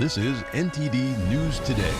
This is NTD News Today,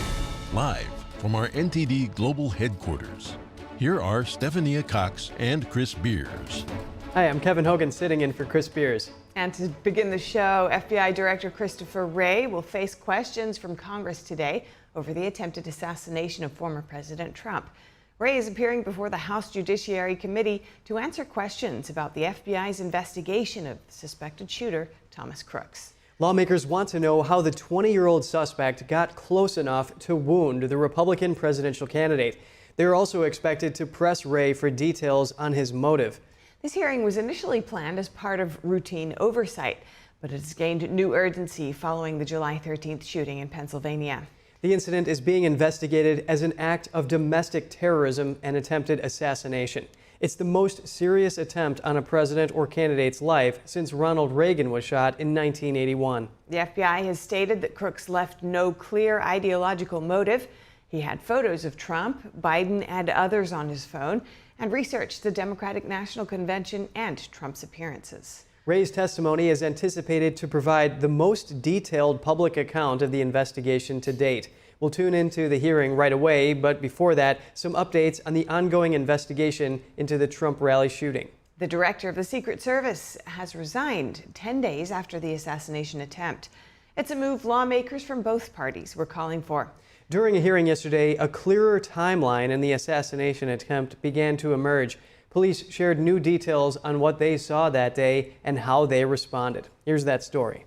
live from our NTD Global Headquarters. Here are Stephania Cox and Chris Beers. Hi, I'm Kevin Hogan sitting in for Chris Beers. And to begin the show, FBI Director Christopher Wray will face questions from Congress today over the attempted assassination of former President Trump. Wray is appearing before the House Judiciary Committee to answer questions about the FBI's investigation of the suspected shooter, Thomas Crooks. Lawmakers want to know how the 20-year-old suspect got close enough to wound the Republican presidential candidate. They're also expected to press Wray for details on his motive. This hearing was initially planned as part of routine oversight, but it has gained new urgency following the July 13th shooting in Pennsylvania. The incident is being investigated as an act of domestic terrorism and attempted assassination. It's the most serious attempt on a president or candidate's life since Ronald Reagan was shot in 1981. The FBI has stated that Crooks left no clear ideological motive. He had photos of Trump, Biden, and others on his phone, and researched the Democratic National Convention and Trump's appearances. Wray's testimony is anticipated to provide the most detailed public account of the investigation to date. We'll tune into the hearing right away, but before that, some updates on the ongoing investigation into the Trump rally shooting. The director of the Secret Service has resigned 10 days after the assassination attempt. It's a move lawmakers from both parties were calling for. During a hearing yesterday, a clearer timeline in the assassination attempt began to emerge. Police shared new details on what they saw that day and how they responded. Here's that story.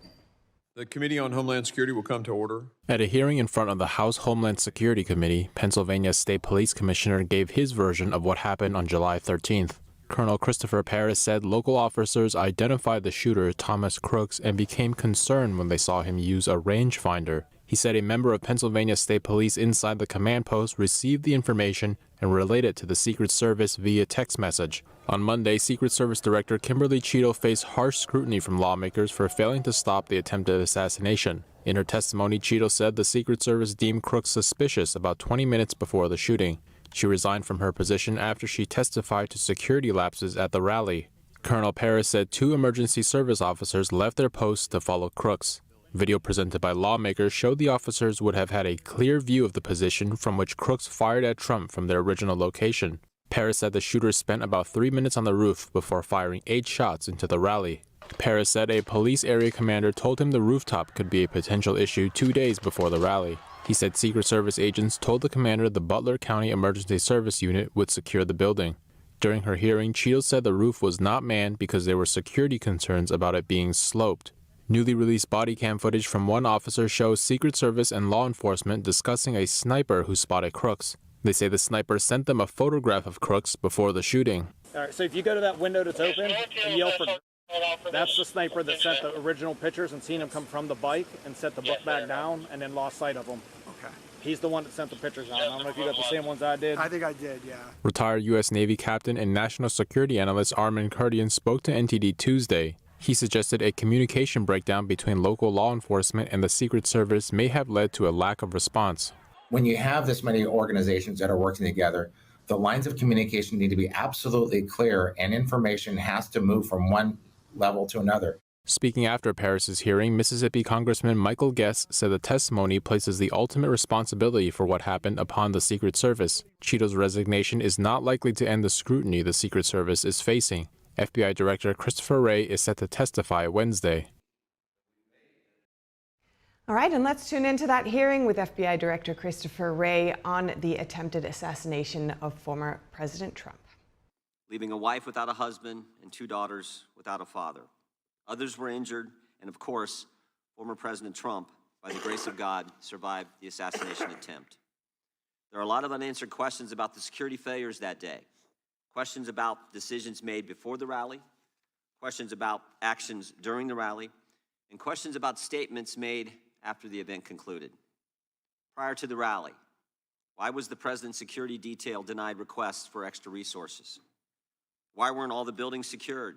The Committee on Homeland Security will come to order. At a hearing in front of the House Homeland Security Committee, Pennsylvania State Police Commissioner gave his version of what happened on July 13th. Colonel Christopher Wray said local officers identified the shooter, Thomas Crooks, and became concerned when they saw him use a rangefinder. He said a member of Pennsylvania State Police inside the command post received the information and relayed it to the Secret Service via text message. On Monday, Secret Service Director Kimberly Cheadle faced harsh scrutiny from lawmakers for failing to stop the attempted assassination. In her testimony, Cheadle said the Secret Service deemed Crooks suspicious about 20 minutes before the shooting. She resigned from her position after she testified to security lapses at the rally. Colonel Paris said 2 emergency service officers left their posts to follow Crooks. Video presented by lawmakers showed the officers would have had a clear view of the position from which Crooks fired at Trump from their original location. Paris said the shooter spent about 3 minutes on the roof before firing 8 shots into the rally. Paris said a police area commander told him the rooftop could be a potential issue 2 days before the rally. He said Secret Service agents told the commander the Butler County Emergency Service Unit would secure the building. During her hearing, Cheadle said the roof was not manned because there were security concerns about it being sloped. Newly released body cam footage from one officer shows Secret Service and law enforcement discussing a sniper who spotted Crooks. They say the sniper sent them a photograph of Crooks before the shooting. All right, so if you go to that window that's open and yell for... That's the sniper that sent the original pictures and seen him come from the bike and set the book back down and then lost sight of him. Okay. He's the one that sent the pictures out. I don't know if you got the same ones I did. I think I did, yeah. Retired U.S. Navy Captain and National Security Analyst Armin Kurdian spoke to NTD Tuesday. He suggested a communication breakdown between local law enforcement and the Secret Service may have led to a lack of response. When you have this many organizations that are working together, the lines of communication need to be absolutely clear and information has to move from one level to another. Speaking after Paris's hearing, Mississippi Congressman Michael Guest said the testimony places the ultimate responsibility for what happened upon the Secret Service. Cheadle's resignation is not likely to end the scrutiny the Secret Service is facing. FBI Director Christopher Wray is set to testify Wednesday. All right, and let's tune into that hearing with FBI Director Christopher Wray on the attempted assassination of former President Trump. Leaving a wife without a husband and 2 daughters without a father. Others were injured, and of course, former President Trump, by the grace of God, survived the assassination attempt. There are a lot of unanswered questions about the security failures that day. Questions about decisions made before the rally, questions about actions during the rally, and questions about statements made after the event concluded. Prior to the rally, why was the president's security detail denied requests for extra resources? Why weren't all the buildings secured?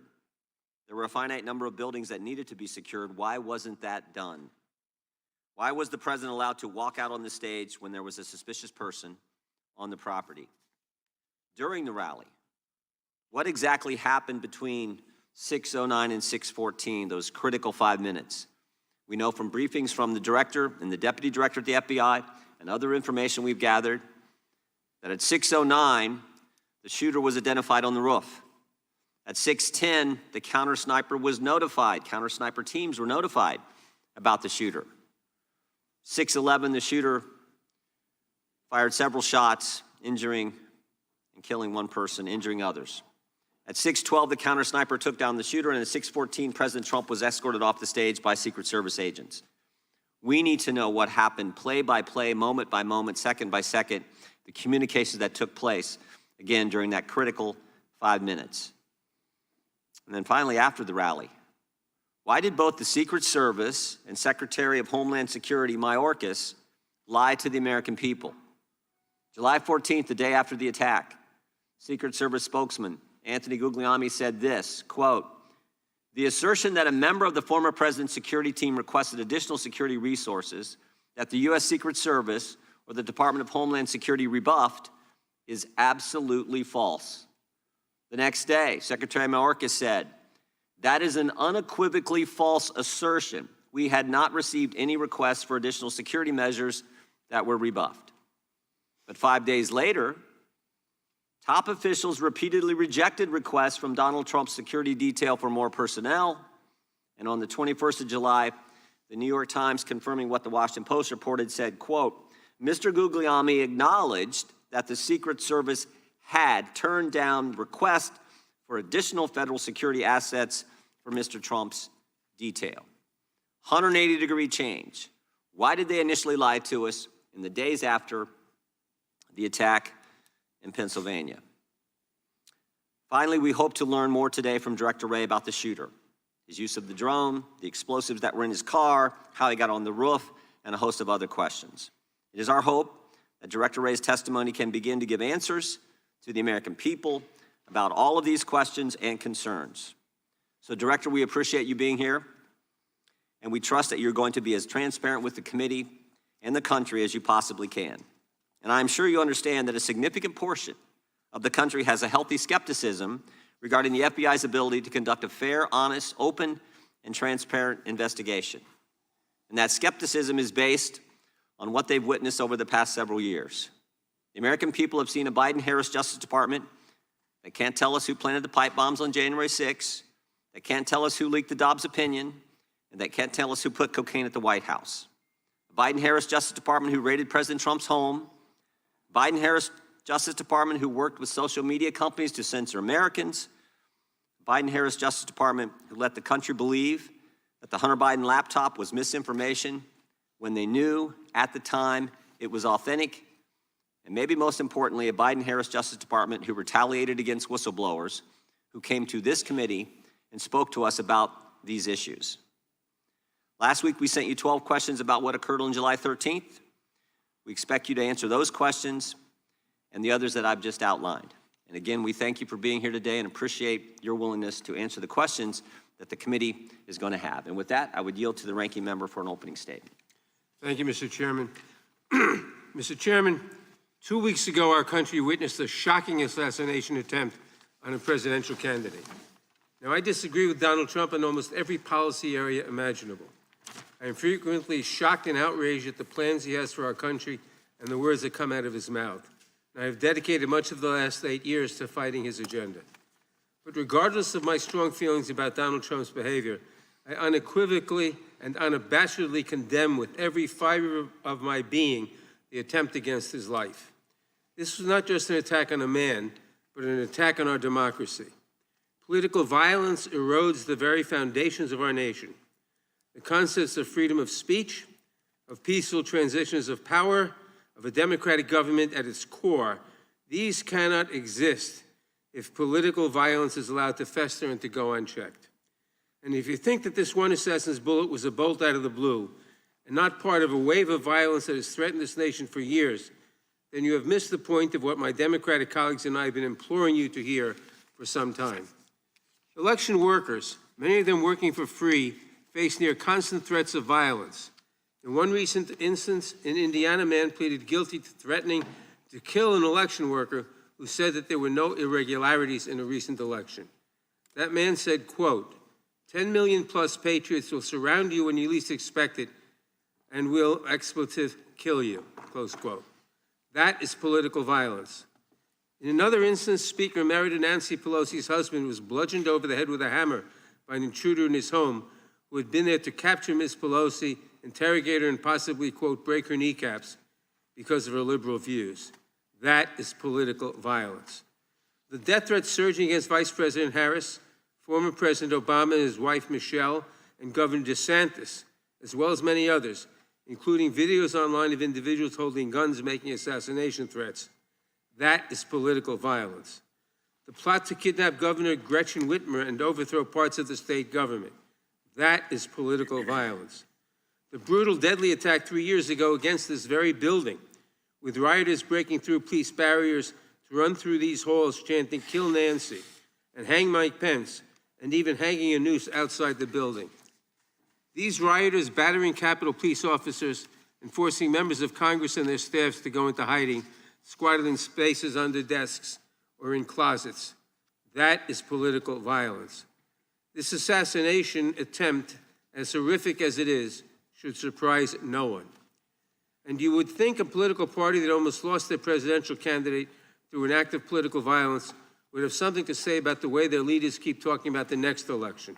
There were a finite number of buildings that needed to be secured. Why wasn't that done? Why was the president allowed to walk out on the stage when there was a suspicious person on the property? During the rally, what exactly happened between 6:09 and 6:14, those critical 5 minutes? We know from briefings from the director and the deputy director at the FBI and other information we've gathered that at 6:09, the shooter was identified on the roof. At 6:10, the counter sniper was notified. Counter sniper teams were notified about the shooter. 6:11, the shooter fired several shots, injuring and killing one person, injuring others. At 6:12, the counter sniper took down the shooter, and at 6:14, President Trump was escorted off the stage by Secret Service agents. We need to know what happened play by play, moment by moment, second by second, the communications that took place, again, during that critical 5 minutes. And then finally, after the rally, why did both the Secret Service and Secretary of Homeland Security Mayorkas lie to the American people? July 14th, the day after the attack, Secret Service spokesman Anthony Guglielmi said this, quote, "The assertion that a member of the former president's security team requested additional security resources that the U.S. Secret Service or the Department of Homeland Security rebuffed is absolutely false." The next day, Secretary Mayorkas said, "That is an unequivocally false assertion. We had not received any requests for additional security measures that were rebuffed." But 5 days later, top officials repeatedly rejected requests from Donald Trump's security detail for more personnel. And on the 21st of July, the New York Times, confirming what the Washington Post reported, said, quote, "Mr. Guglielmi acknowledged that the Secret Service had turned down requests for additional federal security assets for Mr. Trump's detail." 180-degree change. Why did they initially lie to us in the days after the attack in Pennsylvania? Finally, we hope to learn more today from Director Wray about the shooter, his use of the drone, the explosives that were in his car, how he got on the roof, and a host of other questions. It is our hope that Director Wray's testimony can begin to give answers to the American people about all of these questions and concerns. So, Director, we appreciate you being here, and we trust that you're going to be as transparent with the committee and the country as you possibly can. And I'm sure you understand that a significant portion of the country has a healthy skepticism regarding the FBI's ability to conduct a fair, honest, open, and transparent investigation. And that skepticism is based on what they've witnessed over the past several years. The American people have seen a Biden-Harris Justice Department that can't tell us who planted the pipe bombs on January 6th, that can't tell us who leaked the Dobbs opinion, and that can't tell us who put cocaine at the White House. A Biden-Harris Justice Department who raided President Trump's home, Biden-Harris Justice Department who worked with social media companies to censor Americans, Biden-Harris Justice Department who let the country believe that the Hunter Biden laptop was misinformation when they knew at the time it was authentic, and maybe most importantly, a Biden-Harris Justice Department who retaliated against whistleblowers who came to this committee and spoke to us about these issues. Last week, we sent you 12 questions about what occurred on July 13th. We expect you to answer those questions and the others that I've just outlined. And again, we thank you for being here today and appreciate your willingness to answer the questions that the committee is going to have. And with that, I would yield to the ranking member for an opening statement. Thank you, Mr. Chairman. Mr. Chairman, 2 weeks ago, our country witnessed a shocking assassination attempt on a presidential candidate. Now, I disagree with Donald Trump in almost every policy area imaginable. I am frequently shocked and outraged at the plans he has for our country and the words that come out of his mouth. And I have dedicated much of the last 8 years to fighting his agenda. But regardless of my strong feelings about Donald Trump's behavior, I unequivocally and unabashedly condemn with every fiber of my being the attempt against his life. This was not just an attack on a man, but an attack on our democracy. Political violence erodes the very foundations of our nation. The concepts of freedom of speech, of peaceful transitions of power, of a democratic government at its core, these cannot exist if political violence is allowed to fester and to go unchecked. And if you think that this one assassin's bullet was a bolt out of the blue and not part of a wave of violence that has threatened this nation for years, then you have missed the point of what my Democratic colleagues and I have been imploring you to hear for some time. Election workers, many of them working for free, face near constant threats of violence. In one recent instance, an Indiana man pleaded guilty to threatening to kill an election worker who said that there were no irregularities in a recent election. That man said, quote, 10 million plus patriots will surround you when you least expect it and will, expletive, kill you, close quote. That is political violence. In another instance, Speaker Emerita Nancy Pelosi's husband was bludgeoned over the head with a hammer by an intruder in his home who had been there to capture Ms. Pelosi, interrogate her, and possibly, quote, break her kneecaps because of her liberal views. That is political violence. The death threats surging against Vice President Harris, former President Obama and his wife Michelle, and Governor DeSantis, as well as many others, including videos online of individuals holding guns making assassination threats. That is political violence. The plot to kidnap Governor Gretchen Whitmer and overthrow parts of the state government. That is political violence. The brutal, deadly attack 3 years ago against this very building, with rioters breaking through police barriers to run through these halls chanting, "Kill Nancy," and "Hang Mike Pence," and even hanging a noose outside the building. These rioters battering Capitol Police officers and forcing members of Congress and their staffs to go into hiding, squatted in spaces under desks or in closets. That is political violence. This assassination attempt, as horrific as it is, should surprise no one. And you would think a political party that almost lost their presidential candidate through an act of political violence would have something to say about the way their leaders keep talking about the next election.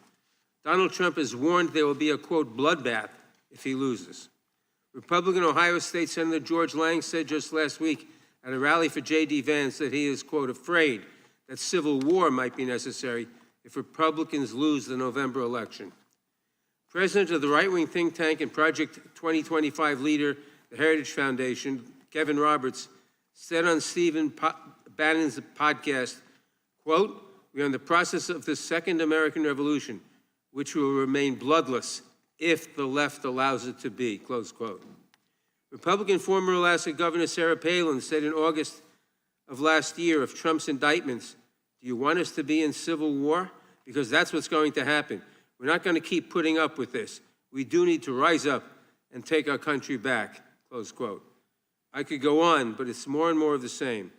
Donald Trump has warned there will be a, quote, bloodbath if he loses. Republican Ohio State Senator George Lang said just last week at a rally for J.D. Vance that he is, quote, afraid that civil war might be necessary if Republicans lose the November election. President of the right-wing think tank and Project 2025 leader, the Heritage Foundation, Kevin Roberts, said on Stephen Bannon's podcast, quote, "We are in the process of the second American Revolution, which will remain bloodless if the left allows it to be," close quote. Republican former Alaska Governor Sarah Palin said in August of last year of Trump's indictments, "Do you want us to be in civil war? Because that's what's going to happen. We're not going to keep putting up with this. We do need to rise up and take our country back," close quote. I could go on, but it's more and more of the same.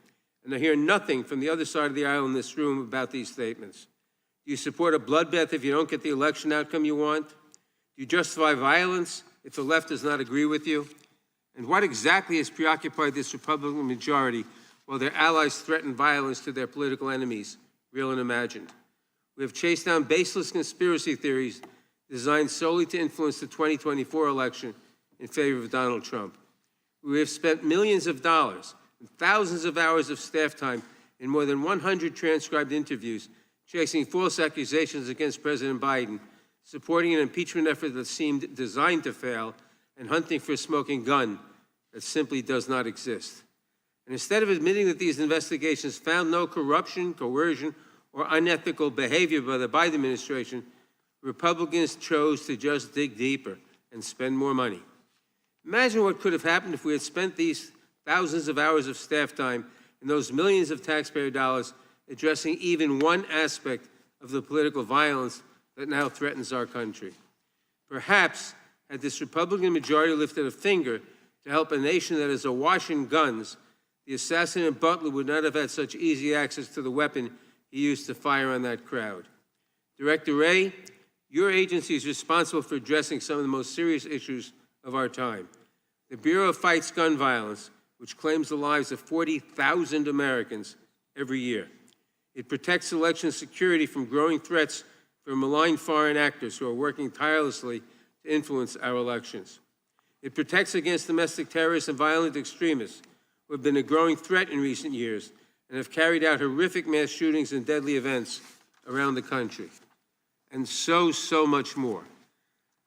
And I hear nothing from the other side of the aisle in this room about these statements. Do you support a bloodbath if you don't get the election outcome you want? Do you justify violence if the left does not agree with you? And what exactly has preoccupied this Republican majority while their allies threaten violence to their political enemies, real and imagined? We have chased down baseless conspiracy theories designed solely to influence the 2024 election in favor of Donald Trump. We have spent millions of dollars and thousands of hours of staff time in more than 100 transcribed interviews chasing false accusations against President Biden, supporting an impeachment effort that seemed designed to fail, and hunting for a smoking gun that simply does not exist. And instead of admitting that these investigations found no corruption, coercion, or unethical behavior by the Biden administration, Republicans chose to just dig deeper and spend more money. Imagine what could have happened if we had spent these thousands of hours of staff time and those millions of taxpayer dollars addressing even one aspect of the political violence that now threatens our country. Perhaps, had this Republican majority lifted a finger to help a nation that is awash in guns, the assassin Butler would not have had such easy access to the weapon he used to fire on that crowd. Director Wray, your agency is responsible for addressing some of the most serious issues of our time. The Bureau fights gun violence, which claims the lives of 40,000 Americans every year. It protects election security from growing threats from malign foreign actors who are working tirelessly to influence our elections. It protects against domestic terrorists and violent extremists who have been a growing threat in recent years and have carried out horrific mass shootings and deadly events around the country. And so much more.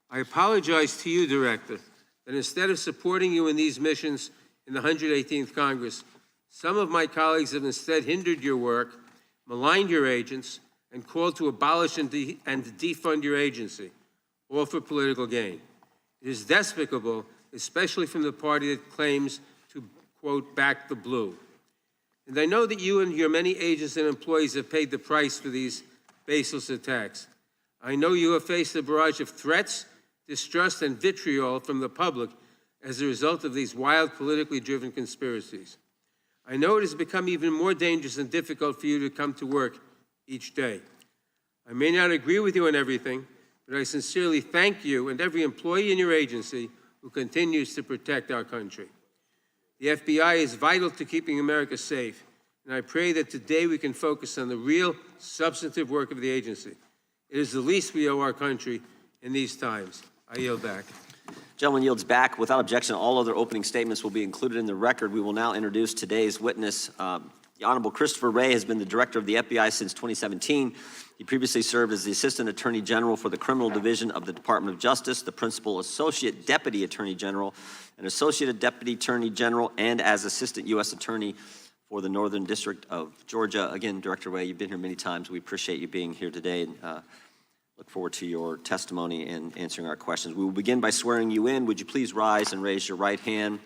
I apologize to you, Director, that instead of supporting you in these missions in the 118th Congress, some of my colleagues have instead hindered your work, maligned your agents, and called to abolish and defund your agency, all for political gain. It is despicable, especially from the party that claims to, quote, back the blue. And I know that you and your many agents and employees have paid the price for these baseless attacks. I know you have faced a barrage of threats, distrust, and vitriol from the public as a result of these wild, politically driven conspiracies. I know it has become even more dangerous and difficult for you to come to work each day. I may not agree with you on everything, but I sincerely thank you and every employee in your agency who continues to protect our country. The FBI is vital to keeping America safe, and I pray that today we can focus on the real, substantive work of the agency. It is the least we owe our country in these times. I yield back. Gentleman yields back. Without objection, all other opening statements will be included in the record. We will now introduce today's witness. The Honorable Christopher Wray has been the director of the FBI since 2017. He previously served as the Assistant Attorney General for the Criminal Division of the Department of Justice, the Principal Associate Deputy Attorney General, and Associate Deputy Attorney General, and as Assistant U.S. Attorney for the Northern District of Georgia. Again, Director Wray, you've been here many times. We appreciate you being here today, and look forward to your testimony and answering our questions. We will begin by swearing you in. Would you please rise and raise your right hand?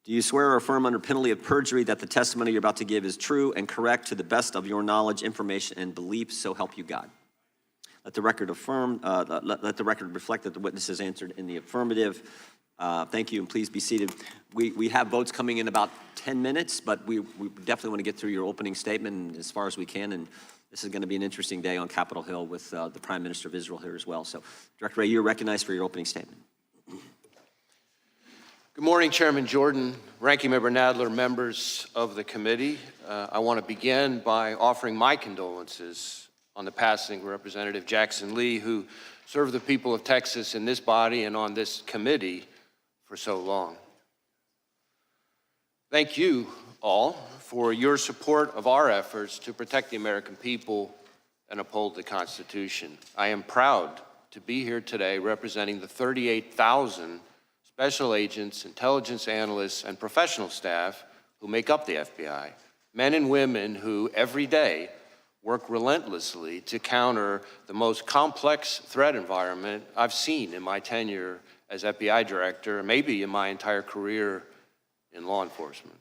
Do you swear or affirm under penalty of perjury that the testimony you're about to give is true and correct to the best of your knowledge, information, and belief, so help you God? Let the record let the record reflect that the witness has answered in the affirmative. Thank you, and please be seated. We have votes coming in about 10 minutes, but we definitely want to get through your opening statement as far as we can, and this is going to be an interesting day on Capitol Hill with the Prime Minister of Israel here as well. So, Director Wray, you're recognized for your opening statement. Good morning, Chairman Jordan, Ranking Member Nadler, members of the committee. I want to begin by offering my condolences on the passing of Representative Jackson Lee, who served the people of Texas in this body and on this committee for so long. Thank you all for your support of our efforts to protect the American people and uphold the Constitution. I am proud to be here today representing the 38,000 special agents, intelligence analysts, and professional staff who make up the FBI, men and women who every day work relentlessly to counter the most complex threat environment I've seen in my tenure as FBI Director, and maybe in my entire career in law enforcement.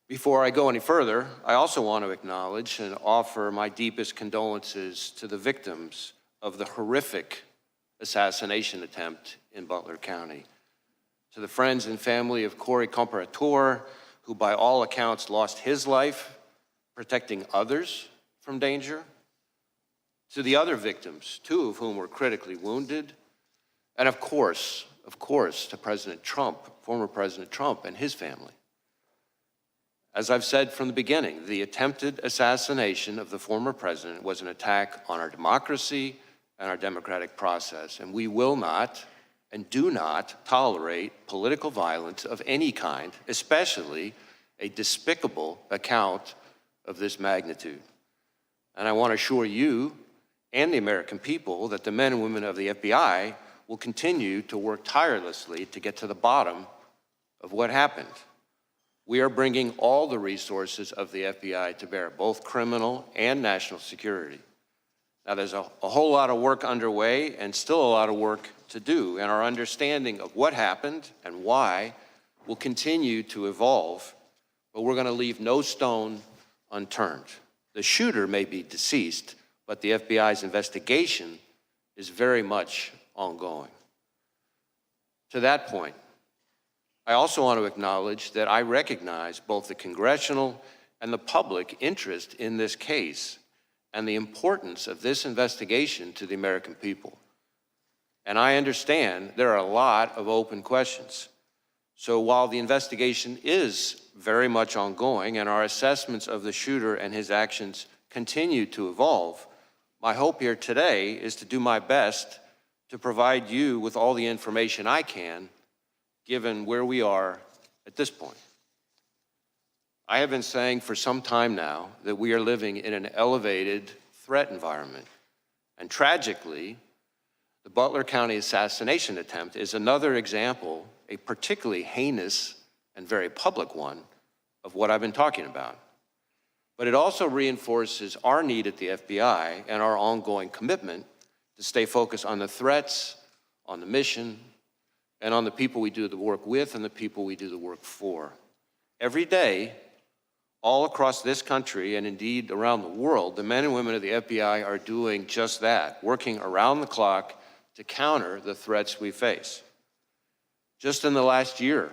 Before I go any further, I also want to acknowledge and offer my deepest condolences to the victims of the horrific assassination attempt in Butler County. To the friends and family of Corey Comparator, who by all accounts lost his life protecting others from danger. To the other victims, 2 of whom were critically wounded. And of course, to President Trump, former President Trump and his family. As I've said from the beginning, the attempted assassination of the former president was an attack on our democracy and our democratic process, and we will not and do not tolerate political violence of any kind, especially a despicable account of this magnitude. And I want to assure you and the American people that the men and women of the FBI will continue to work tirelessly to get to the bottom of what happened. We are bringing all the resources of the FBI to bear, both criminal and national security. Now, there's a whole lot of work underway and still a lot of work to do, and our understanding of what happened and why will continue to evolve, but we're going to leave no stone unturned. The shooter may be deceased, but the FBI's investigation is very much ongoing. To that point, I also want to acknowledge that I recognize both the congressional and the public interest in this case and the importance of this investigation to the American people. And I understand there are a lot of open questions. So while the investigation is very much ongoing and our assessments of the shooter and his actions continue to evolve, my hope here today is to do my best to provide you with all the information I can, given where we are at this point. I have been saying for some time now that we are living in an elevated threat environment. And tragically, the Butler County assassination attempt is another example, a particularly heinous and very public one, of what I've been talking about. But it also reinforces our need at the FBI and our ongoing commitment to stay focused on the threats, on the mission, and on the people we do the work with and the people we do the work for. Every day, all across this country and indeed around the world, the men and women of the FBI are doing just that, working around the clock to counter the threats we face. Just in the last year,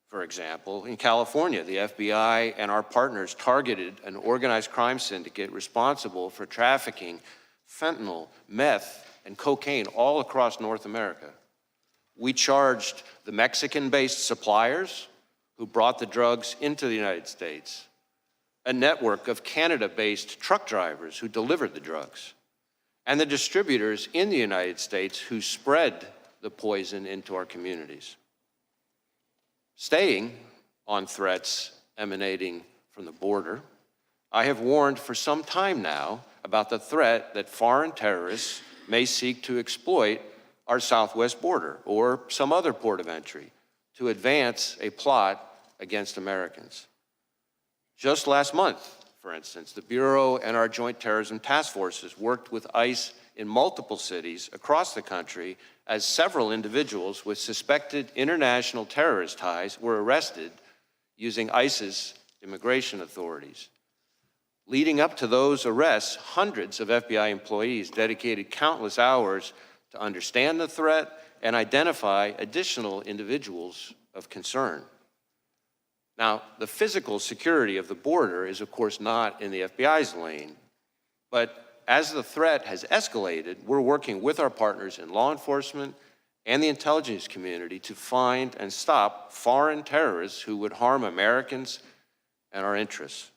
for example, in California, the FBI and our partners targeted an organized crime syndicate responsible for trafficking fentanyl, meth, and cocaine all across North America. We charged the Mexican-based suppliers who brought the drugs into the United States, a network of Canada-based truck drivers who delivered the drugs, and the distributors in the United States who spread the poison into our communities. Staying on threats emanating from the border, I have warned for some time now about the threat that foreign terrorists may seek to exploit our southwest border or some other port of entry to advance a plot against Americans. Just last month, for instance, the Bureau and our Joint Terrorism Task Forces worked with ICE in multiple cities across the country as several individuals with suspected international terrorist ties were arrested using ICE's immigration authorities. Leading up to those arrests, hundreds of FBI employees dedicated countless hours to understand the threat and identify additional individuals of concern. Now, the physical security of the border is, of course, not in the FBI's lane, but as the threat has escalated, we're working with our partners in law enforcement and the intelligence community to find and stop foreign terrorists who would harm Americans and our interests.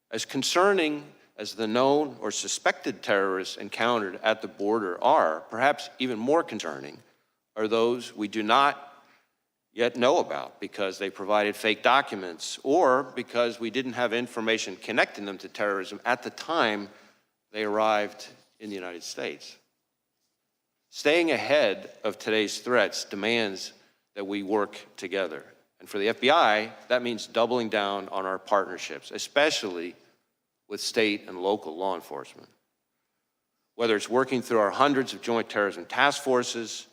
As concerning as the known or suspected terrorists encountered at the border are, perhaps even more concerning are those we do not yet know about because they provided fake documents or because we didn't have information connecting them to terrorism at the time they arrived in the United States. Staying ahead of today's threats demands that we work together. And for the FBI, that means doubling down on our partnerships, especially with state and local law enforcement. Whether it's working through our hundreds of joint terrorism task forces,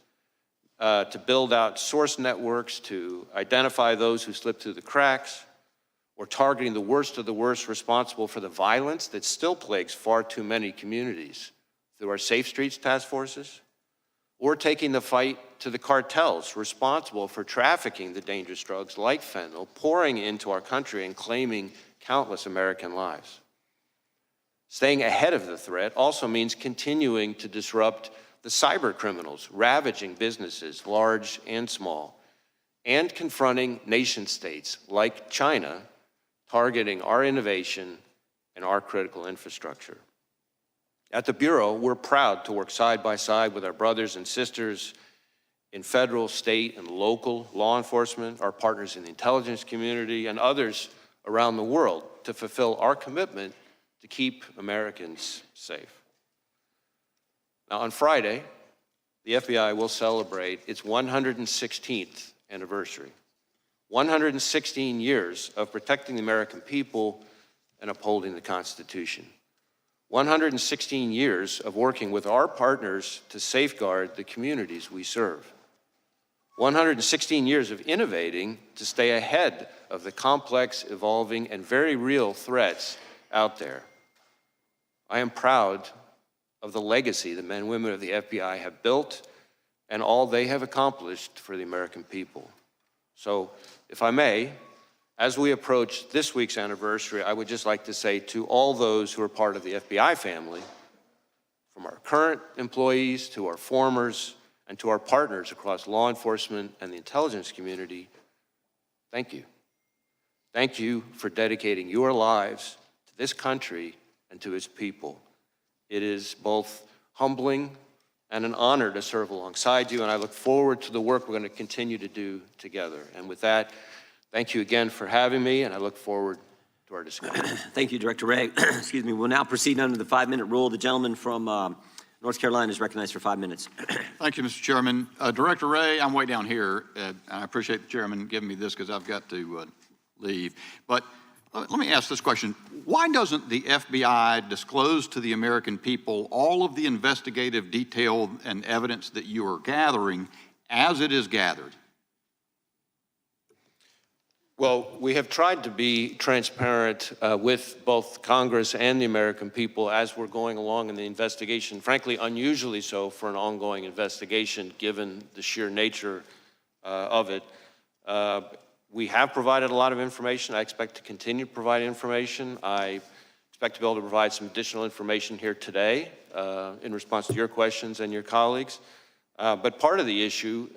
to build out source networks to identify those who slip through the cracks, or targeting the worst of the worst responsible for the violence that still plagues far too many communities through our Safe Streets task forces, or taking the fight to the cartels responsible for trafficking the dangerous drugs like fentanyl, pouring into our country and claiming countless American lives. Staying ahead of the threat also means continuing to disrupt the cyber criminals ravaging businesses, large and small, and confronting nation states like China, targeting our innovation and our critical infrastructure. At the Bureau, we're proud to work side by side with our brothers and sisters in federal, state, and local law enforcement, our partners in the intelligence community, and others around the world to fulfill our commitment to keep Americans safe. Now, on Friday, the FBI will celebrate its 116th anniversary. 116 years of protecting the American people and upholding the Constitution. 116 years of working with our partners to safeguard the communities we serve. 116 years of innovating to stay ahead of the complex, evolving, and very real threats out there. I am proud of the legacy the men and women of the FBI have built and all they have accomplished for the American people. So, if I may, as we approach this week's anniversary, I would just like to say to all those who are part of the FBI family, from our current employees to our formers and to our partners across law enforcement and the intelligence community, thank you. Thank you for dedicating your lives to this country and to its people. It is both humbling and an honor to serve alongside you, and I look forward to the work we're going to continue to do together. And with that, thank you again for having me, and I look forward to our discussion. Thank you, Director Wray. Excuse me. We'll now proceed under the 5-minute rule. The gentleman from North Carolina is recognized for 5 minutes. Thank you, Mr. Chairman. Director Wray, I'm way down here, and I appreciate the chairman giving me this because I've got to leave. But let me ask this question. Why doesn't the FBI disclose to the American people all of the investigative detail and evidence that you are gathering as it is gathered? Well, we have tried to be transparent with both Congress and the American people as we're going along in the investigation, frankly, unusually so for an ongoing investigation given the sheer nature of it. We have provided a lot of information. I expect to continue to provide information. I expect to be able to provide some additional information here today in response to your questions and your colleagues. But part of the issue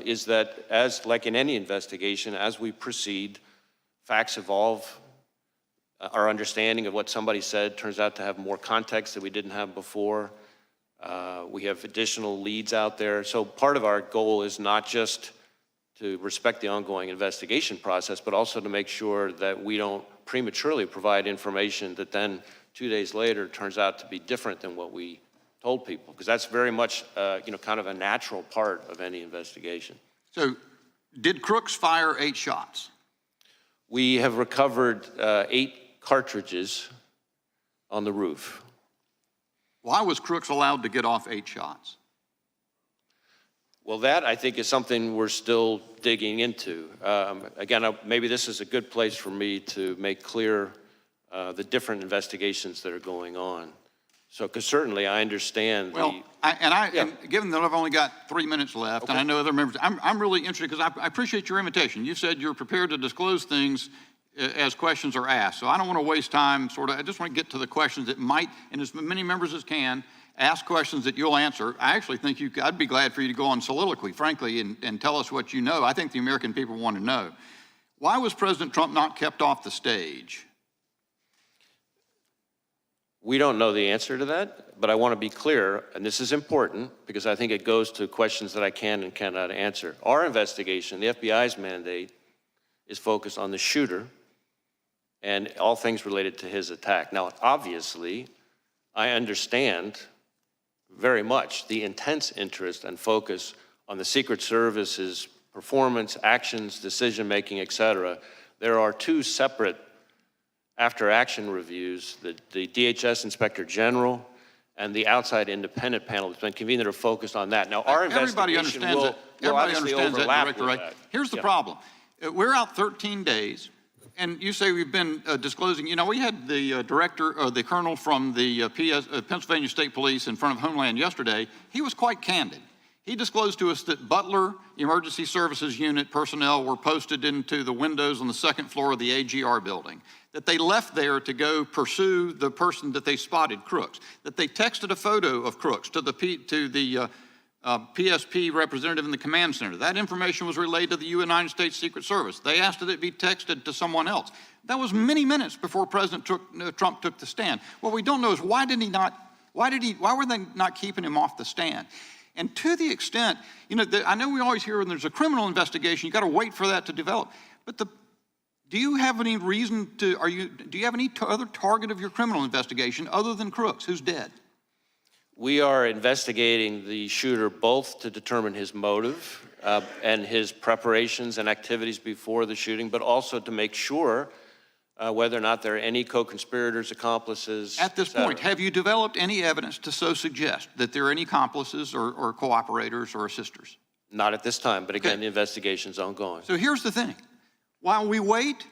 is that, as like in any investigation, as we proceed, facts evolve. Our understanding of what somebody said turns out to have more context that we didn't have before. We have additional leads out there. So part of our goal is not just to respect the ongoing investigation process, but also to make sure that we don't prematurely provide information that then 2 days later turns out to be different than what we told people, because that's very much, kind of a natural part of any investigation. So, did Crooks fire 8 shots? We have recovered 8 cartridges on the roof. Why was Crooks allowed to get off 8 shots? Well, that I think is something we're still digging into. Again, maybe this is a good place for me to make clear the different investigations that are going on. So, because certainly I understand. Well, and given that I've only got 3 minutes left, okay, and I know other members, I'm really interested because I appreciate your invitation. You said you're prepared to disclose things as questions are asked. So I don't want to waste time. I just want to get to the questions that might, and as many members as can, ask questions that you'll answer. I actually think I'd be glad for you to go on soliloquy, frankly, and tell us what you know. I think the American people want to know. Why was President Trump not kept off the stage? We don't know the answer to that, but I want to be clear, and this is important because I think it goes to questions that I can and cannot answer. Our investigation, the FBI's mandate, is focused on the shooter and all things related to his attack. Now, obviously, I understand very much the intense interest and focus on the Secret Service's performance, actions, decision-making, et cetera. There are 2 separate after-action reviews, the DHS Inspector General and the outside independent panel that's been convened that are focused on that. Now, our investigation will obviously overlap with that. Here's the problem. We're out 13 days, and you say we've been disclosing. You know, we had the director, or the colonel from the Pennsylvania State Police in front of Homeland yesterday. He was quite candid. He disclosed to us that Butler Emergency Services Unit personnel were posted into the windows on the 2nd floor of the AGR building, that they left there to go pursue the person that they spotted, Crooks, that they texted a photo of Crooks to the PSP representative in the command center. That information was relayed to the United States Secret Service. They asked that it be texted to someone else. That was many minutes before President Trump took the stand. What we don't know is why were they not keeping him off the stand? And to the extent, I know we always hear when there's a criminal investigation, you got to wait for that to develop. But do you have any reason do you have any other target of your criminal investigation other than Crooks, who's dead? We are investigating the shooter both to determine his motive and his preparations and activities before the shooting, but also to make sure whether or not there are any co-conspirators, accomplices. At this point, have you developed any evidence to so suggest that there are any accomplices or cooperators or assisters? Not at this time, but again, the investigation's ongoing. So here's the thing. While we wait,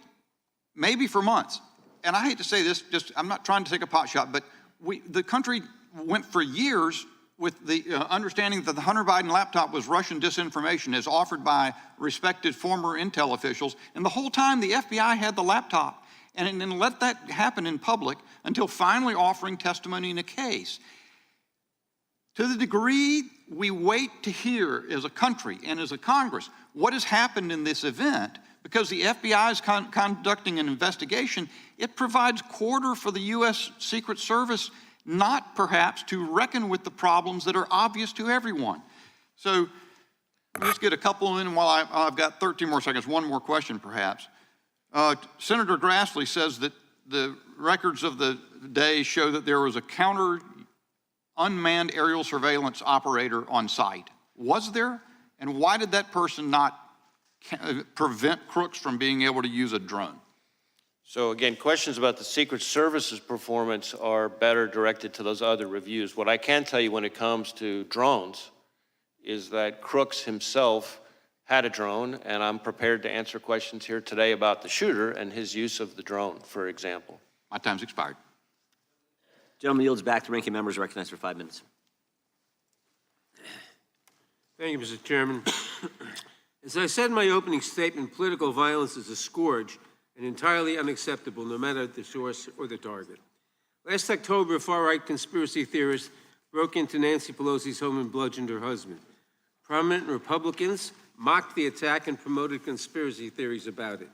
maybe for months, and I hate to say this, I'm not trying to take a pot shot, but the country went for years with the understanding that the Hunter Biden laptop was Russian disinformation as offered by respected former intel officials, and the whole time the FBI had the laptop and then let that happen in public until finally offering testimony in a case. To the degree we wait to hear as a country and as a Congress what has happened in this event, because the FBI is conducting an investigation, it provides quarter for the U.S. Secret Service not perhaps to reckon with the problems that are obvious to everyone. So let's get a couple in while I've got 13 more seconds. One more question perhaps. Senator Grassley says that the records of the day show that there was a counter unmanned aerial surveillance operator on site. Was there? And why did that person not prevent Crooks from being able to use a drone? So again, questions about the Secret Service's performance are better directed to those other reviews. What I can tell you when it comes to drones is that Crooks himself had a drone, and I'm prepared to answer questions here today about the shooter and his use of the drone, for example. My time's expired. Gentleman yields back. The ranking member is recognized for 5 minutes. Thank you, Mr. Chairman. As I said in my opening statement, political violence is a scourge and entirely unacceptable, no matter the source or the target. Last October, a far-right conspiracy theorist broke into Nancy Pelosi's home and bludgeoned her husband. Prominent Republicans mocked the attack and promoted conspiracy theories about it.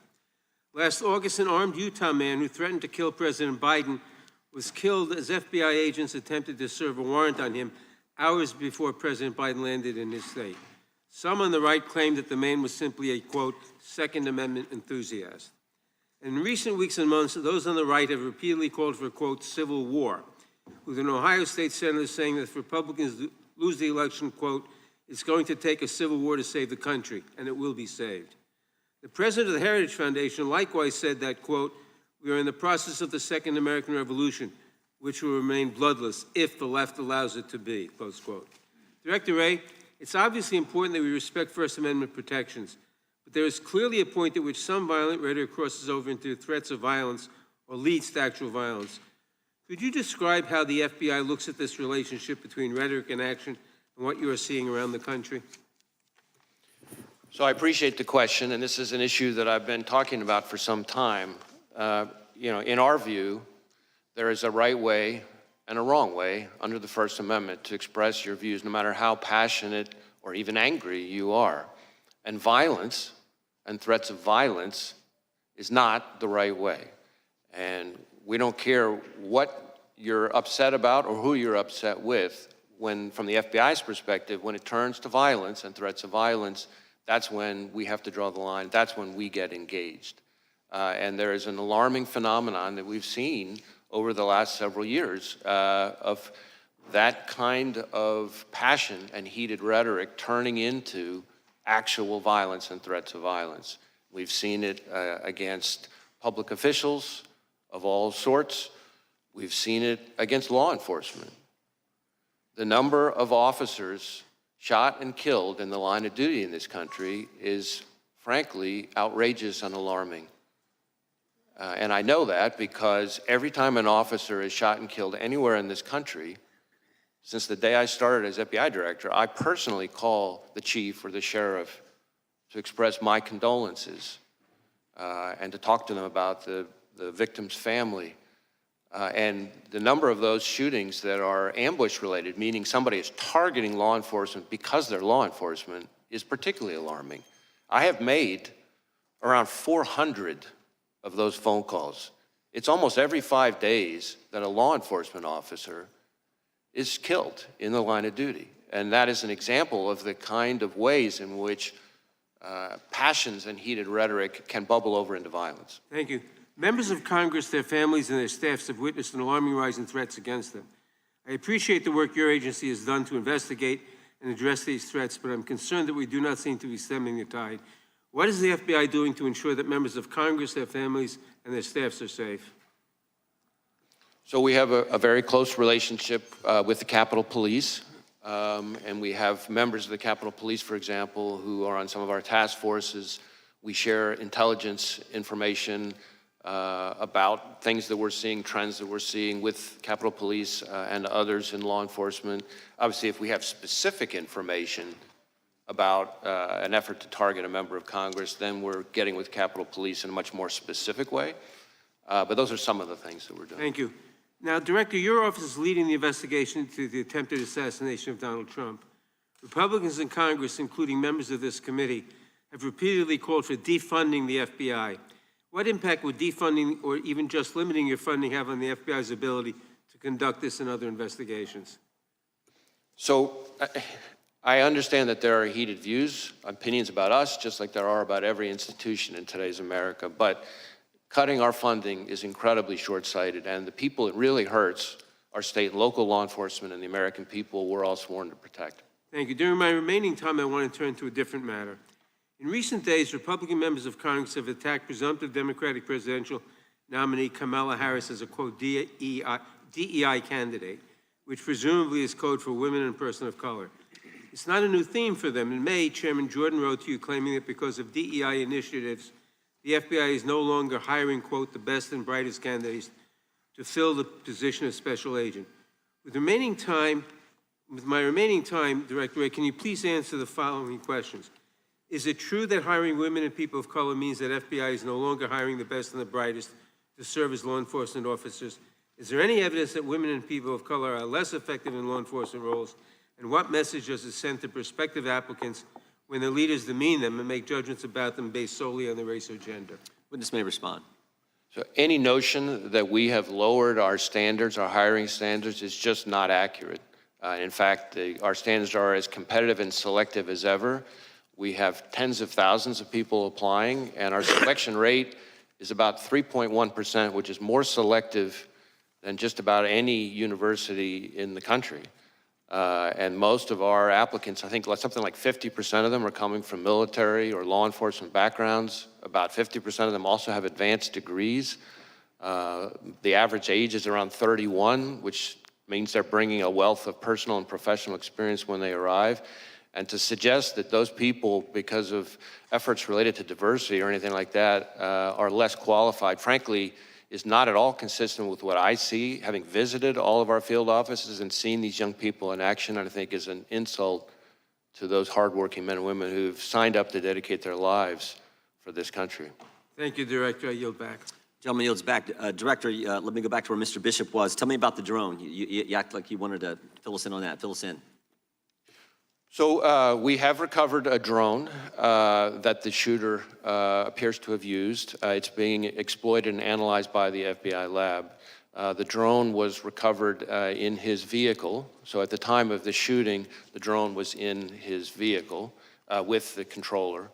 Last August, an armed Utah man who threatened to kill President Biden was killed as FBI agents attempted to serve a warrant on him hours before President Biden landed in his state. Some on the right claimed that the man was simply a, quote, Second Amendment enthusiast. In recent weeks and months, those on the right have repeatedly called for, quote, civil war, with an Ohio state senator saying that if Republicans lose the election, quote, it's going to take a civil war to save the country, and it will be saved. The president of the Heritage Foundation likewise said that, quote, we are in the process of the Second American Revolution, which will remain bloodless if the left allows it to be, close quote. Director Wray, it's obviously important that we respect First Amendment protections, but there is clearly a point at which some violent rhetoric crosses over into threats of violence or leads to actual violence. Could you describe how the FBI looks at this relationship between rhetoric and action and what you are seeing around the country? So I appreciate the question, and this is an issue that I've been talking about for some time. In our view, there is a right way and a wrong way under the First Amendment to express your views, no matter how passionate or even angry you are. And violence and threats of violence is not the right way. And we don't care what you're upset about or who you're upset with. When, from the FBI's perspective, when it turns to violence and threats of violence, that's when we have to draw the line. That's when we get engaged. And there is an alarming phenomenon that we've seen over the last several years of that kind of passion and heated rhetoric turning into actual violence and threats of violence. We've seen it against public officials of all sorts. We've seen it against law enforcement. The number of officers shot and killed in the line of duty in this country is, frankly, outrageous and alarming. And I know that because every time an officer is shot and killed anywhere in this country, since the day I started as FBI director, I personally call the chief or the sheriff to express my condolences and to talk to them about the victim's family. And the number of those shootings that are ambush-related, meaning somebody is targeting law enforcement because they're law enforcement, is particularly alarming. I have made around 400 of those phone calls. It's almost every 5 days that a law enforcement officer is killed in the line of duty. And that is an example of the kind of ways in which passions and heated rhetoric can bubble over into violence. Thank you. Members of Congress, their families, and their staffs have witnessed an alarming rise in threats against them. I appreciate the work your agency has done to investigate and address these threats, but I'm concerned that we do not seem to be stemming the tide. What is the FBI doing to ensure that members of Congress, their families, and their staffs are safe? So we have a very close relationship with the Capitol Police, and we have members of the Capitol Police, for example, who are on some of our task forces. We share intelligence information about things that we're seeing, trends that we're seeing with Capitol Police and others in law enforcement. Obviously, if we have specific information about an effort to target a member of Congress, then we're getting with Capitol Police in a much more specific way. But those are some of the things that we're doing. Thank you. Now, Director, your office is leading the investigation into the attempted assassination of Donald Trump. Republicans in Congress, including members of this committee, have repeatedly called for defunding the FBI. What impact would defunding or even just limiting your funding have on the FBI's ability to conduct this and other investigations? So I understand that there are heated views, opinions about us, just like there are about every institution in today's America, but cutting our funding is incredibly short-sighted, and the people it really hurts are state and local law enforcement and the American people we're all sworn to protect. Thank you. During my remaining time, I want to turn to a different matter. In recent days, Republican members of Congress have attacked presumptive Democratic presidential nominee Kamala Harris as a, quote, DEI candidate, which presumably is code for women and person of color. It's not a new theme for them. In May, Chairman Jordan wrote to you claiming that because of DEI initiatives, the FBI is no longer hiring, quote, the best and brightest candidates to fill the position of special agent. With my remaining time, Director Wray, can you please answer the following questions? Is it true that hiring women and people of color means that FBI is no longer hiring the best and the brightest to serve as law enforcement officers? Is there any evidence that women and people of color are less effective in law enforcement roles? And what message does it send to prospective applicants when their leaders demean them and make judgments about them based solely on their race or gender? Witness may respond. So any notion that we have lowered our standards, our hiring standards, is just not accurate. In fact, our standards are as competitive and selective as ever. We have tens of thousands of people applying, and our selection rate is about 3.1%, which is more selective than just about any university in the country. And most of our applicants, I think something like 50% of them are coming from military or law enforcement backgrounds. About 50% of them also have advanced degrees. The average age is around 31, which means they're bringing a wealth of personal and professional experience when they arrive. And to suggest that those people, because of efforts related to diversity or anything like that, are less qualified, frankly, is not at all consistent with what I see, having visited all of our field offices and seen these young people in action. I think is an insult to those hardworking men and women who've signed up to dedicate their lives for this country. Thank you, Director. I yield back. Gentleman yields back. Director, let me go back to where Mr. Bishop was. Tell me about the drone. You act like you wanted to fill us in on that. Fill us in. So we have recovered a drone that the shooter appears to have used. It's being exploited and analyzed by the FBI lab. The drone was recovered in his vehicle. So at the time of the shooting, the drone was in his vehicle with the controller.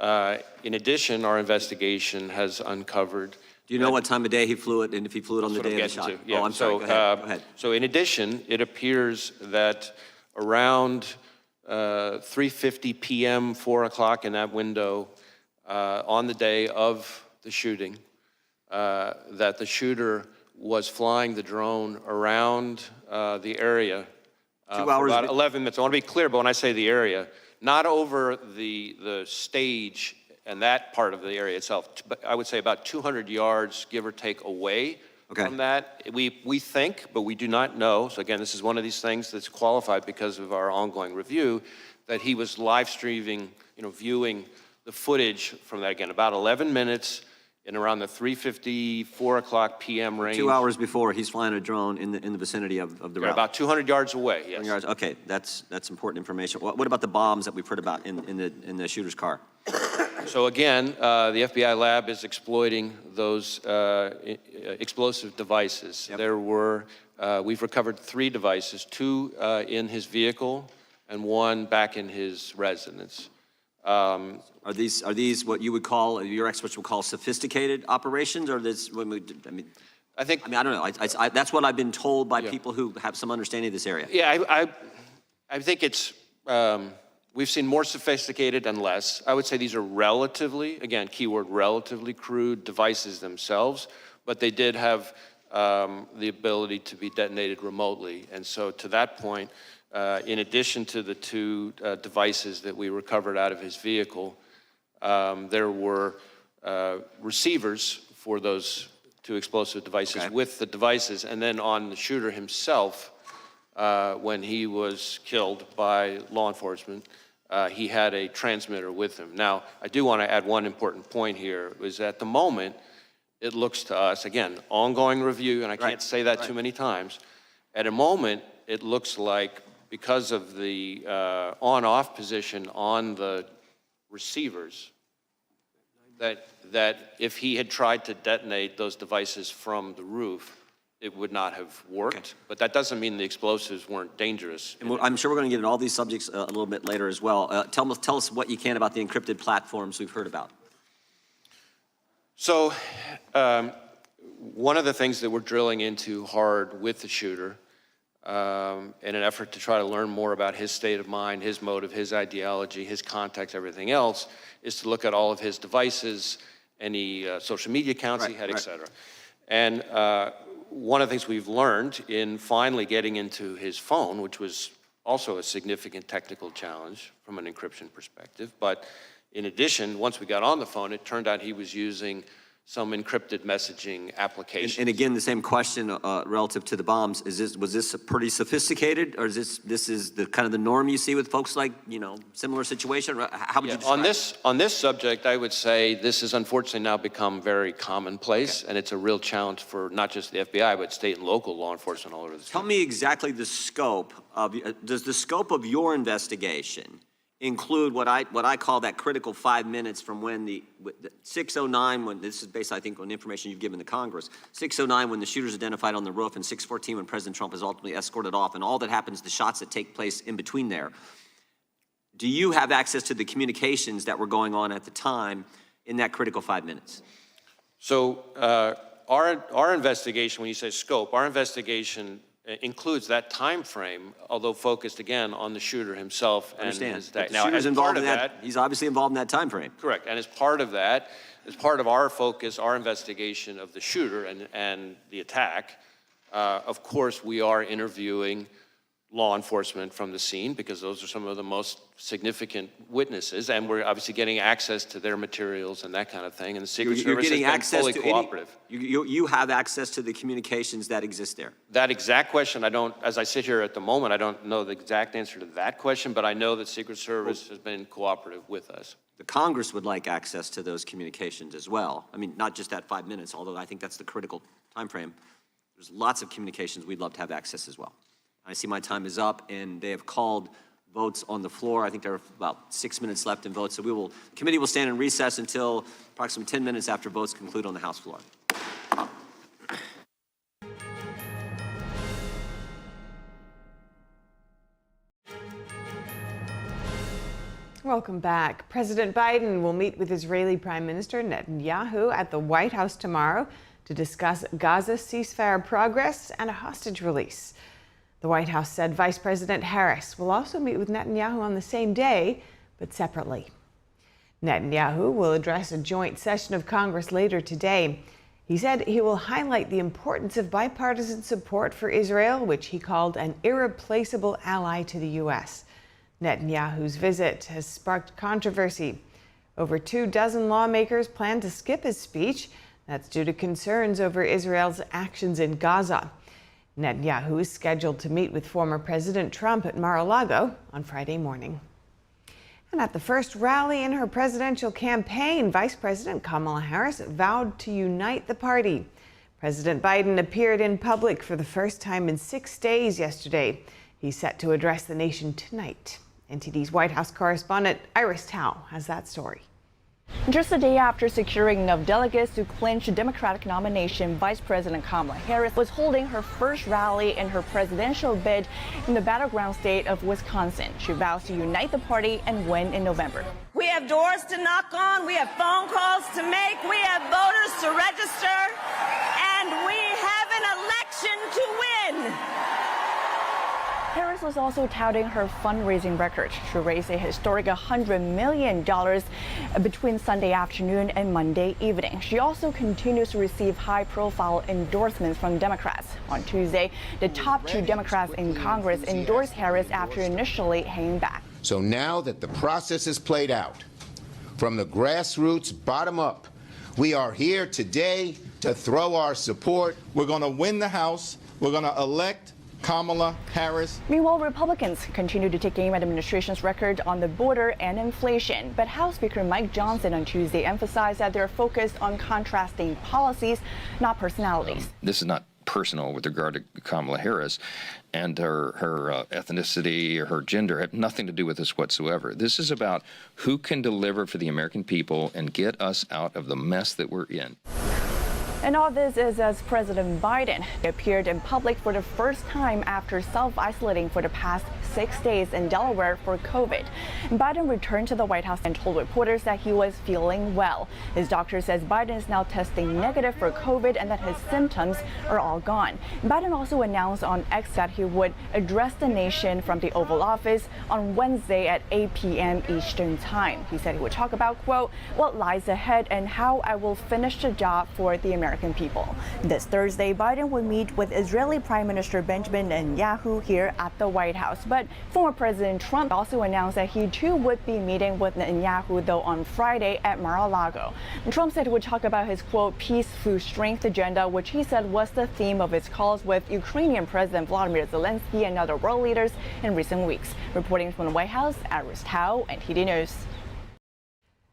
In addition, our investigation has uncovered. Do you know what time of day he flew it, and if he flew it on the day of the shot? Yeah. Oh, I'm sorry. Go ahead. Go ahead. So in addition, it appears that around 3:50 p.m., 4 o'clock in that window on the day of the shooting, that the shooter was flying the drone around the area 2 hours for about 11 minutes. I want to be clear, but when I say the area, not over the stage and that part of the area itself, but I would say about 200 yards, give or take, away from that. We think, but we do not know. So again, this is one of these things that's qualified because of our ongoing review, that he was live streaming, viewing the footage from that, again, about 11 minutes in around the 3:50, 4 o'clock p.m. range. 2 hours before, he's flying a drone in the vicinity of the route. About 200 yards away, yes. 200 yards. Okay, that's important information. What about the bombs that we've heard about in the shooter's car? So again, the FBI lab is exploiting those explosive devices. Yep. There were, we've recovered 3 devices, 2 in his vehicle and 1 back in his residence. Are these what you would call, your experts would call sophisticated operations, or this? I don't know. That's what I've been told by people who have some understanding of this area. Yeah, I think it's. We've seen more sophisticated and less. I would say these are relatively, again, keyword relatively crude devices themselves, but they did have the ability to be detonated remotely. And so to that point, in addition to the 2 devices that we recovered out of his vehicle, there were receivers for those 2 explosive devices with the devices. And then on the shooter himself, when he was killed by law enforcement, he had a transmitter with him. Now, I do want to add one important point here, is at the moment, it looks to us, again, ongoing review, and I can't say that too many times, at a moment, it looks like because of the on-off position on the receivers, that if he had tried to detonate those devices from the roof, it would not have worked. But that doesn't mean the explosives weren't dangerous. And I'm sure we're going to get into all these subjects a little bit later as well. Tell us what you can about the encrypted platforms we've heard about. So one of the things that we're drilling into hard with the shooter in an effort to try to learn more about his state of mind, his motive, his ideology, his context, everything else, is to look at all of his devices, any social media accounts he had, et cetera. And one of the things we've learned in finally getting into his phone, which was also a significant technical challenge from an encryption perspective, but in addition, once we got on the phone, it turned out he was using some encrypted messaging applications. And again, the same question relative to the bombs. Was this pretty sophisticated, or is this is the kind of the norm you see with folks like, similar situation? How would you describe on this subject, I would say this has unfortunately now become very commonplace, and it's a real challenge for not just the FBI, but state and local law enforcement all over the country. Tell me exactly the scope of, does the scope of your investigation include what I call that critical 5 minutes from when the 6:09, when this is based, I think, on the information you've given to Congress, 6:09 when the shooter's identified on the roof, and 6:14 when President Trump is ultimately escorted off, and all that happens, the shots that take place in between there. Do you have access to the communications that were going on at the time in that critical 5 minutes? So our investigation, when you say scope, our investigation includes that time frame, although focused again on the shooter himself and his day. Now, as involved in that, he's obviously involved in that time frame. Correct, and as part of that, as part of our focus, our investigation of the shooter and the attack, of course, we are interviewing law enforcement from the scene because those are some of the most significant witnesses, and we're obviously getting access to their materials and that kind of thing. And the Secret Service has been fully cooperative. You have access to the communications that exist there. That exact question, as I sit here at the moment, I don't know the exact answer to that question, but I know that Secret Service has been cooperative with us. The Congress would like access to those communications as well. I mean, not just that 5 minutes, although I think that's the critical time frame. There's lots of communications we'd love to have access as well. I see my time is up, and they have called votes on the floor. I think there are about 6 minutes left in votes, so the committee will stand in recess until approximately 10 minutes after votes conclude on the House floor. Welcome back. President Biden will meet with Israeli Prime Minister Netanyahu at the White House tomorrow to discuss Gaza ceasefire progress and a hostage release. The White House said Vice President Harris will also meet with Netanyahu on the same day, but separately. Netanyahu will address a joint session of Congress later today. He said he will highlight the importance of bipartisan support for Israel, which he called an irreplaceable ally to the U.S. Netanyahu's visit has sparked controversy. Over 24 lawmakers plan to skip his speech. That's due to concerns over Israel's actions in Gaza. Netanyahu is scheduled to meet with former President Trump at Mar-a-Lago on Friday morning. And at the first rally in her presidential campaign, Vice President Kamala Harris vowed to unite the party. President Biden appeared in public for the first time in 6 days yesterday. He's set to address the nation tonight. NTD's White House correspondent Iris Tao has that story. Just a day after securing enough delegates to clinch the Democratic nomination, Vice President Kamala Harris was holding her first rally in her presidential bid in the battleground state of Wisconsin. She vows to unite the party and win in November. We have doors to knock on, we have phone calls to make, we have voters to register, and we have an election to win. Harris was also touting her fundraising record. She raised a historic $100 million between Sunday afternoon and Monday evening. She also continues to receive high-profile endorsements from Democrats. On Tuesday, the top 2 Democrats in Congress endorsed Harris after initially hanging back. So now that the process is played out, from the grassroots bottom up, we are here today to throw our support. We're going to win the House. We're going to elect Kamala Harris. Meanwhile, Republicans continue to take aim at the administration's record on the border and inflation. But House Speaker Mike Johnson on Tuesday emphasized that they're focused on contrasting policies, not personalities. This is not personal with regard to Kamala Harris, and her ethnicity or her gender have nothing to do with this whatsoever. This is about who can deliver for the American people and get us out of the mess that we're in. And all this is as President Biden appeared in public for the first time after self-isolating for the past 6 days in Delaware for COVID. Biden returned to the White House and told reporters that he was feeling well. His doctor says Biden is now testing negative for COVID and that his symptoms are all gone. Biden also announced on X that he would address the nation from the Oval Office on Wednesday at 8 p.m. Eastern Time. He said he would talk about, quote, what lies ahead and how I will finish the job for the American American people. This Thursday, Biden will meet with Israeli Prime Minister Benjamin Netanyahu here at the White House. But former President Trump also announced that he too would be meeting with Netanyahu, though on Friday at Mar-a-Lago. Trump said he would talk about his, quote, peace through strength agenda, which he said was the theme of his calls with Ukrainian President Volodymyr Zelensky and other world leaders in recent weeks. Reporting from the White House, Iris Tao, NTD News.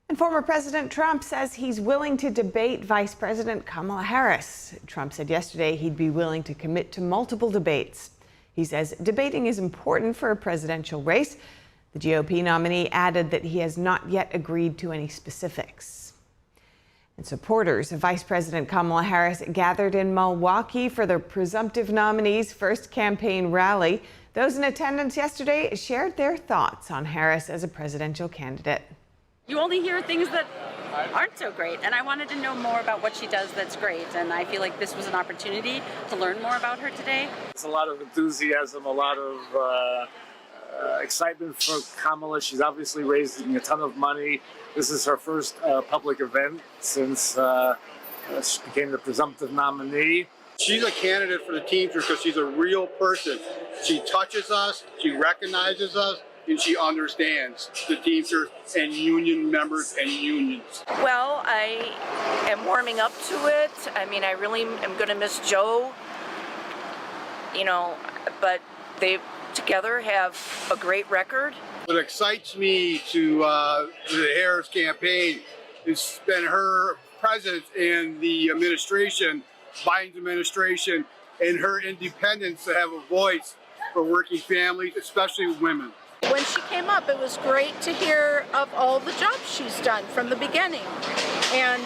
And former President Trump says he's willing to debate Vice President Kamala Harris. Trump said yesterday he'd be willing to commit to multiple debates. He says debating is important for a presidential race. The GOP nominee added that he has not yet agreed to any specifics. And supporters of Vice President Kamala Harris gathered in Milwaukee for the presumptive nominee's first campaign rally. Those in attendance yesterday shared their thoughts on Harris as a presidential candidate. You only hear things that aren't so great, and I wanted to know more about what she does that's great, and I feel like this was an opportunity to learn more about her today. There's a lot of enthusiasm, a lot of excitement for Kamala. She's obviously raising a ton of money. This is her first public event since she became the presumptive nominee. She's a candidate for the Teamsters because she's a real person. She touches us, she recognizes us, and she understands the Teamsters and union members and unions. Well, I am warming up to it. I mean, I really am going to miss Joe, but they together have a great record. What excites me to the Harris campaign has been her presence in the administration, Biden's administration, and her independence to have a voice for working families, especially women. When she came up, it was great to hear of all the jobs she's done from the beginning and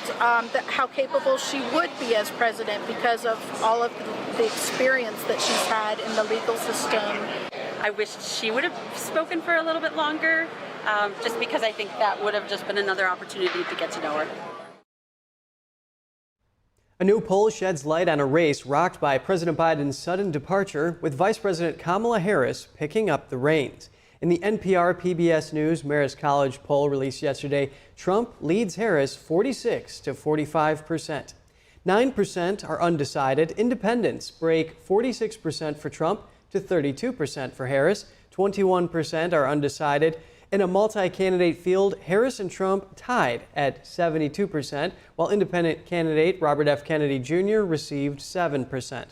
how capable she would be as president because of all of the experience that she's had in the legal system. I wish she would have spoken for a little bit longer, just because I think that would have just been another opportunity to get to know her. A new poll sheds light on a race rocked by President Biden's sudden departure, with Vice President Kamala Harris picking up the reins. In the NPR PBS News Marist College poll released yesterday, Trump leads Harris 46 to 45%. 9% are undecided. Independents break 46% for Trump to 32% for Harris. 21% are undecided. In a multi-candidate field, Harris and Trump tied at 72%, while independent candidate Robert F. Kennedy Jr. received 7%.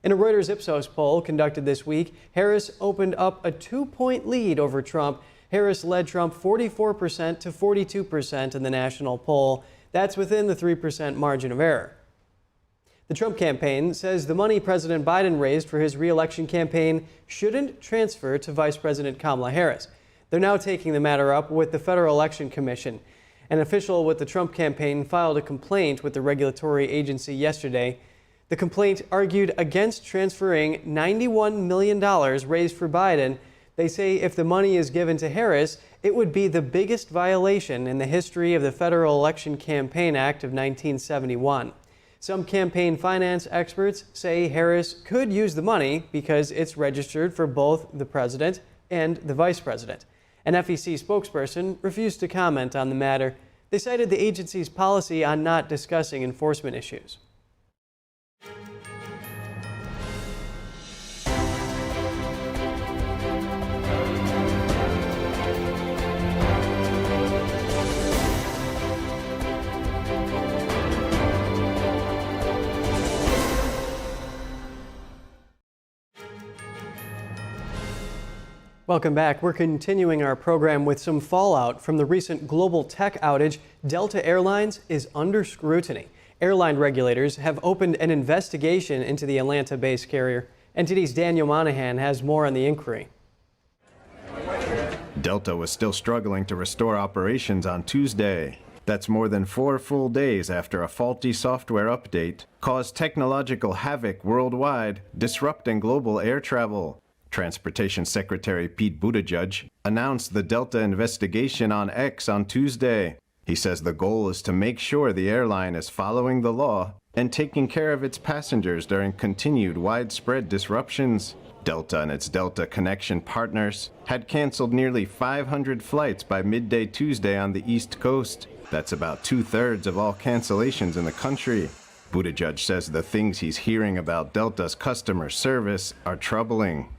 In a Reuters Ipsos poll conducted this week, Harris opened up a 2-point lead over Trump. Harris led Trump 44% to 42% in the national poll. That's within the 3% margin of error. The Trump campaign says the money President Biden raised for his re-election campaign shouldn't transfer to Vice President Kamala Harris. They're now taking the matter up with the Federal Election Commission. An official with the Trump campaign filed a complaint with the regulatory agency yesterday. The complaint argued against transferring $91 million raised for Biden. They say if the money is given to Harris, it would be the biggest violation in the history of the Federal Election Campaign Act of 1971. Some campaign finance experts say Harris could use the money because it's registered for both the president and the vice president. An FEC spokesperson refused to comment on the matter. They cited the agency's policy on not discussing enforcement issues. Welcome back. We're continuing our program with some fallout from the recent global tech outage. Delta Airlines is under scrutiny. Airline regulators have opened an investigation into the Atlanta-based carrier. NTD's Daniel Monahan has more on the inquiry. Delta was still struggling to restore operations on Tuesday. That's more than 4 full days after a faulty software update caused technological havoc worldwide, disrupting global air travel. Transportation Secretary Pete Buttigieg announced the Delta investigation on X on Tuesday. He says the goal is to make sure the airline is following the law and taking care of its passengers during continued widespread disruptions. Delta and its Delta Connection partners had canceled nearly 500 flights by midday Tuesday on the East Coast. That's about 2/3 of all cancellations in the country. Buttigieg says the things he's hearing about Delta's customer service are troubling.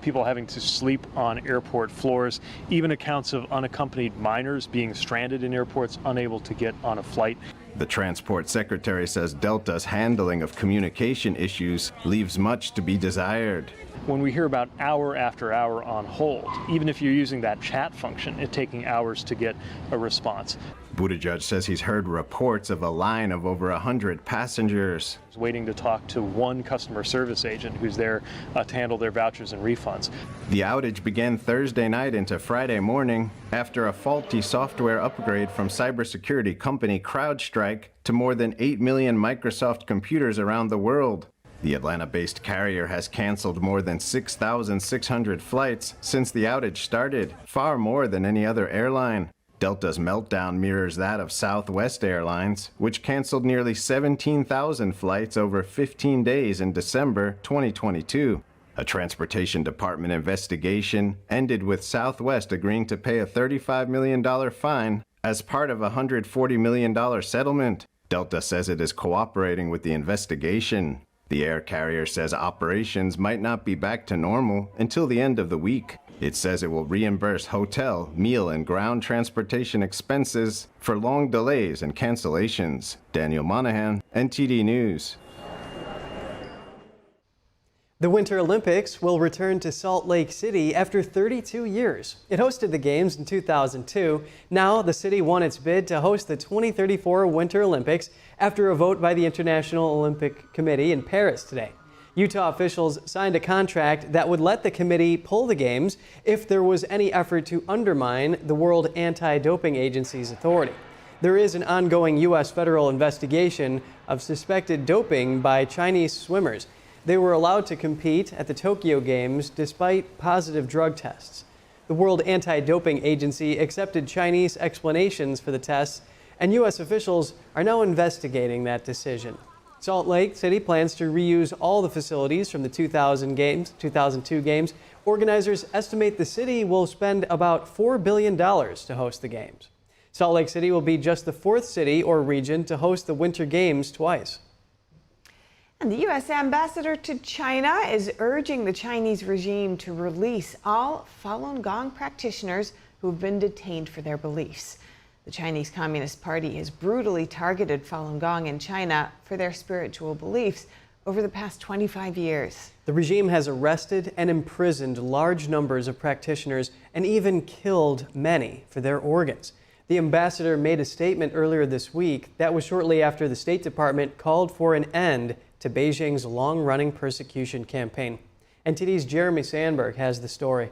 People having to sleep on airport floors, even accounts of unaccompanied minors being stranded in airports, unable to get on a flight. The transport secretary says Delta's handling of communication issues leaves much to be desired. When we hear about hour after hour on hold, even if you're using that chat function, it's taking hours to get a response. Buttigieg says he's heard reports of a line of over 100 passengers Waiting to talk to one customer service agent who's there to handle their vouchers and refunds. The outage began Thursday night into Friday morning after a faulty software upgrade from cybersecurity company CrowdStrike to more than 8 million Microsoft computers around the world. The Atlanta-based carrier has canceled more than 6,600 flights since the outage started, far more than any other airline. Delta's meltdown mirrors that of Southwest Airlines, which canceled nearly 17,000 flights over 15 days in December 2022. A Transportation Department investigation ended with Southwest agreeing to pay a $35 million fine as part of a $140 million settlement. Delta says it is cooperating with the investigation. The air carrier says operations might not be back to normal until the end of the week. It says it will reimburse hotel, meal, and ground transportation expenses for long delays and cancellations. Daniel Monahan, NTD News. The Winter Olympics will return to Salt Lake City after 32 years. It hosted the Games in 2002. Now, the city won its bid to host the 2034 Winter Olympics after a vote by the International Olympic Committee in Paris today. Utah officials signed a contract that would let the committee pull the Games if there was any effort to undermine the World Anti-Doping Agency's authority. There is an ongoing U.S. federal investigation of suspected doping by Chinese swimmers. They were allowed to compete at the Tokyo Games despite positive drug tests. The World Anti-Doping Agency accepted Chinese explanations for the tests, and U.S. officials are now investigating that decision. Salt Lake City plans to reuse all the facilities from the 2002 Games. Organizers estimate the city will spend about $4 billion to host the Games. Salt Lake City will be just the fourth city or region to host the Winter Games twice. And the U.S. ambassador to China is urging the Chinese regime to release all Falun Gong practitioners who have been detained for their beliefs. The Chinese Communist Party has brutally targeted Falun Gong in China for their spiritual beliefs over the past 25 years. The regime has arrested and imprisoned large numbers of practitioners and even killed many for their organs. The ambassador made a statement earlier this week that was shortly after the State Department called for an end to Beijing's long-running persecution campaign. NTD's Jeremy Sandberg has the story.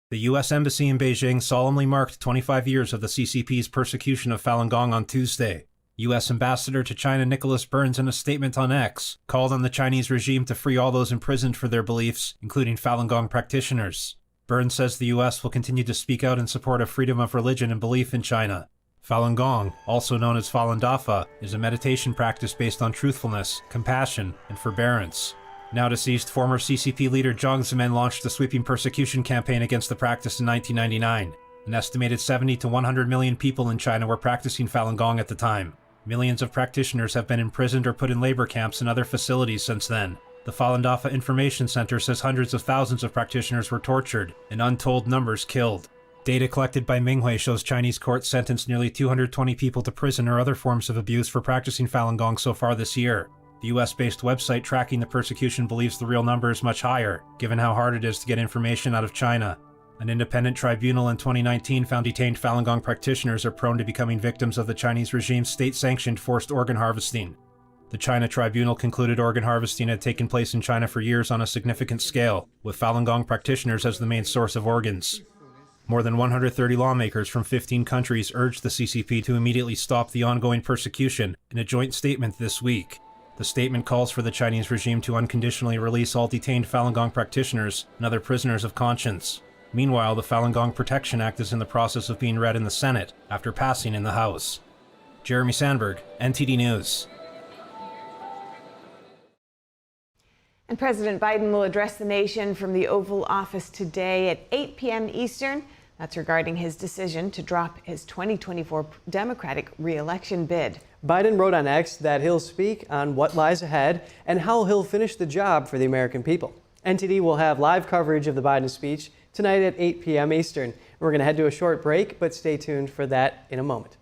The U.S. Embassy in Beijing solemnly marked 25 years of the CCP's persecution of Falun Gong on Tuesday. U.S. Ambassador to China Nicholas Burns, in a statement on X, called on the Chinese regime to free all those imprisoned for their beliefs, including Falun Gong practitioners. Burns says the U.S. will continue to speak out in support of freedom of religion and belief in China. Falun Gong, also known as Falun Dafa, is a meditation practice based on truthfulness, compassion, and forbearance. Now deceased former CCP leader Jiang Zemin launched a sweeping persecution campaign against the practice in 1999. An estimated 70 to 100 million people in China were practicing Falun Gong at the time. Millions of practitioners have been imprisoned or put in labor camps and other facilities since then. The Falun Dafa Information Center says hundreds of thousands of practitioners were tortured and untold numbers killed. Data collected by Minghui shows Chinese courts sentenced nearly 220 people to prison or other forms of abuse for practicing Falun Gong so far this year. The US-based website tracking the persecution believes the real number is much higher, given how hard it is to get information out of China. An independent tribunal in 2019 found detained Falun Gong practitioners are prone to becoming victims of the Chinese regime's state-sanctioned forced organ harvesting. The China tribunal concluded organ harvesting had taken place in China for years on a significant scale, with Falun Gong practitioners as the main source of organs. More than 130 lawmakers from 15 countries urged the CCP to immediately stop the ongoing persecution in a joint statement this week. The statement calls for the Chinese regime to unconditionally release all detained Falun Gong practitioners and other prisoners of conscience. Meanwhile, the Falun Gong Protection Act is in the process of being read in the Senate after passing in the House. Jeremy Sandberg, NTD News. And President Biden will address the nation from the Oval Office today at 8 p.m. Eastern. That's regarding his decision to drop his 2024 Democratic re-election bid. Biden wrote on X that he'll speak on what lies ahead and how he'll finish the job for the American people. NTD will have live coverage of the Biden speech tonight at 8 p.m. Eastern. We're going to head to a short break, but stay tuned for that in a moment.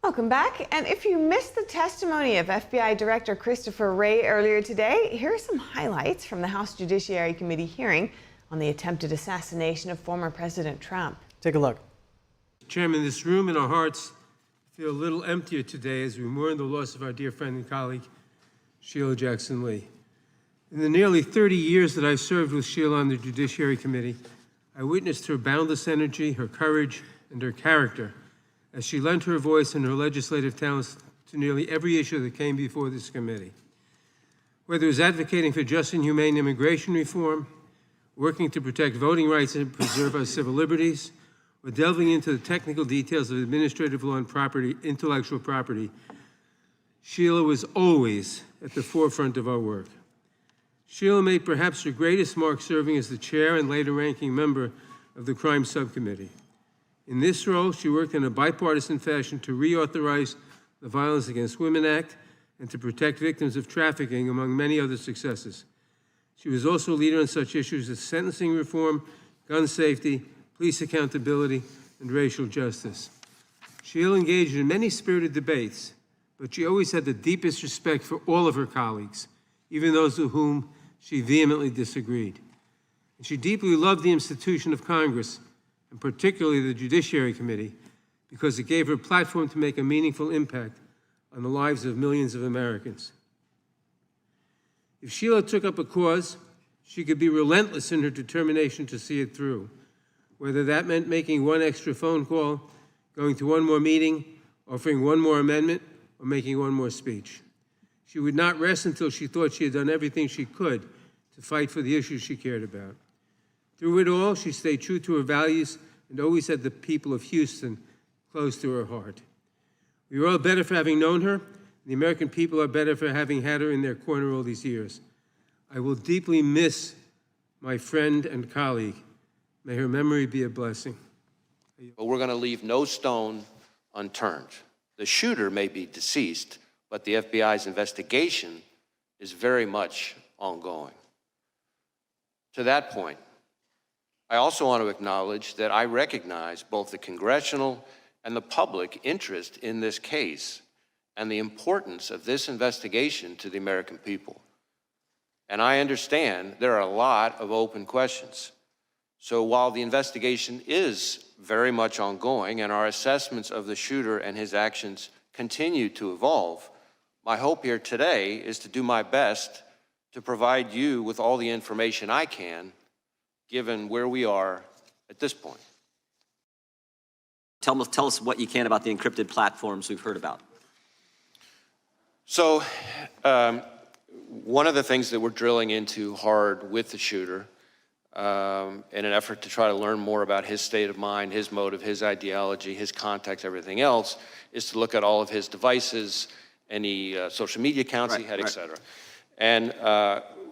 Welcome back. And if you missed the testimony of FBI Director Christopher Wray earlier today, here are some highlights from the House Judiciary Committee hearing on the attempted assassination of former President Trump. Take a look. Chairman, this room and our hearts feel a little emptier today as we mourn the loss of our dear friend and colleague, Sheila Jackson Lee. In the nearly 30 years that I've served with Sheila on the Judiciary Committee, I witnessed her boundless energy, her courage, and her character as she lent her voice and her legislative talents to nearly every issue that came before this committee. Whether it was advocating for just and humane immigration reform, working to protect voting rights and preserve our civil liberties, or delving into the technical details of administrative law and intellectual property, Sheila was always at the forefront of our work. Sheila made perhaps her greatest mark serving as the chair and later ranking member of the Crime Subcommittee. In this role, she worked in a bipartisan fashion to reauthorize the Violence Against Women Act and to protect victims of trafficking, among many other successes. She was also a leader on such issues as sentencing reform, gun safety, police accountability, and racial justice. Sheila engaged in many spirited debates, but she always had the deepest respect for all of her colleagues, even those with whom she vehemently disagreed. And she deeply loved the institution of Congress, and particularly the Judiciary Committee, because it gave her a platform to make a meaningful impact on the lives of millions of Americans. If Sheila took up a cause, she could be relentless in her determination to see it through, whether that meant making one extra phone call, going to one more meeting, offering one more amendment, or making one more speech. She would not rest until she thought she had done everything she could to fight for the issues she cared about. Through it all, she stayed true to her values and always had the people of Houston close to her heart. We are all better for having known her. The American people are better for having had her in their corner all these years. I will deeply miss my friend and colleague. May her memory be a blessing. But we're going to leave no stone unturned. The shooter may be deceased, but the FBI's investigation is very much ongoing. To that point, I also want to acknowledge that I recognize both the congressional and the public interest in this case and the importance of this investigation to the American people. And I understand there are a lot of open questions. So while the investigation is very much ongoing and our assessments of the shooter and his actions continue to evolve, my hope here today is to do my best to provide you with all the information I can, given where we are at this point. Tell us what you can about the encrypted platforms we've heard about. So one of the things that we're drilling into hard with the shooter in an effort to try to learn more about his state of mind, his motive, his ideology, his context, everything else, is to look at all of his devices, any social media accounts he had, et cetera. And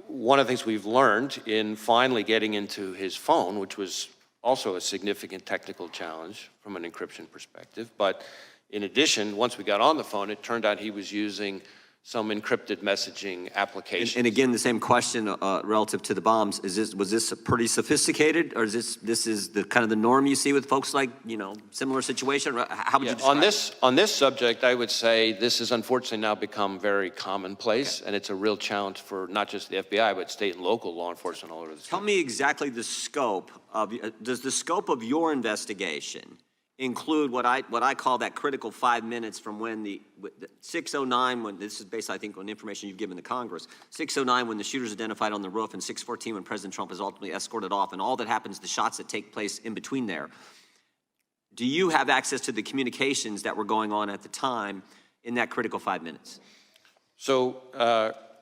one of the things we've learned in finally getting into his phone, which was also a significant technical challenge from an encryption perspective, but in addition, once we got on the phone, it turned out he was using some encrypted messaging applications. And again, the same question relative to the bombs. Was this pretty sophisticated, or is this is the kind of the norm you see with folks like, similar situation? How would you describe it? On this subject, I would say this has unfortunately now become very commonplace, and it's a real challenge for not just the FBI, but state and local law enforcement all over the country. Tell me exactly the scope of, does the scope of your investigation include what I call that critical 5 minutes from when the 6:09, when this is based, I think, on information you've given to Congress, 6:09 when the shooter's identified on the roof, and 6:14 when President Trump is ultimately escorted off, and all that happens, the shots that take place in between there. Do you have access to the communications that were going on at the time in that critical 5 minutes? So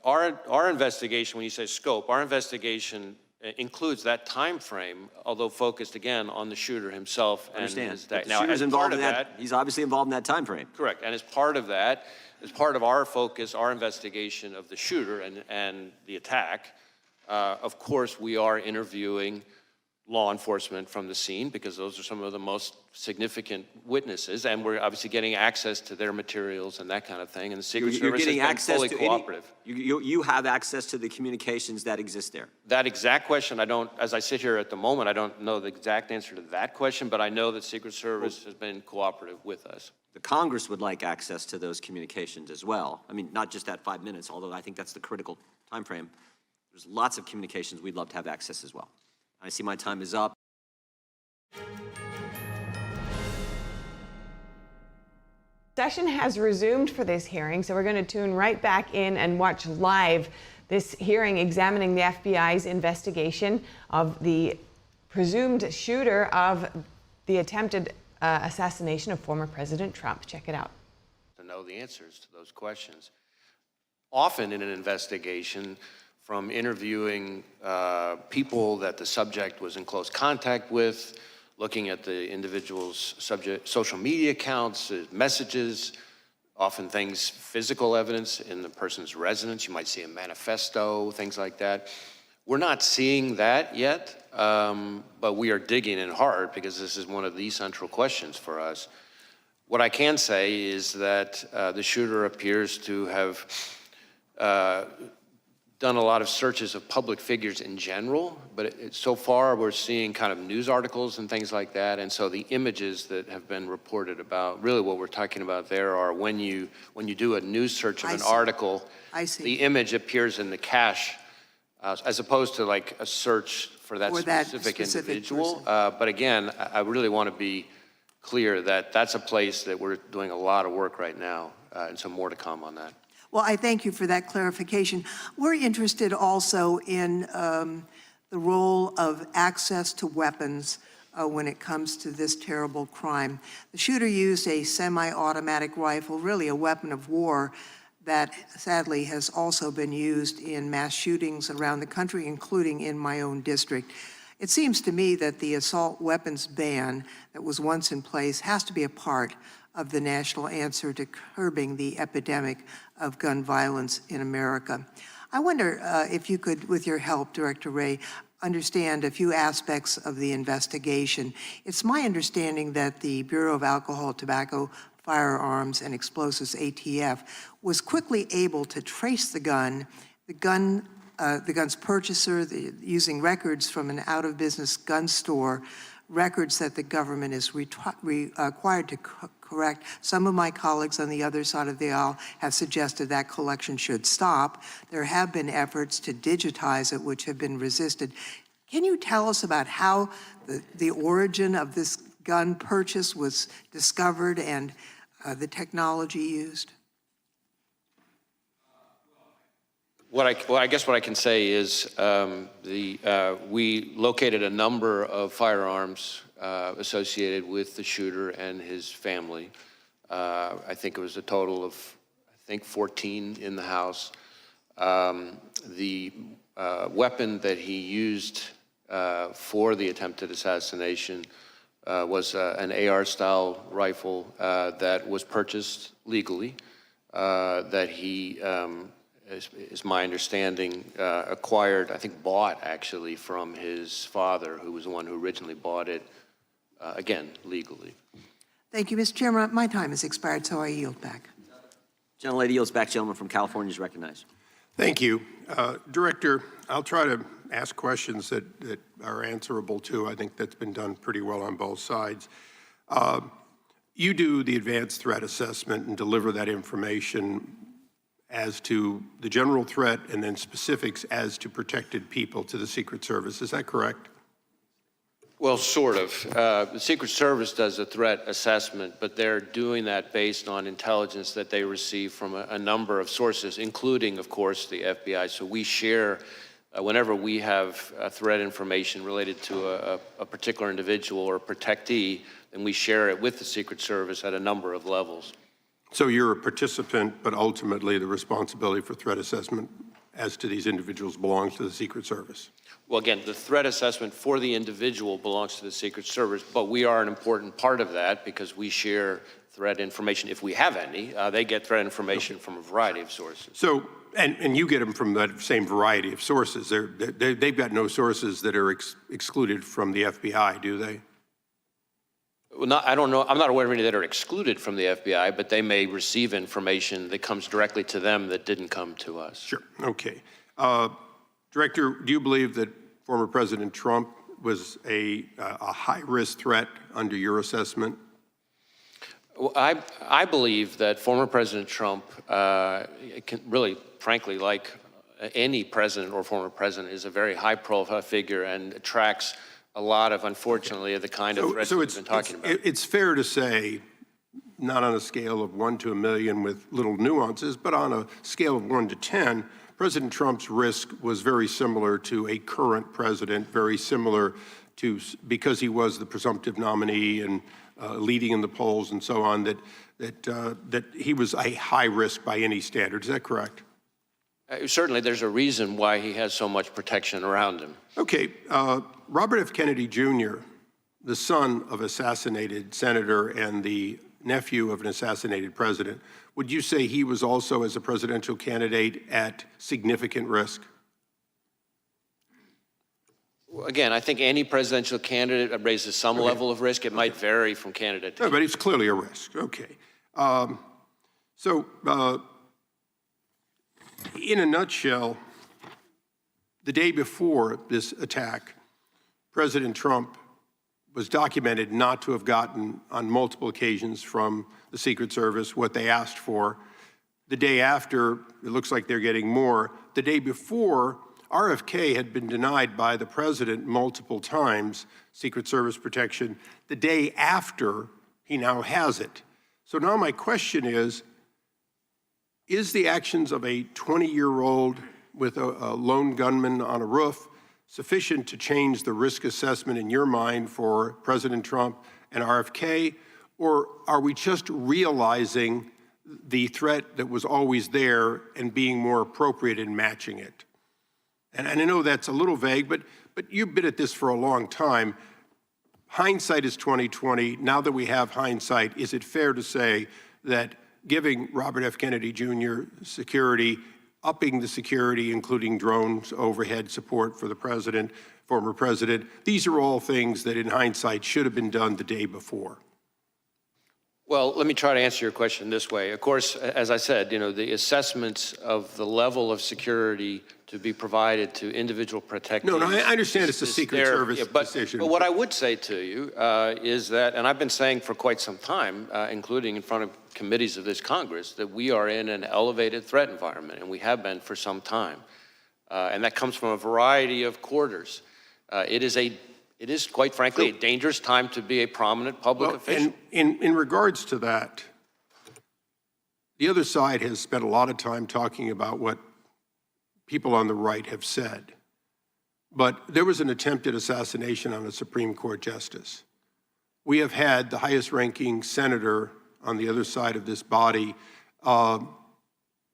our investigation, when you say scope, our investigation includes that time frame, although focused again on the shooter himself. I understand. And his, now, as involved in that, he's obviously involved in that time frame. Correct. And as part of that, as part of our focus, our investigation of the shooter and the attack, of course, we are interviewing law enforcement from the scene because those are some of the most significant witnesses, and we're obviously getting access to their materials and that kind of thing. And the Secret Service has been fully cooperative. You have access to the communications that exist there? That exact question, I don't, as I sit here at the moment, I don't know the exact answer to that question, but I know that Secret Service has been cooperative with us. The Congress would like access to those communications as well. I mean, not just that 5 minutes, although I think that's the critical time frame. There's lots of communications we'd love to have access as well. I see my time is up. Session has resumed for this hearing, so we're going to tune right back in and watch live this hearing examining the FBI's investigation of the presumed shooter of the attempted assassination of former President Trump. Check it out. To know the answers to those questions. Often in an investigation, from interviewing people that the subject was in close contact with, looking at the individual's social media accounts, messages, often things, physical evidence in the person's residence. You might see a manifesto, things like that. We're not seeing that yet, but we are digging in hard because this is one of the central questions for us. What I can say is that the shooter appears to have done a lot of searches of public figures in general, but so far we're seeing kind of news articles and things like that, and so the images that have been reported about, really what we're talking about there are when you do a news search of an article, the image appears in the cache, as opposed to like a search for that specific individual. But again, I really want to be clear that that's a place that we're doing a lot of work right now, and some more to come on that. Well, I thank you for that clarification. We're interested also in the role of access to weapons when it comes to this terrible crime. The shooter used a semi-automatic rifle, really a weapon of war, that sadly has also been used in mass shootings around the country, including in my own district. It seems to me that the assault weapons ban that was once in place has to be a part of the national answer to curbing the epidemic of gun violence in America. I wonder if you could, with your help, Director Wray, understand a few aspects of the investigation. It's my understanding that the Bureau of Alcohol, Tobacco, Firearms, and Explosives, ATF, was quickly able to trace the gun's purchaser, using records from an out-of-business gun store, records that the government is required to correct. Some of my colleagues on the other side of the aisle have suggested that collection should stop. There have been efforts to digitize it, which have been resisted. Can you tell us about how the origin of this gun purchase was discovered and the technology used? I guess what I can say is we located a number of firearms associated with the shooter and his family. I think it was a total of, 14 in the house. The weapon that he used for the attempted assassination was an AR-style rifle that was purchased legally, that he, is my understanding, acquired, bought actually from his father, who was the one who originally bought it, again, legally. Thank you, Mr. Chairman. My time has expired, so I yield back. Gentlelady yields back. Gentleman from California is recognized. Thank you. Director, I'll try to ask questions that are answerable too. I think that's been done pretty well on both sides. You do the advanced threat assessment and deliver that information as to the general threat and then specifics as to protected people to the Secret Service. Is that correct? Well, sort of. The Secret Service does a threat assessment, but they're doing that based on intelligence that they receive from a number of sources, including, of course, the FBI. So we share, whenever we have threat information related to a particular individual or a protectee, then we share it with the Secret Service at a number of levels. So you're a participant, but ultimately the responsibility for threat assessment as to these individuals belongs to the Secret Service? Well, again, the threat assessment for the individual belongs to the Secret Service, but we are an important part of that because we share threat information, if we have any. They get threat information from a variety of sources. So, and you get them from that same variety of sources. They've got no sources that are excluded from the FBI, do they? Well, I don't know. I'm not aware of any that are excluded from the FBI, but they may receive information that comes directly to them that didn't come to us. Sure. Okay. Director, do you believe that former President Trump was a high-risk threat under your assessment? Well, I believe that former President Trump, really, frankly, like any president or former president, is a very high-profile figure and attracts a lot of, unfortunately, of the kind of threats we've been talking about. It's fair to say, not on a scale of 1 to 1,000,000 with little nuances, but on a scale of 1 to 10, President Trump's risk was very similar to a current president, very similar to, because he was the presumptive nominee and leading in the polls and so on, that he was a high risk by any standard. Is that correct? Certainly, there's a reason why he has so much protection around him. Okay, Robert F. Kennedy Jr., the son of assassinated senator and the nephew of an assassinated president, would you say he was also, as a presidential candidate, at significant risk? Again, I think any presidential candidate raises some level of risk. It might vary from candidate to No, but it's clearly a risk. Okay. In a nutshell, the day before this attack, President Trump was documented not to have gotten on multiple occasions from the Secret Service what they asked for. The day after, it looks like they're getting more. The day before, RFK had been denied by the president multiple times, Secret Service protection. The day after, he now has it. So now my question is the actions of a 20-year-old with a lone gunman on a roof sufficient to change the risk assessment in your mind for President Trump and RFK, or are we just realizing the threat that was always there and being more appropriate in matching it? And I know that's a little vague, but you've been at this for a long time. Hindsight is 20/20. Now that we have hindsight, is it fair to say that giving Robert F. Kennedy Jr. security, upping the security, including drones, overhead support for the president, former president, these are all things that in hindsight should have been done the day before? Well, let me try to answer your question this way. Of course, as I said, the assessments of the level of security to be provided to individual protectees. No, I understand it's a Secret Service decision. But what I would say to you is that, and I've been saying for quite some time, including in front of committees of this Congress, that we are in an elevated threat environment, and we have been for some time. And that comes from a variety of quarters. It is, quite frankly, a dangerous time to be a prominent public official. In regards to that, the other side has spent a lot of time talking about what people on the right have said. But there was an attempted assassination on a Supreme Court justice. We have had the highest-ranking senator on the other side of this body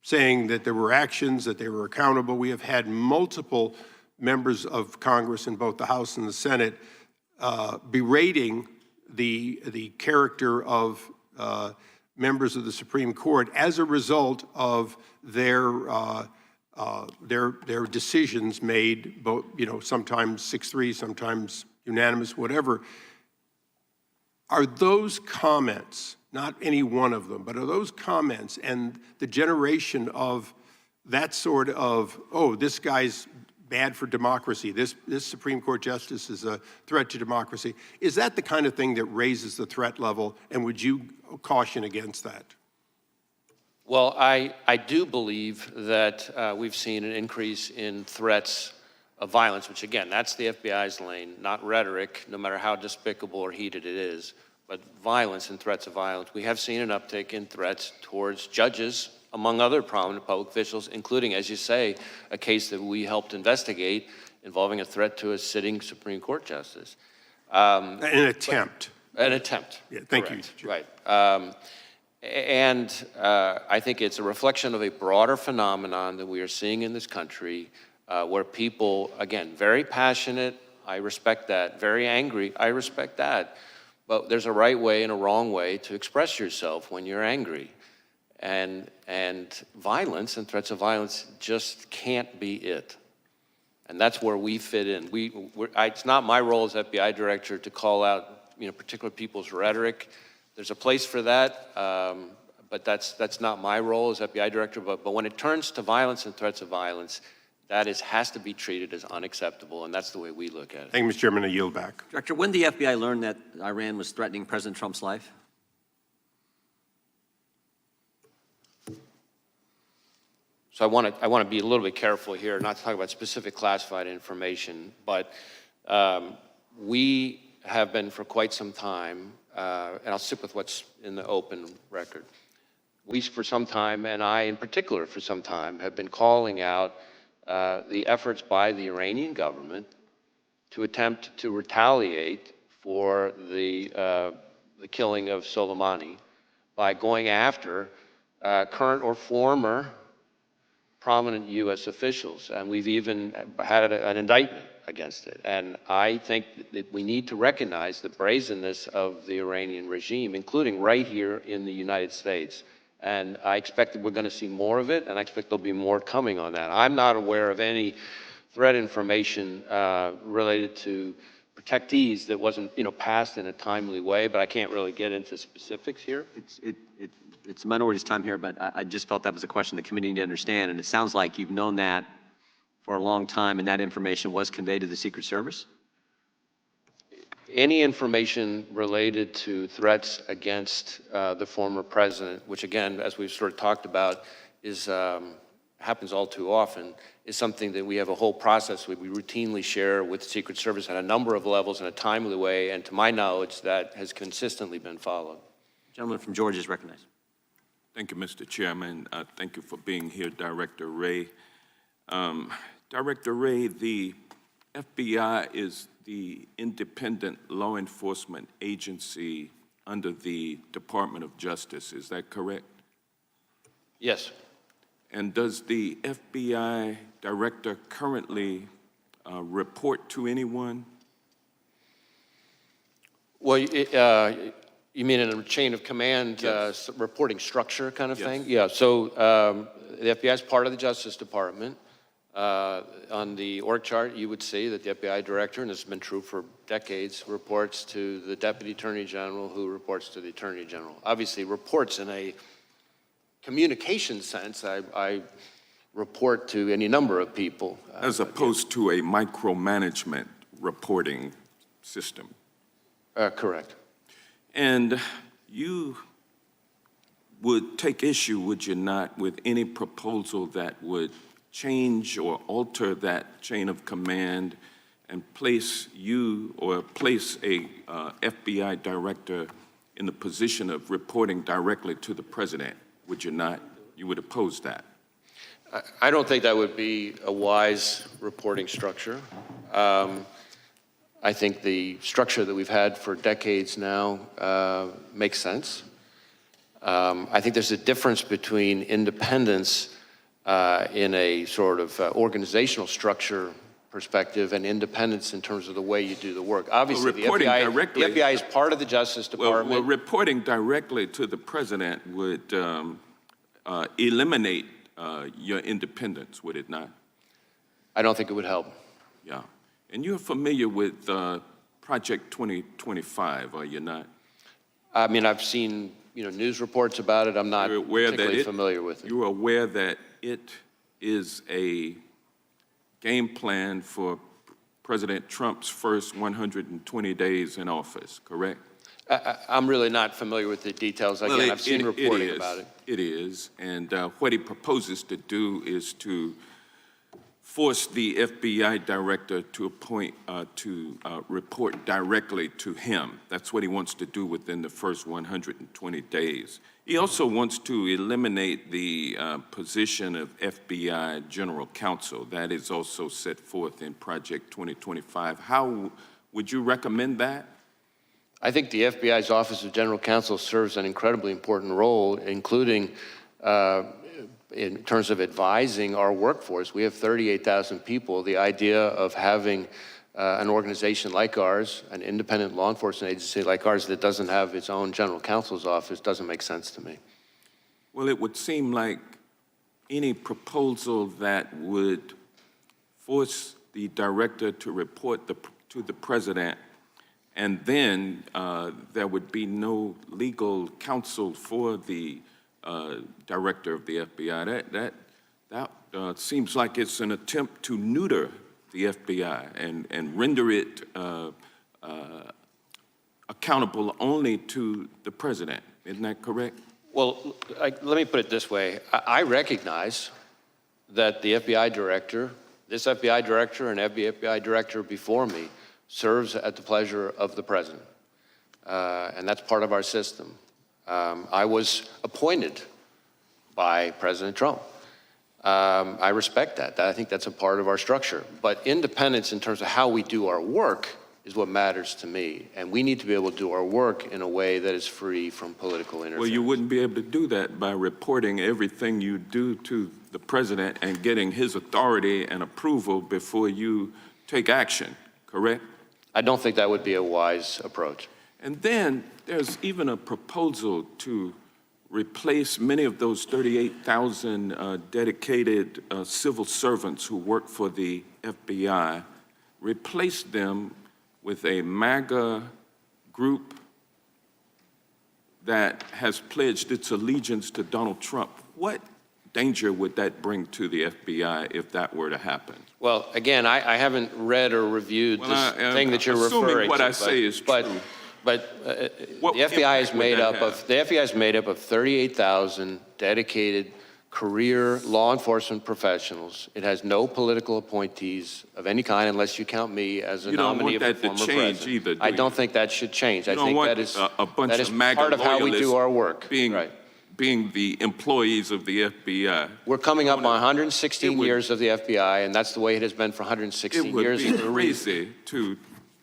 saying that there were actions, that they were accountable. We have had multiple members of Congress in both the House and the Senate berating the character of members of the Supreme Court as a result of their decisions made, both, sometimes 6-3, sometimes unanimous, whatever. Are those comments, not any one of them, but are those comments and the generation of that sort of, oh, this guy's bad for democracy, this Supreme Court justice is a threat to democracy, is that the kind of thing that raises the threat level, and would you caution against that? Well, I do believe that we've seen an increase in threats of violence, which again, that's the FBI's lane, not rhetoric, no matter how despicable or heated it is, but violence and threats of violence. We have seen an uptick in threats towards judges, among other prominent public officials, including, as you say, a case that we helped investigate involving a threat to a sitting Supreme Court justice. An attempt. An attempt. Yeah, thank you. Right. And I think it's a reflection of a broader phenomenon that we are seeing in this country where people, again, very passionate, I respect that, very angry, I respect that, But there's a right way and a wrong way to express yourself when you're angry. And violence and threats of violence just can't be it. And that's where we fit in. It's not my role as FBI director to call out particular people's rhetoric. There's a place for that, but that's not my role as FBI director. But when it turns to violence and threats of violence, that has to be treated as unacceptable, and that's the way we look at it. Thank you, Mr. Chairman. I yield back. Director, when did the FBI learn that Iran was threatening President Trump's life? So I want to be a little bit careful here, not to talk about specific classified information, but we have been for quite some time, and I'll stick with what's in the open record. We, for some time, and I in particular for some time, have been calling out the efforts by the Iranian government to attempt to retaliate for the killing of Soleimani by going after current or former prominent U.S. officials, and we've even had an indictment against it. And I think that we need to recognize the brazenness of the Iranian regime, including right here in the United States. And I expect that we're going to see more of it, and I expect there'll be more coming on that. I'm not aware of any threat information related to protectees that wasn't, passed in a timely way, but I can't really get into specifics here. It's the minority's time here, but I just felt that was a question the committee needed to understand, and it sounds like you've known that for a long time, and that information was conveyed to the Secret Service? Any information related to threats against the former president, which again, as we've sort of talked about, happens all too often, is something that we have a whole process we routinely share with the Secret Service at a number of levels in a timely way, and to my knowledge, that has consistently been followed. Gentleman from Georgia is recognized. Thank you, Mr. Chairman. Thank you for being here, Director Wray. Director Wray, the FBI is the independent law enforcement agency under the Department of Justice. Is that correct? Yes. And does the FBI director currently report to anyone? Well, you mean in a chain of command reporting structure kind of thing? Yeah, so the FBI is part of the Justice Department. On the org chart, you would see that the FBI director, and this has been true for decades, reports to the Deputy Attorney General, who reports to the Attorney General. Obviously, reports in a communication sense, I report to any number of people. As opposed to a micromanagement reporting system. Correct. And you would take issue, would you not, with any proposal that would change or alter that chain of command and place you or place a FBI director in the position of reporting directly to the president? Would you not? You would oppose that? I don't think that would be a wise reporting structure. I think the structure that we've had for decades now makes sense. I think there's a difference between independence in a sort of organizational structure perspective and independence in terms of the way you do the work. Obviously, the FBI is part of the Justice Department. Well, reporting directly to the president would eliminate your independence, would it not? I don't think it would help. Yeah. And you're familiar with Project 2025, are you not? I mean, I've seen news reports about it. I'm not particularly familiar with it. You're aware that it is a game plan for President Trump's first 120 days in office, correct? I'm really not familiar with the details. Again, I've seen reporting about it. It is, and what he proposes to do is to force the FBI director to appoint, report directly to him. That's what he wants to do within the first 120 days. He also wants to eliminate the position of FBI General Counsel. That is also set forth in Project 2025. How would you recommend that? I think the FBI's Office of General Counsel serves an incredibly important role, including in terms of advising our workforce. We have 38,000 people. The idea of having an organization like ours, an independent law enforcement agency like ours that doesn't have its own general counsel's office doesn't make sense to me. Well, it would seem like any proposal that would force the director to report to the president, and then there would be no legal counsel for the director of the FBI. That seems like it's an attempt to neuter the FBI and render it accountable only to the president. Isn't that correct? Well, let me put it this way. I recognize that the FBI director, this FBI director and every FBI director before me serves at the pleasure of the president. And that's part of our system. I was appointed by President Trump. I respect that. I think that's a part of our structure. But independence in terms of how we do our work is what matters to me. And we need to be able to do our work in a way that is free from political interference. Well, you wouldn't be able to do that by reporting everything you do to the president and getting his authority and approval before you take action, correct? I don't think that would be a wise approach. And then there's even a proposal to replace many of those 38,000 dedicated civil servants who work for the FBI, replace them with a MAGA group that has pledged its allegiance to Donald Trump. What danger would that bring to the FBI if that were to happen? Well, again, I haven't read or reviewed this thing that you're referring to. Assuming what I say is true. But the FBI is made up of 38,000 dedicated career law enforcement professionals. It has no political appointees of any kind, unless you count me as a nominee of the former president. Either, I don't think that should change. I think that is a bunch of MAGA part of how we do our work. Being the employees of the FBI. We're coming up on 116 years of the FBI, and that's the way it has been for 116 years. It would be crazy to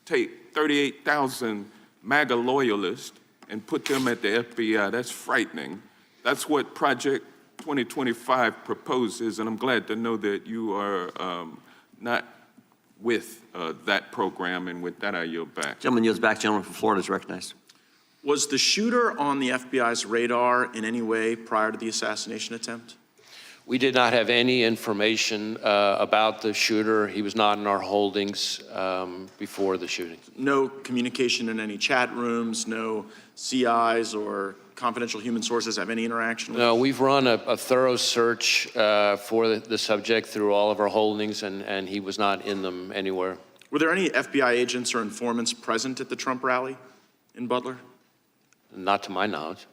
take 38,000 MAGA loyalists and put them at the FBI. That's frightening. That's what Project 2025 proposes, and I'm glad to know that you are not with that program, and with that I yield back. Gentleman yields back. Gentleman from Florida is recognized. Was the shooter on the FBI's radar in any way prior to the assassination attempt? We did not have any information about the shooter. He was not in our holdings before the shooting. No communication in any chat rooms, no CIs or confidential human sources have any interaction with? No, we've run a thorough search for the subject through all of our holdings, and he was not in them anywhere. Were there any FBI agents or informants present at the Trump rally in Butler? Not to my knowledge.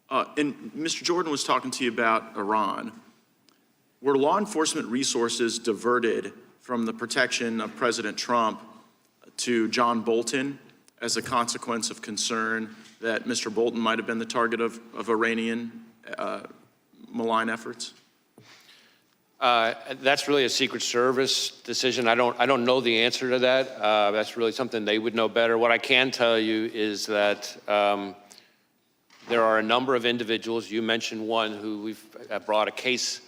And Mr. Jordan was talking to you about Iran. Were law enforcement resources diverted from the protection of President Trump to John Bolton as a consequence of concern that Mr. Bolton might have been the target of Iranian malign efforts? That's really a Secret Service decision. I don't know the answer to that. That's really something they would know better. What I can tell you is that there are a number of individuals. You mentioned one who we've brought a case,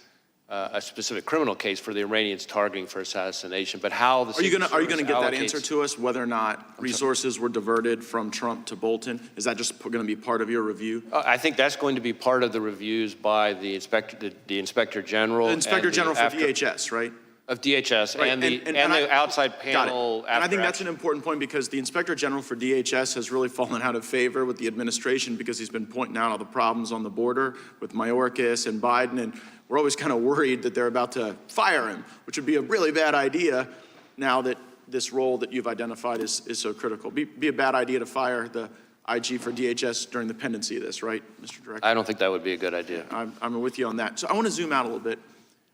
a specific criminal case for the Iranians targeting for assassination. But how the are you going to get that answer to us? Whether or not resources were diverted from Trump to Bolton? Is that just going to be part of your review? I think that's going to be part of the reviews by the Inspector General. The Inspector General for DHS, right? Of DHS, right. and the outside panel. And I think that's an important point, because the Inspector General for DHS has really fallen out of favor with the administration, because he's been pointing out all the problems on the border with Mayorkas and Biden, and we're always kind of worried that they're about to fire him, which would be a really bad idea now that this role that you've identified is so critical. Be a bad idea to fire the IG for DHS during the pendency of this, right, Mr. Director? I don't think that would be a good idea. I'm with you on that. So I want to zoom out a little bit.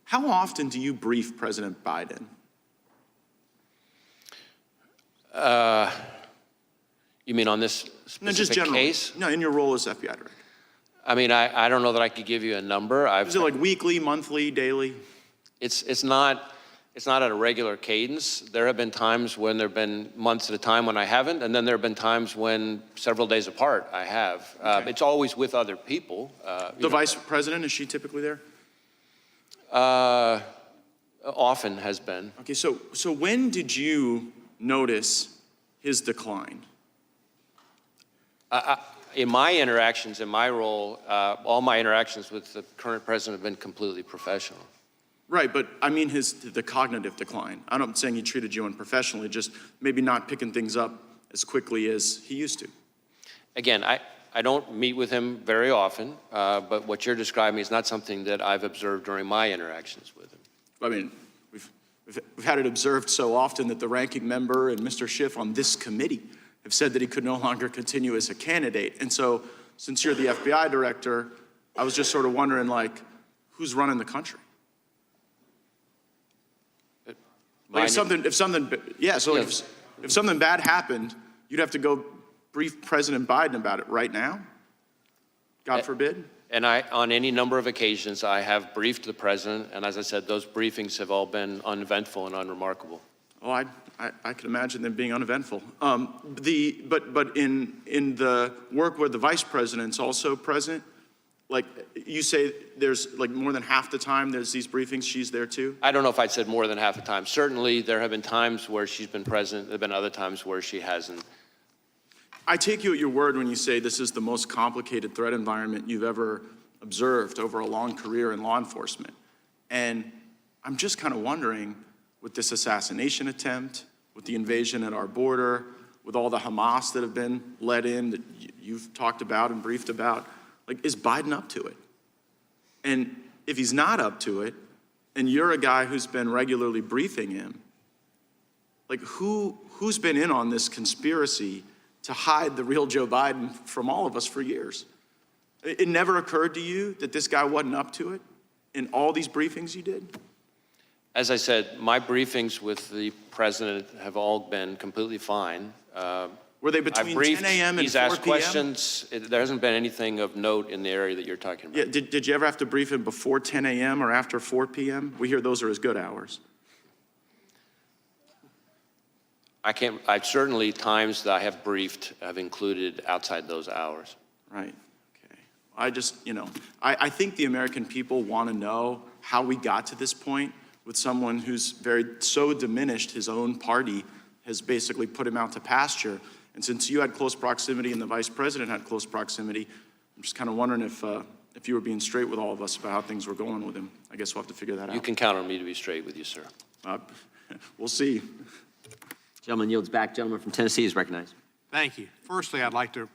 How often do you brief President Biden? You mean on this specific case? No, in your role as FBI Director. I mean, I don't know that I could give you a number. Is it like weekly, monthly, daily? It's not at a regular cadence. There have been times when there have been months at a time when I haven't, and then there have been times when several days apart I have. Okay. It's always with other people. The Vice President, is she typically there? Often has been. Okay, so when did you notice his decline? In my interactions, in my role, all my interactions with the current president have been completely professional. Right, but I mean the cognitive decline. I'm not saying he treated you unprofessionally, just maybe not picking things up as quickly as he used to. Again, I don't meet with him very often, but what you're describing is not something that I've observed during my interactions with him. I mean, we've had it observed so often that the ranking member and Mr. Schiff on this committee have said that he could no longer continue as a candidate. And so, since you're the FBI director, I was just sort of wondering, like, who's running the country? Like if something bad happened, you'd have to go brief President Biden about it right now? God forbid? And on any number of occasions, I have briefed the president, and as I said, those briefings have all been uneventful and unremarkable. Oh, I could imagine them being uneventful. But in the work where the vice president's also present, like you say, there's like more than half the time there's these briefings, she's there too? I don't know if I'd said more than half the time. Certainly, there have been times where she's been present. There have been other times where she hasn't. I take you at your word when you say this is the most complicated threat environment you've ever observed over a long career in law enforcement. And I'm just kind of wondering, with this assassination attempt, with the invasion at our border, with all the Hamas that have been let in that you've talked about and briefed about, like, is Biden up to it? And if he's not up to it, and you're a guy who's been regularly briefing him, like, who's been in on this conspiracy to hide the real Joe Biden from all of us for years? It never occurred to you that this guy wasn't up to it in all these briefings you did? As I said, my briefings with the president have all been completely fine. Were they between 10 a.m. and 4 p.m.? He's asked questions. There hasn't been anything of note in the area that you're talking about. Yeah, did you ever have to brief him before 10 a.m. or after 4 p.m.? We hear those are as good hours. I certainly, times that I have briefed have included outside those hours. Right, okay. I just, I think the American people want to know how we got to this point with someone who's so diminished his own party has basically put him out to pasture. And since you had close proximity and the vice president had close proximity, I'm just kind of wondering if you were being straight with all of us about how things were going with him. I guess we'll have to figure that out. You can count on me to be straight with you, sir. We'll see. Gentleman yields back. Gentleman from Tennessee is recognized. Thank you. Firstly, I'd like to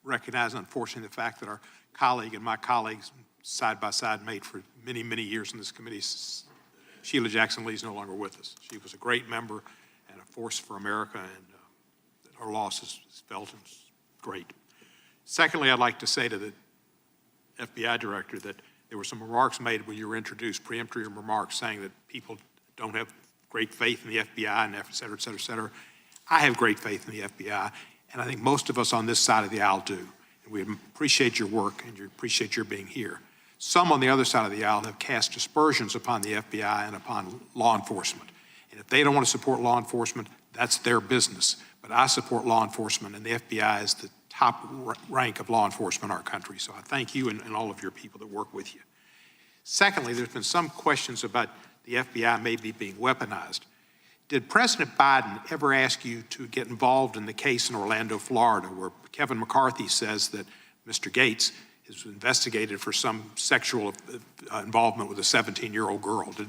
recognize, unfortunately, the fact that our colleague and my colleagues side by side made for many, many years in this committee, Sheila Jackson Lee, is no longer with us. She was a great member and a force for America, and her loss is felt and it's great. Secondly, I'd like to say to the FBI director that there were some remarks made when you were introduced, preemptory remarks saying that people don't have great faith in the FBI and et cetera, et cetera, et cetera. I have great faith in the FBI, and I think most of us on this side of the aisle do. And we appreciate your work and appreciate your being here. Some on the other side of the aisle have cast aspersions upon the FBI and upon law enforcement. And if they don't want to support law enforcement, that's their business. But I support law enforcement, and the FBI is the top rank of law enforcement in our country. So I thank you and all of your people that work with you. Secondly, there's been some questions about the FBI maybe being weaponized. Did President Biden ever ask you to get involved in the case in Orlando, Florida, where Kevin McCarthy says that Mr. Gates is investigated for some sexual involvement with a 17-year-old girl? Did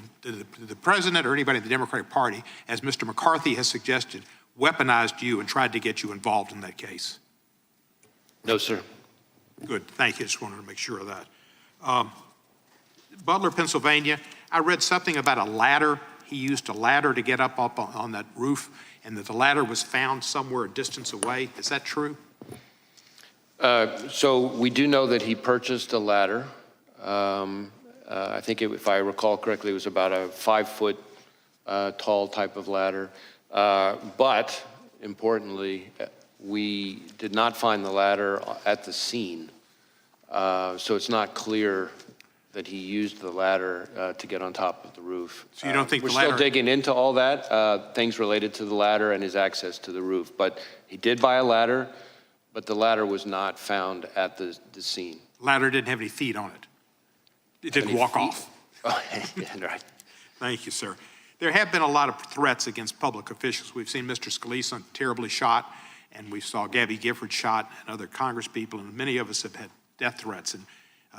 the president or anybody in the Democratic Party, as Mr. McCarthy has suggested, weaponized you and tried to get you involved in that case? No, sir. Good, thank you. Just wanted to make sure of that. Butler, Pennsylvania, I read something about a ladder. He used a ladder to get up on that roof, and that the ladder was found somewhere a distance away. Is that true? So we do know that he purchased a ladder. I think, if I recall correctly, it was about a 5-foot tall type of ladder. But importantly, we did not find the ladder at the scene. So it's not clear that he used the ladder to get on top of the roof. So you don't think we're the ladder... still digging into all that, things related to the ladder and his access to the roof. But he did buy a ladder, but the ladder was not found at the scene. Ladder didn't have any feet on it. It didn't walk off. Oh, yeah, right. Thank you, sir. There have been a lot of threats against public officials. We've seen Mr. Scalise terribly shot, and we saw Gabby Gifford shot, and other Congress people, and many of us have had death threats. And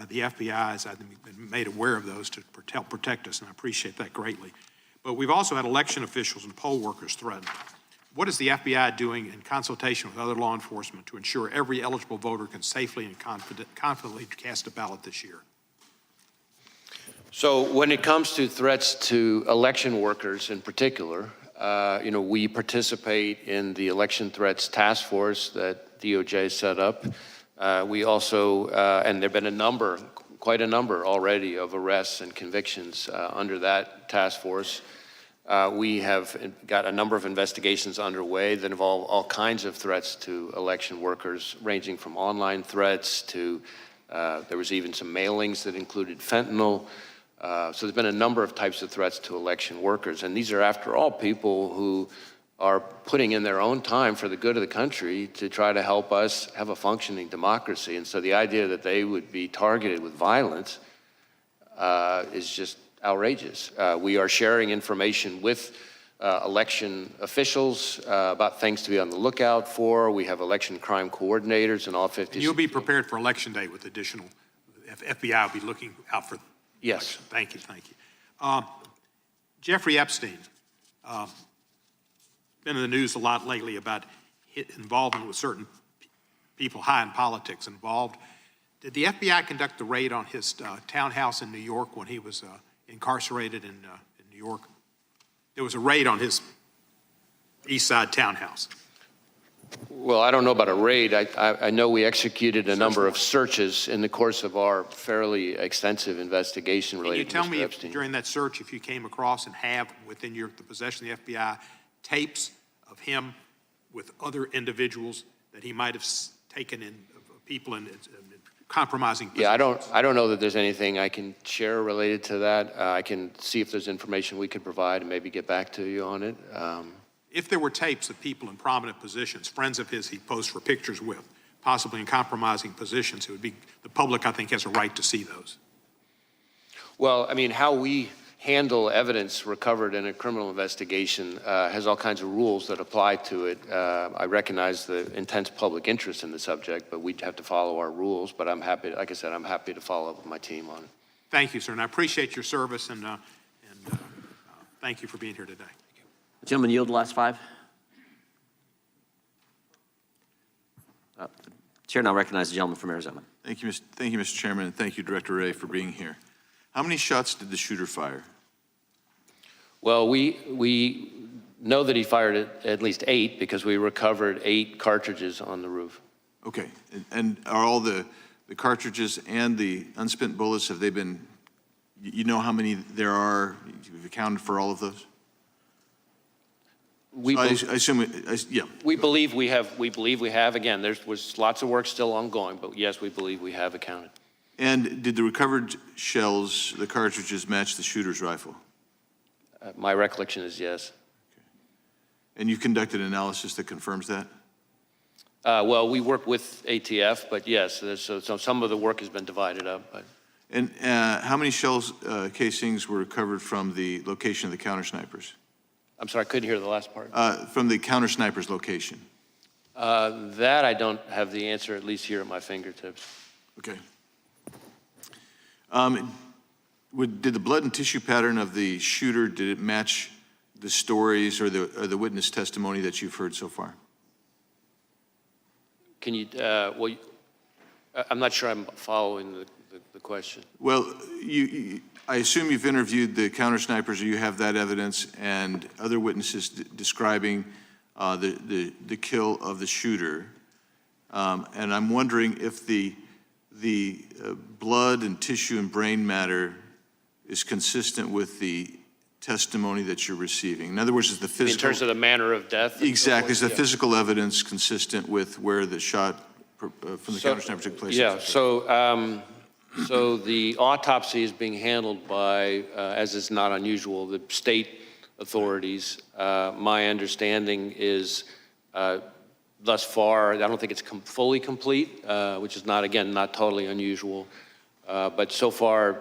the FBI has, I think, been made aware of those to help protect us, and I appreciate that greatly. But we've also had election officials and poll workers threatened. What is the FBI doing in consultation with other law enforcement to ensure every eligible voter can safely and confidently cast a ballot this year? So when it comes to threats to election workers in particular, we participate in the election threats task force that DOJ set up. We also, and there have been quite a number already of arrests and convictions under that task force. We have got a number of investigations underway that involve all kinds of threats to election workers, ranging from online threats to, there was even some mailings that included fentanyl. So there's been a number of types of threats to election workers. And these are, after all, people who are putting in their own time for the good of the country to try to help us have a functioning democracy. And so the idea that they would be targeted with violence is just outrageous. We are sharing information with election officials about things to be on the lookout for. We have election crime coordinators in all 50 states. You'll be prepared for Election Day with additional, FBI will be looking out for. Yes. Thank you, thank you. Jeffrey Epstein, been in the news a lot lately about involvement with certain people high in politics involved. Did the FBI conduct the raid on his townhouse in New York when he was incarcerated in New York? There was a raid on his East Side townhouse. Well, I don't know about a raid. I know we executed a number of searches in the course of our fairly extensive investigation related to Mr. Epstein. Can you tell me, during that search, if you came across and have within the possession of the FBI tapes of him with other individuals that he might have taken in, people in compromising positions? Yeah, I don't know that there's anything I can share related to that. I can see if there's information we could provide and maybe get back to you on it. If there were tapes of people in prominent positions, friends of his he posed for pictures with, possibly in compromising positions, it would be, the public, I think, has a right to see those. Well, I mean, how we handle evidence recovered in a criminal investigation has all kinds of rules that apply to it. I recognize the intense public interest in the subject, but we'd have to follow our rules. But I'm happy, like I said, I'm happy to follow up with my team on it. Thank you, sir, and I appreciate your service, and thank you for being here today. Gentleman, yield the last 5. The chair now recognizes the gentleman from Arizona. Thank you, Mr. Chairman, and thank you, Director Wray, for being here. How many shots did the shooter fire? Well, we know that he fired at least 8 because we recovered 8 cartridges on the roof. Okay, and are all the cartridges and the unspent bullets, have they been, you know how many there are? You've accounted for all of those? We yeah. We believe we have. Again, there was lots of work still ongoing, but yes, we believe we have accounted. And did the recovered shells, the cartridges, match the shooter's rifle? My recollection is yes. Okay. And you conducted analysis that confirms that? Well, we work with ATF, but yes, so some of the work has been divided up. But. And how many shells casings were recovered from the location of the counter snipers? I'm sorry, I couldn't hear the last part. From the counter snipers location? That I don't have the answer, at least here at my fingertips. Okay. Did the blood and tissue pattern of the shooter, did it match the stories or the witness testimony that you've heard so far? Can you, well, I'm not sure I'm following the question. Well, I assume you've interviewed the counter snipers, or you have that evidence, and other witnesses describing the kill of the shooter. And I'm wondering if the blood and tissue and brain matter is consistent with the testimony that you're receiving. In other words, is the physical... In terms of the manner of death? Exactly. Is the physical evidence consistent with where the shot from the counter sniper took place? Yeah, so the autopsy is being handled by, as is not unusual, the state authorities. My understanding is thus far, I don't think it's fully complete, which is not, again, not totally unusual. But so far,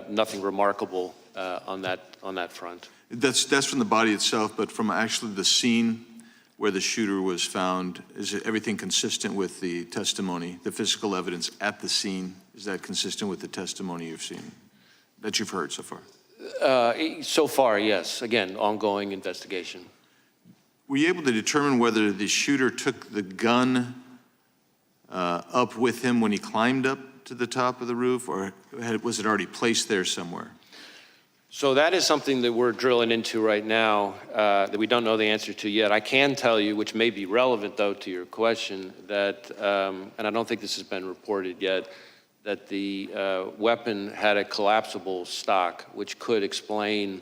nothing remarkable on that front. That's from the body itself, but from actually the scene where the shooter was found, is everything consistent with the testimony, the physical evidence at the scene? Is that consistent with the testimony you've seen, that you've heard so far? So far, yes. Again, ongoing investigation. Were you able to determine whether the shooter took the gun up with him when he climbed up to the top of the roof, or was it already placed there somewhere? So that is something that we're drilling into right now that we don't know the answer to yet. I can tell you, which may be relevant, though, to your question, that, and I don't think this has been reported yet, that the weapon had a collapsible stock, which could explain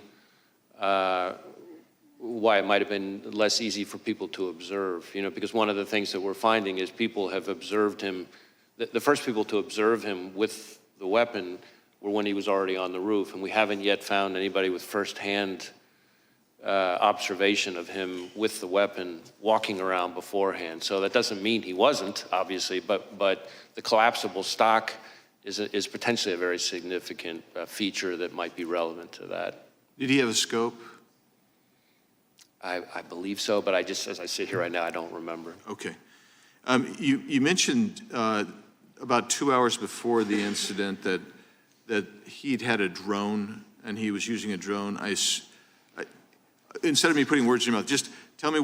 why it might have been less easy for people to observe. You know, because one of the things that we're finding is people have observed him, the first people to observe him with the weapon were when he was already on the roof, and we haven't yet found anybody with firsthand observation of him with the weapon walking around beforehand. So that doesn't mean he wasn't, obviously, but the collapsible stock is potentially a very significant feature that might be relevant to that. Did he have a scope? I believe so, but as I sit here right now, I don't remember. Okay. You mentioned about 2 hours before the incident that he'd had a drone and he was using a drone. Instead of me putting words in your mouth, just tell me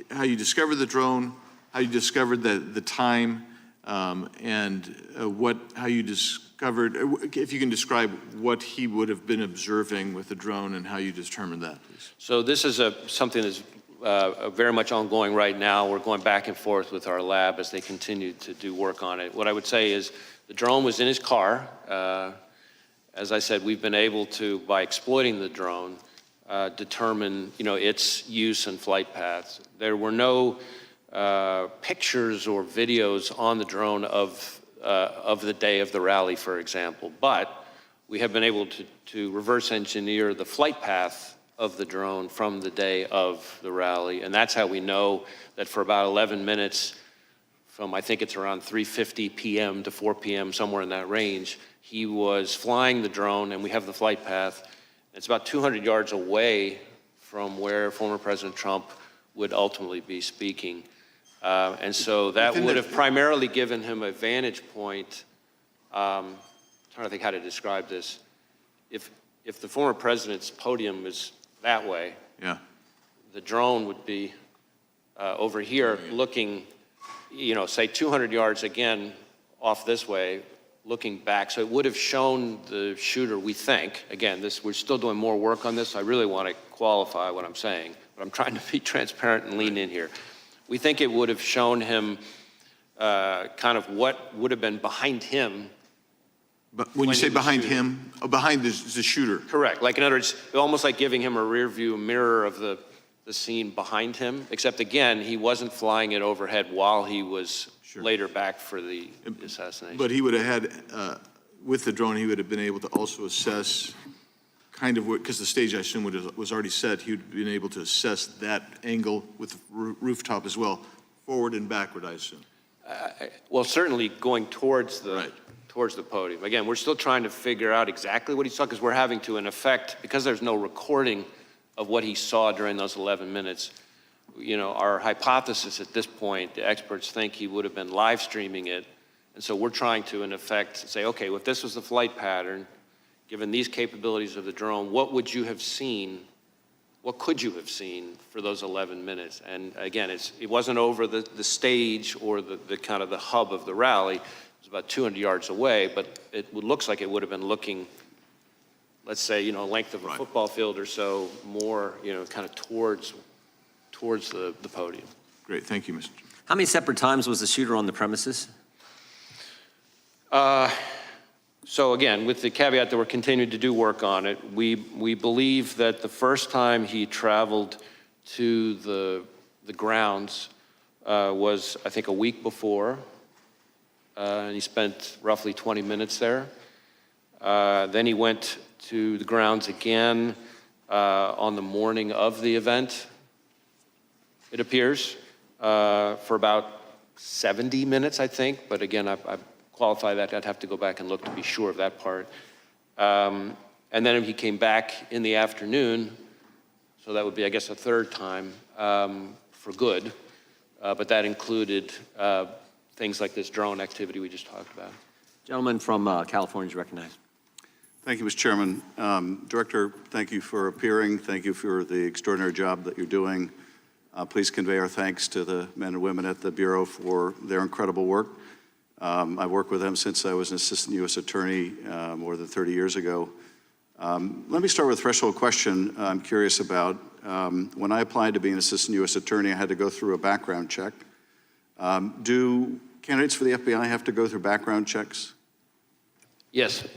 how you discovered the drone, how you discovered the time, and how you discovered, if you can describe what he would have been observing with the drone and how you determined that, please. So this is something that's very much ongoing right now. We're going back and forth with our lab as they continue to do work on it. What I would say is the drone was in his car. As I said, we've been able to, by exploiting the drone, determine, its use and flight paths. There were no pictures or videos on the drone of the day of the rally, for example, but we have been able to reverse engineer the flight path of the drone from the day of the rally, and that's how we know that for about 11 minutes, from I think it's around 3:50 p.m. to 4 p.m., somewhere in that range, he was flying the drone, and we have the flight path. It's about 200 yards away from where former President Trump would ultimately be speaking. And so that would have primarily given him a vantage point. I'm trying to think how to describe this. If the former president's podium is that way, yeah, the drone would be over here looking, say 200 yards again off this way, looking back. So it would have shown the shooter, we think, again, we're still doing more work on this. So I really want to qualify what I'm saying, but I'm trying to be transparent and lean in here. We think it would have shown him kind of what would have been behind him. But when you say behind him, behind the shooter? Correct. Like, in other words, almost like giving him a rear view mirror of the scene behind him, except again, he wasn't flying it overhead while he was later back for the assassination. But he would have had, with the drone, he would have been able to also assess kind of what, because the stage, I assume, was already set, he would have been able to assess that angle with the rooftop as well, forward and backward, I assume. Well, certainly going towards the podium. Again, we're still trying to figure out exactly what he saw, because we're having to, in effect, because there's no recording of what he saw during those 11 minutes, our hypothesis at this point, the experts think he would have been live streaming it. And so we're trying to, in effect, say, okay, well, if this was the flight pattern, given these capabilities of the drone, what would you have seen? What could you have seen for those 11 minutes? And again, it wasn't over the stage or the kind of the hub of the rally. It was about 200 yards away, but it looks like it would have been looking, let's say, length of a football field or so, more, kind of towards the podium. Great, thank you, Mr. How many separate times was the shooter on the premises? So again, with the caveat that we're continuing to do work on it, we believe that the first time he traveled to the grounds was, I think, a week before, and he spent roughly 20 minutes there. Then he went to the grounds again on the morning of the event, it appears, for about 70 minutes, I think, but again, I qualify that. I'd have to go back and look to be sure of that part. And And then he came back in the afternoon, so that would be, I guess, a third time for good. But that included things like this drone activity we just talked about. Gentleman from California is recognized. Thank you, Mr. Chairman. Director, thank you for appearing. Thank you for the extraordinary job that you're doing. Please convey our thanks to the men and women at the Bureau for their incredible work. I've worked with them since I was an assistant U.S. attorney more than 30 years ago. Let me start with a threshold question I'm curious about. When I applied to be an assistant U.S. attorney, I had to go through a background check. Do candidates for the FBI have to go through background checks? Yes.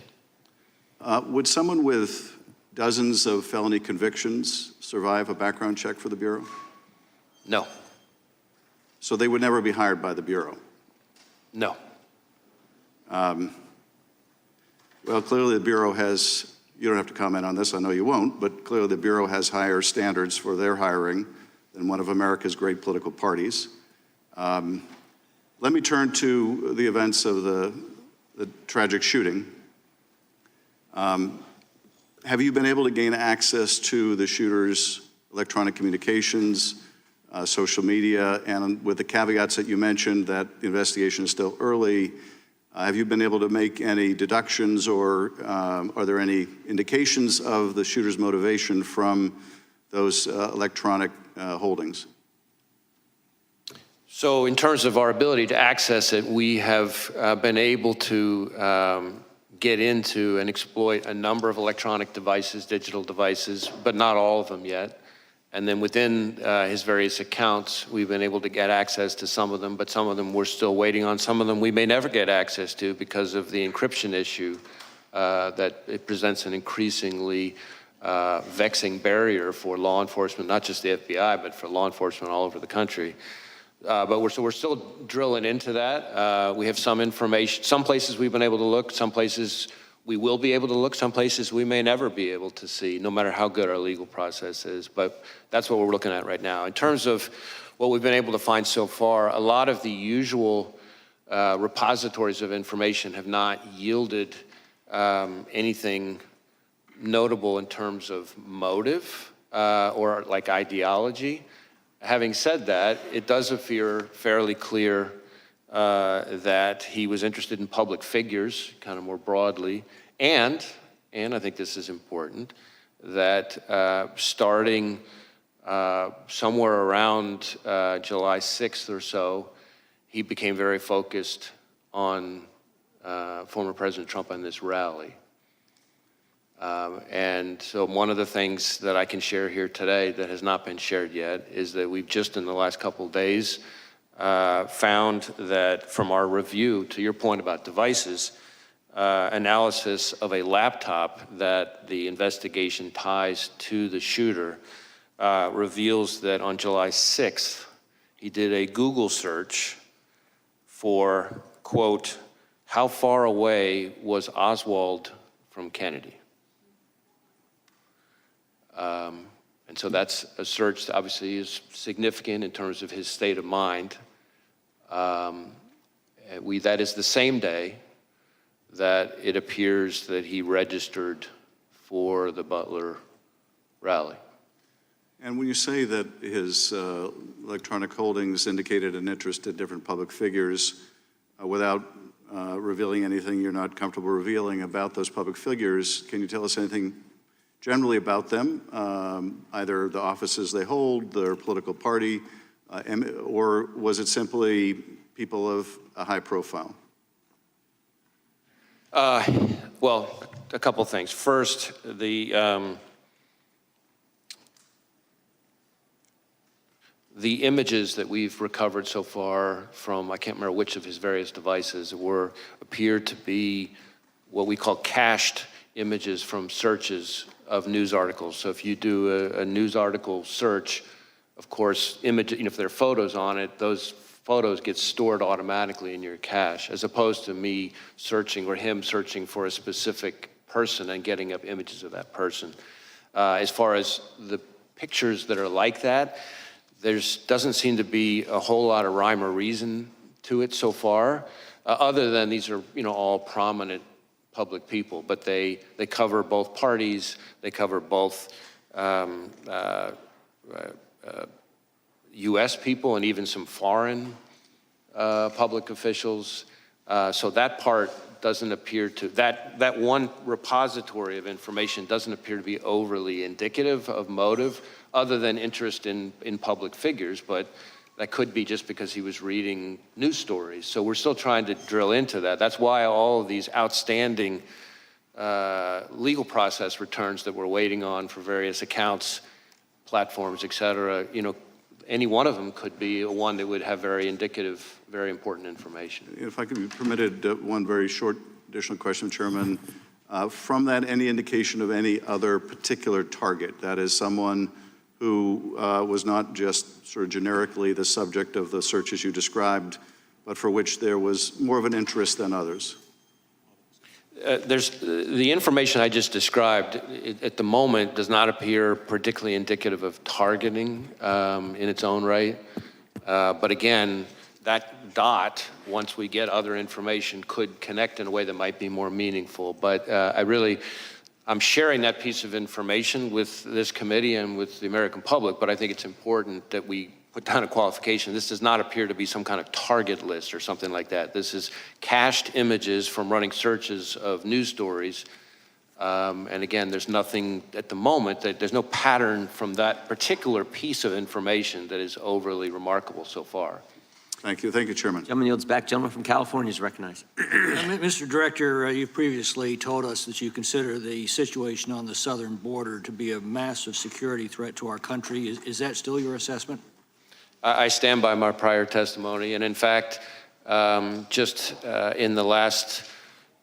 Would someone with dozens of felony convictions survive a background check for the Bureau? No. So they would never be hired by the Bureau? No. Well, clearly the Bureau has, you don't have to comment on this, I know you won't, but clearly the Bureau has higher standards for their hiring than one of America's great political parties. Let me turn to the events of the tragic shooting. Have you been able to gain access to the shooter's electronic communications, social media, and with the caveats that you mentioned that the investigation is still early, have you been able to make any deductions or are there any indications of the shooter's motivation from those electronic holdings? So in terms of our ability to access it, we have been able to get into and exploit a number of electronic devices, digital devices, but not all of them yet. And then within his various accounts, we've been able to get access to some of them, but some of them we're still waiting on. Some of them we may never get access to because of the encryption issue, that it presents an increasingly vexing barrier for law enforcement, not just the FBI, but for law enforcement all over the country. But we're still drilling into that. We have some information. Some places we've been able to look, some places we will be able to look, some places we may never be able to see, no matter how good our legal process is. But that's what we're looking at right now. In terms of what we've been able to find so far, a lot of the usual repositories of information have not yielded anything notable in terms of motive or like ideology. Having said that, it does appear fairly clear that he was interested in public figures, kind of more broadly, and I think this is important, that starting somewhere around July 6th or so, he became very focused on former President Trump and this rally. And so one of the things that I can share here today that has not been shared yet is that we've just in the last couple of days found that from our review, to your point about devices, analysis of a laptop that the investigation ties to the shooter reveals that on July 6th, he did a Google search for, quote, how far away was Oswald from Kennedy? And so that's a search that obviously is significant in terms of his state of mind. That is the same day that it appears that he registered for the Butler rally. And when you say that his electronic holdings indicated an interest in different public figures, without revealing anything you're not comfortable revealing about those public figures, can you tell us anything generally about them, either the offices they hold, their political party, or was it simply people of a high profile? Well, a couple things. First, the images that we've recovered so far from, I can't remember which of his various devices, appeared to be what we call cached images from searches of news articles. So if you do a news article search, of course, if there are photos on it, those photos get stored automatically in your cache, as opposed to me searching or him searching for a specific person and getting up images of that person. As far as the pictures that are like that, there doesn't seem to be a whole lot of rhyme or reason to it so far, other than these are all prominent public people, but they cover both parties, they cover both U.S. people and even some foreign public officials. So that part doesn't appear to, that one repository of information doesn't appear to be overly indicative of motive other than interest in public figures, but that could be just because he was reading news stories. So we're still trying to drill into that. That's why all of these outstanding legal process returns that we're waiting on for various accounts, platforms, et cetera, you know, any one of them could be one that would have very indicative, very important information. If I could be permitted one very short additional question, Chairman. From that, any indication of any other particular target, that is someone who was not just sort of generically the subject of the searches you described, but for which there was more of an interest than others? There's the information I just described at the moment does not appear particularly indicative of targeting in its own right. But again, that dot, once we get other information, could connect in a way that might be more meaningful. But I'm sharing that piece of information with this committee and with the American public, but I think it's important that we put down a qualification. This does not appear to be some kind of target list or something like that. This is cached images from running searches of news stories. And again, there's nothing at the moment, there's no pattern from that particular piece of information that is overly remarkable so far. Thank you. Thank you, Chairman. Gentleman yields back. Gentleman from California is recognized. Mr. Director, you previously told us that you consider the situation on the southern border to be a massive security threat to our country. Is that still your assessment? I stand by my prior testimony, and in fact, just in the last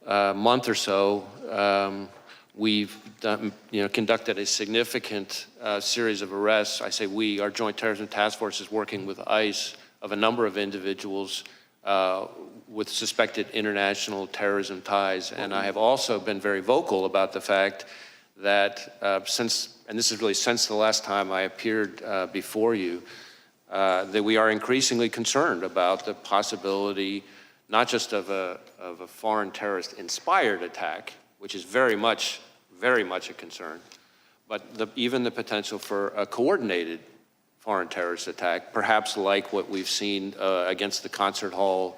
month or so, we've done, conducted a significant series of arrests. I say we, our Joint Terrorism Task Force is working with ICE of a number of individuals with suspected international terrorism ties, and I have also been very vocal about the fact that and this is really since the last time I appeared before you, that we are increasingly concerned about the possibility not just of a foreign terrorist-inspired attack, which is very much a concern, but even the potential for a coordinated foreign terrorist attack, perhaps like what we've seen against the concert hall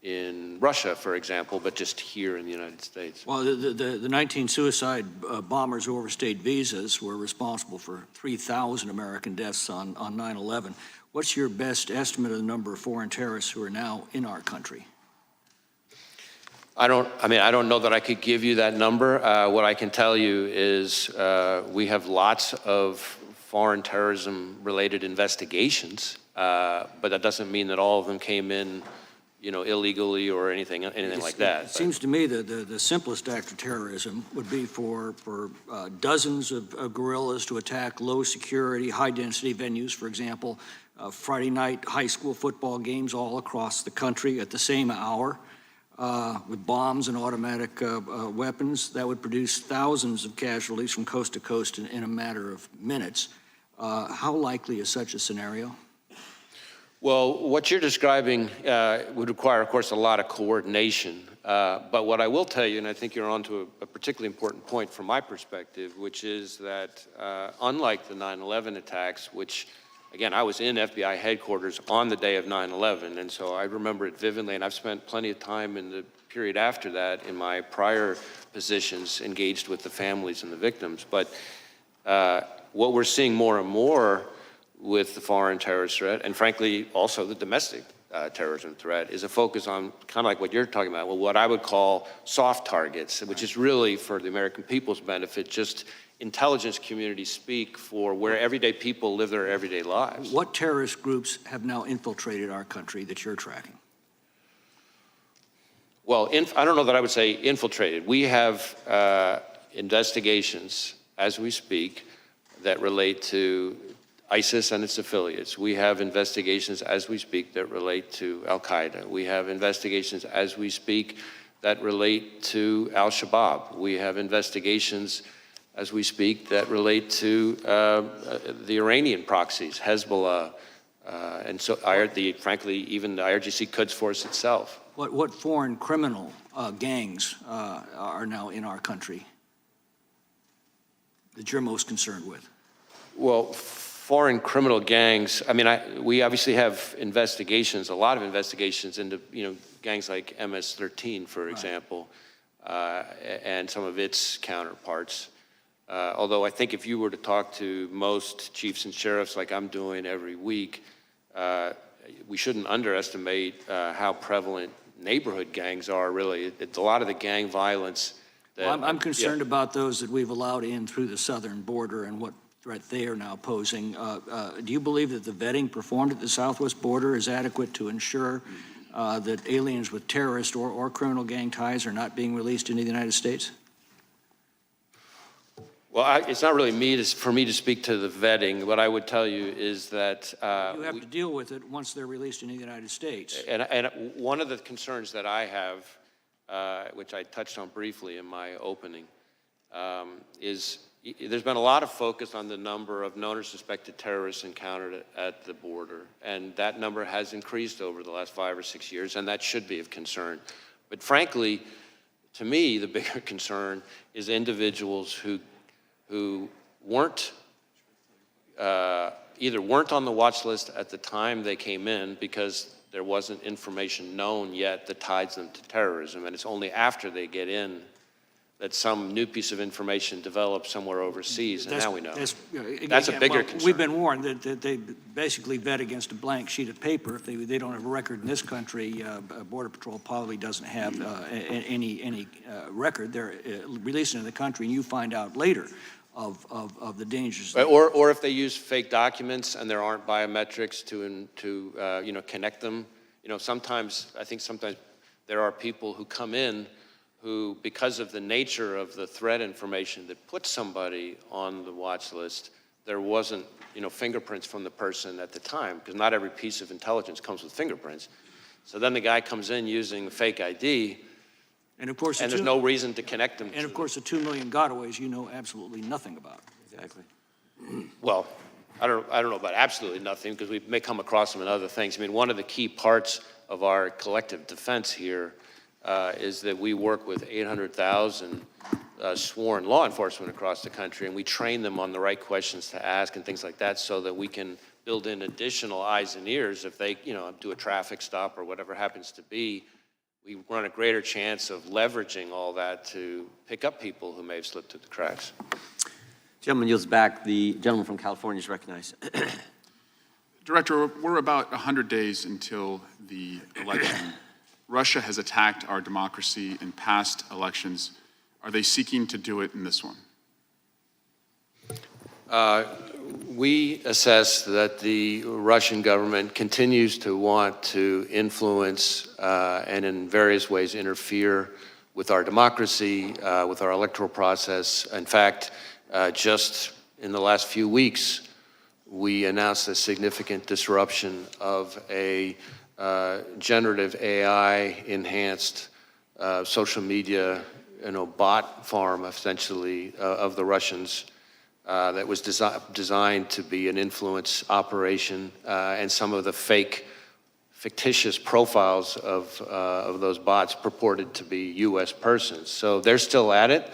in Russia, for example, but just here in the United States. Well, the 19 suicide bombers who overstayed visas were responsible for 3,000 American deaths on 9/11. What's your best estimate of the number of foreign terrorists who are now in our country? I don't know that I could give you that number. What I can tell you is we have lots of foreign terrorism-related investigations, but that doesn't mean that all of them came in, illegally or anything like that. It seems to me that the simplest act of terrorism would be for dozens of guerrillas to attack low-security, high-density venues, for example, Friday night high school football games all across the country at the same hour with bombs and automatic weapons. That would produce thousands of casualties from coast to coast in a matter of minutes. How likely is such a scenario? Well, what you're describing would require, of course, a lot of coordination. But what I will tell you, and I think you're onto a particularly important point from my perspective, which is that unlike the 9/11 attacks, which, again, I was in FBI headquarters on the day of 9/11, and so I remember it vividly, and I've spent plenty of time in the period after that in my prior positions engaged with the families and the victims. But what we're seeing more and more with the foreign terrorist threat, and frankly also the domestic terrorism threat, is a focus on kind of like what you're talking about, well, what I would call soft targets, which is really for the American people's benefit, just intelligence community speak for where everyday people live their everyday lives. What terrorist groups have now infiltrated our country that you're tracking? Well, I don't know that I would say infiltrated. We have investigations as we speak that relate to ISIS and its affiliates. We have investigations as we speak that relate to Al-Qaeda. We have investigations as we speak that relate to Al-Shabaab. We have investigations as we speak that relate to the Iranian proxies, Hezbollah, and so frankly, even the IRGC Quds Force itself. What foreign criminal gangs are now in our country that you're most concerned with? Well, foreign criminal gangs, I mean, we obviously have investigations, a lot of investigations into, gangs like MS-13, for example, and some of its counterparts. Although I think if you were to talk to most chiefs and sheriffs like I'm doing every week, we shouldn't underestimate how prevalent neighborhood gangs are, really. It's a lot of the gang violence that... Well, I'm concerned about those that we've allowed in through the southern border and what threat they are now posing. Do you believe that the vetting performed at the southwest border is adequate to ensure that aliens with terrorist or criminal gang ties are not being released into the United States? Well, it's not really for me to speak to the vetting. What I would tell you is that... you have to deal with it once they're released in the United States. And one of the concerns that I have, which I touched on briefly in my opening, is there's been a lot of focus on the number of known or suspected terrorists encountered at the border. And that number has increased over the last 5 or 6 years, and that should be of concern. But frankly, to me, the bigger concern is individuals who weren't either weren't on the watch list at the time they came in because there wasn't information known yet that ties them to terrorism, and it's only after they get in that some new piece of information develops somewhere overseas, and now we know. That's a bigger concern. We've been warned that they basically vet against a blank sheet of paper. If they don't have a record in this country, Border Patrol probably doesn't have any record. They're released into the country, and you find out later of the dangers. Or if they use fake documents and there aren't biometrics to connect them. Sometimes there are people who come in who, because of the nature of the threat information that puts somebody on the watch list, there wasn't, fingerprints from the person at the time, because not every piece of intelligence comes with fingerprints. So then the guy comes in using fake ID, and of course, there's no reason to connect them. And of course, the 2 million gotaways you know absolutely nothing about. Exactly. Well, I don't know about absolutely nothing, because we may come across them in other things. I mean, one of the key parts of our collective defense here is that we work with 800,000 sworn law enforcement across the country, and we train them on the right questions to ask and things like that, so that we can build in additional eyes and ears if they, do a traffic stop or whatever happens to be. We run a greater chance of leveraging all that to pick up people who may have slipped through the cracks. Gentleman yields back. The gentleman from California is recognized. Director, we're about 100 days until the election. Russia has attacked our democracy in past elections. Are they seeking to do it in this one? We assess that the Russian government continues to want to influence and in various ways interfere with our democracy, with our electoral process. In fact, just in the last few weeks, we announced a significant disruption of a generative AI-enhanced social media, bot farm, essentially, of the Russians that was designed to be an influence operation, and some of the fictitious profiles of those bots purported to be U.S. persons. So they're still at it.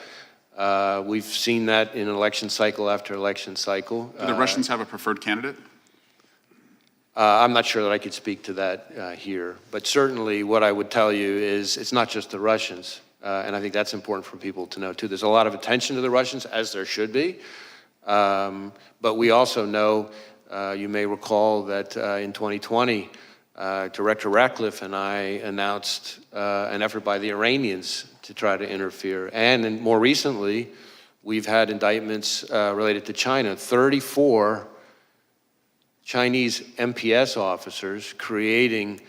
We've seen that in election cycle after election cycle. Do the Russians have a preferred candidate? I'm not sure that I could speak to that here, but certainly what I would tell you is it's not just the Russians, and I think that's important for people to know too. There's a lot of attention to the Russians, as there should be, but we also know, you may recall that in 2020, Director Ratcliffe and I announced an effort by the Iranians to try to interfere, and more recently, we've had indictments related to China. 34 Chinese MPS officers creating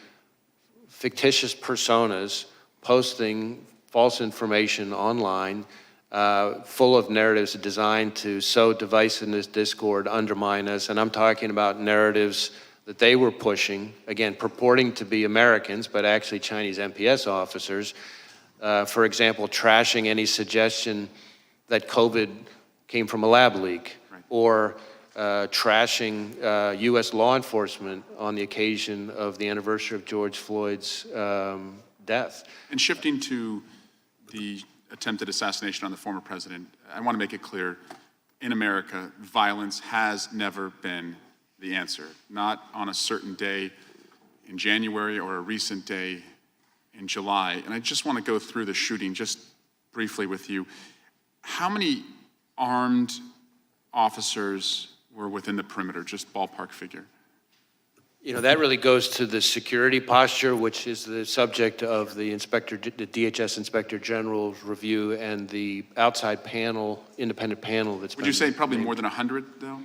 fictitious personas, posting false information online, full of narratives designed to sow divisiveness, discord, undermine us. And I'm talking about narratives that they were pushing, again, purporting to be Americans, but actually Chinese MPS officers. For example, trashing any suggestion that COVID came from a lab leak, or trashing U.S. law enforcement on the occasion of the anniversary of George Floyd's death. death. And shifting to the attempted assassination on the former president, I want to make it clear, in America, violence has never been the answer. Not on a certain day in January or a recent day in July. And I just want to go through the shooting just briefly with you. How many armed officers were within the perimeter, just ballpark figure? You know, that really goes to the security posture, which is the subject of the DHS Inspector General's review and the outside panel, independent panel that's Would you say probably more than 100, though?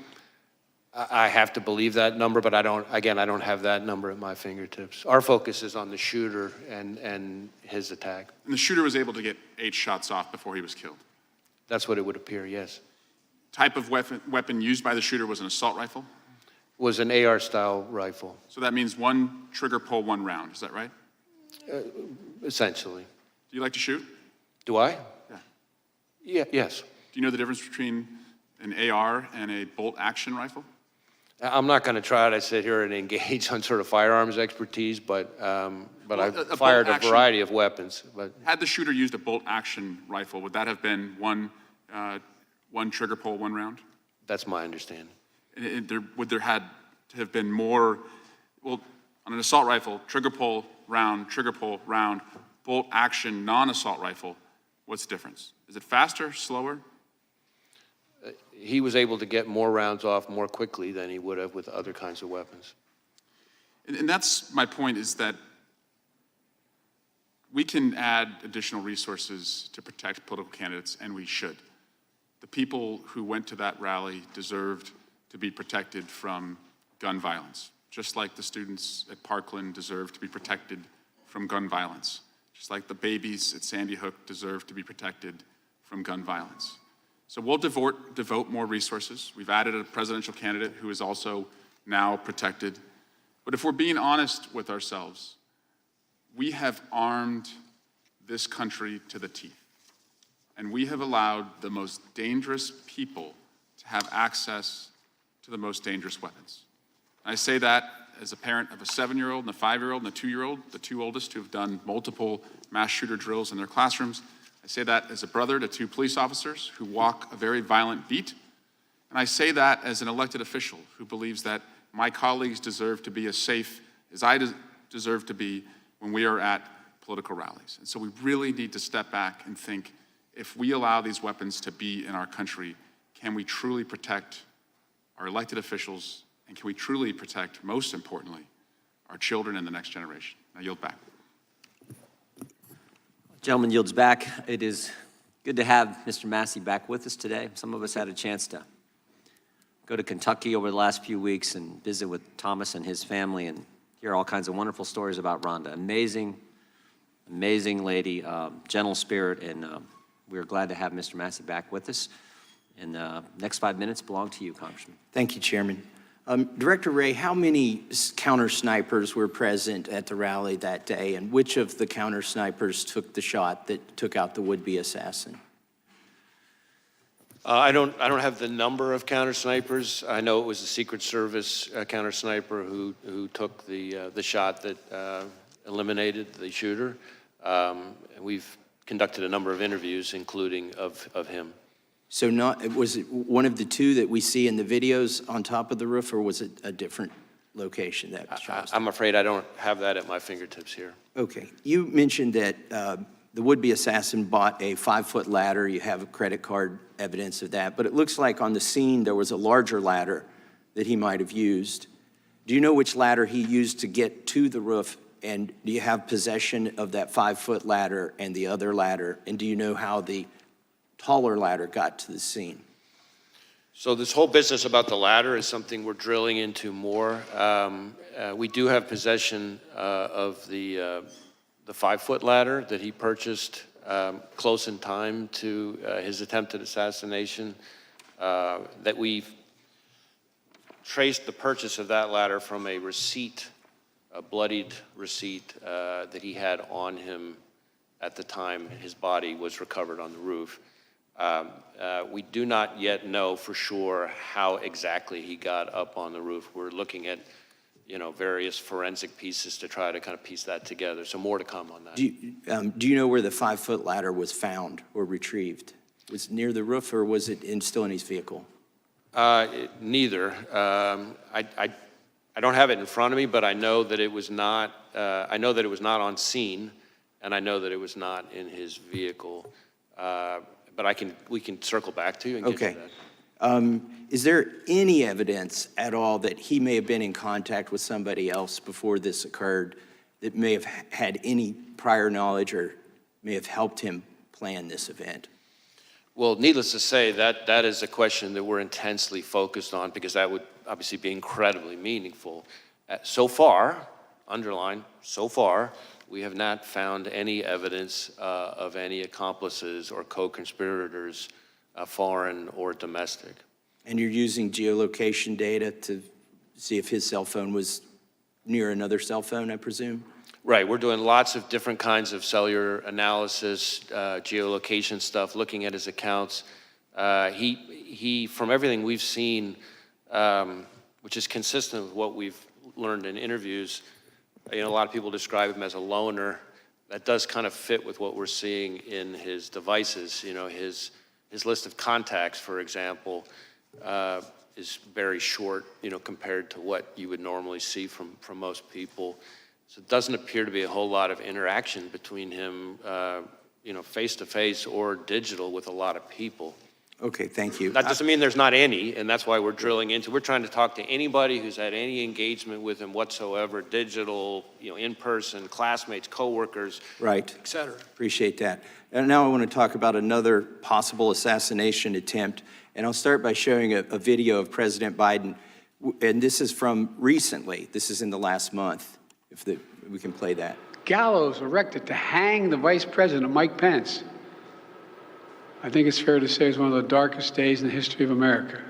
I have to believe that number, but I don't have that number at my fingertips. Our focus is on the shooter and his attack. And the shooter was able to get 8 shots off before he was killed? That's what it would appear, yes. Type of weapon used by the shooter was an assault rifle? Was an AR-style rifle. So that means one trigger pull, 1 round, is that right? Essentially. Do you like to shoot? Do I? Yeah. Yes. Do you know the difference between an AR and a bolt-action rifle? I'm not going to try to sit here and engage on sort of firearms expertise, but I've fired a variety of weapons. But had the shooter used a bolt-action rifle, would that have been one trigger pull, 1 round? That's my understanding. Would there had to have been more, well, on an assault rifle, trigger pull, round, bolt action, non-assault rifle, what's the difference? Is it faster, slower? He was able to get more rounds off more quickly than he would have with other kinds of weapons. And that's my point, is that we can add additional resources to protect political candidates, and we should. The people who went to that rally deserved to be protected from gun violence, just like the students at Parkland deserve to be protected from gun violence, just like the babies at Sandy Hook deserve to be protected from gun violence. So we'll devote more resources. We've added a presidential candidate who is also now protected. But if we're being honest with ourselves, we have armed this country to the teeth. And we have allowed the most dangerous people to have access to the most dangerous weapons. And I say that as a parent of a 7-year-old and a 5-year-old and a 2-year-old, the 2 oldest who have done multiple mass shooter drills in their classrooms. I say that as a brother to 2 police officers who walk a very violent beat. And I say that as an elected official who believes that my colleagues deserve to be as safe as I deserve to be when we are at political rallies. And so we really need to step back and think, if we allow these weapons to be in our country, can we truly protect our elected officials, and can we truly protect, most importantly, our children and the next generation? I yield back. Gentleman yields back. It is good to have Mr. Massey back with us today. Some of us had a chance to go to Kentucky over the last few weeks and visit with Thomas and his family and hear all kinds of wonderful stories about Rhonda. Amazing lady, gentle spirit, and we're glad to have Mr. Massey back with us. And the next 5 minutes belong to you, Congressman. Thank you, Chairman. Director Wray, how many counter snipers were present at the rally that day, and which of the counter snipers took the shot that took out the would-be assassin? I don't have the number of counter snipers. I know it was the Secret Service counter sniper who took the shot that eliminated the shooter. And we've conducted a number of interviews, including of him. So was it one of the 2 that we see in the videos on top of the roof, or was it a different location that was shot? I'm afraid I don't have that at my fingertips here. Okay. You mentioned that the would-be assassin bought a 5-foot ladder. You have credit card evidence of that. But it looks like on the scene there was a larger ladder that he might have used. Do you know which ladder he used to get to the roof? And do you have possession of that 5-foot ladder and the other ladder? And do you know how the taller ladder got to the scene? So this whole business about the ladder is something we're drilling into more. We do have possession of the 5-foot ladder that he purchased close in time to his attempted assassination. That we've traced the purchase of that ladder from a receipt, a bloodied receipt that he had on him at the time his body was recovered on the roof. We do not yet know for sure how exactly he got up on the roof. We're looking at various forensic pieces to try to kind of piece that together. So more to come on that. Do you know where the 5-foot ladder was found or retrieved? Was it near the roof, or was it still in his vehicle? Neither. I don't have it in front of me, but I know that it was not. I know that it was not on scene, and I know that it was not in his vehicle. But we can circle back to you and get to that. Is there any evidence at all that he may have been in contact with somebody else before this occurred that may have had any prior knowledge or may have helped him plan this event? Well, needless to say, that is a question that we're intensely focused on, because that would obviously be incredibly meaningful. So far, underline, so far, we have not found any evidence of any accomplices or co-conspirators, foreign or domestic. And you're using geolocation data to see if his cell phone was near another cell phone, I presume? Right, we're doing lots of different kinds of cellular analysis, geolocation stuff, looking at his accounts. He, from everything we've seen, which is consistent with what we've learned in interviews, a lot of people describe him as a loner. That does kind of fit with what we're seeing in his devices. His list of contacts, for example, is very short, compared to what you would normally see from most people. So it doesn't appear to be a whole lot of interaction between him, face-to-face or digital with a lot of people. Okay, thank you. That doesn't mean there's not any, and that's why we're drilling into. We're trying to talk to anybody who's had any engagement with him whatsoever, digital, in person, classmates, coworkers, right, et cetera. Appreciate that. And now I want to talk about another possible assassination attempt, and I'll start by showing a video of President Biden, and this is from recently. This is in the last month, if we can play that. Gallows erected to hang the Vice President, Mike Pence. I think it's fair to say it's one of the darkest days in the history of America.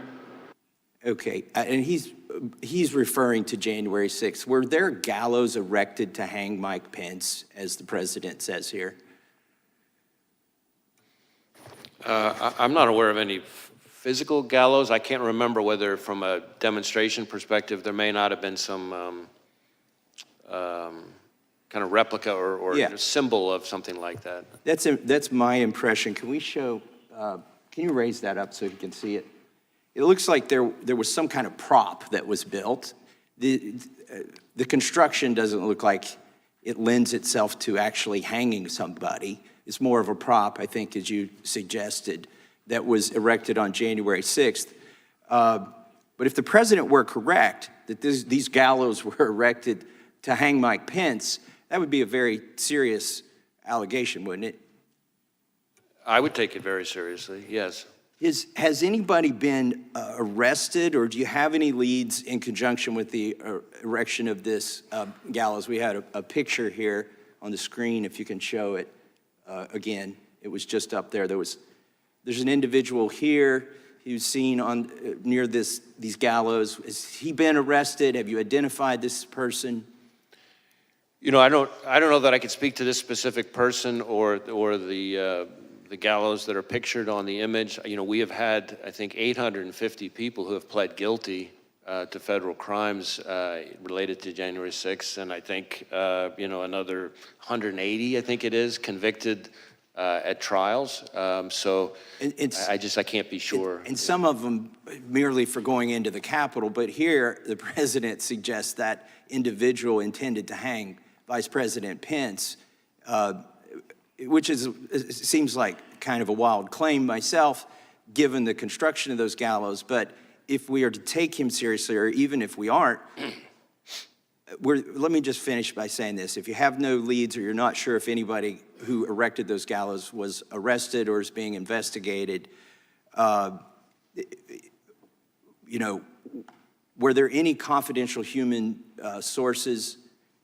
Okay, and he's referring to January 6th. Were there gallows erected to hang Mike Pence, as the president says here? I'm not aware of any physical gallows. I can't remember whether, from a demonstration perspective, there may not have been some kind of replica or symbol of something like that. That's my impression. Can we show, can you raise that up so you can see it? It looks like there was some kind of prop that was built. The construction doesn't look like it lends itself to actually hanging somebody. It's more of a prop, I think, as you suggested, that was erected on January 6th. But if the president were correct, that these gallows were erected to hang Mike Pence, that would be a very serious allegation, wouldn't it? I would take it very seriously, yes. Has anybody been arrested, or do you have any leads in conjunction with the erection of this gallows? We had a picture here on the screen, if you can show it again. It was just up there. There's an individual here who's seen near these gallows. Has he been arrested? Have you identified this person? I don't know that I could speak to this specific person or the gallows that are pictured on the image. We have had, I think, 850 people who have pled guilty to federal crimes related to January 6th, and I think, another 180, I think it is, convicted at trials. So I can't be sure. And some of them merely for going into the Capitol, but here the president suggests that individual intended to hang Vice President Pence, which seems like kind of a wild claim myself, given the construction of those gallows. But if we are to take him seriously, or even if we aren't, let me just finish by saying this. If you have no leads, or you're not sure if anybody who erected those gallows was arrested or is being investigated, were there any confidential human sources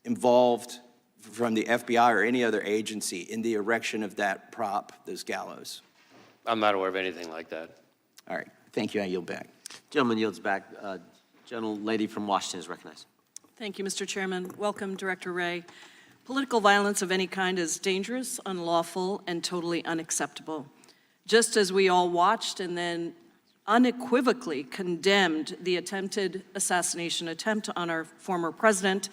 involved from the FBI or any other agency in the erection of that prop, those gallows? I'm not aware of anything like that. All right, thank you. I yield back. Gentleman yields back. Gentlelady from Washington is recognized. Thank you, Mr. Chairman. Welcome, Director Wray. Political violence of any kind is dangerous, unlawful, and totally unacceptable. Just as we all watched and then unequivocally condemned the attempted assassination attempt on our former president,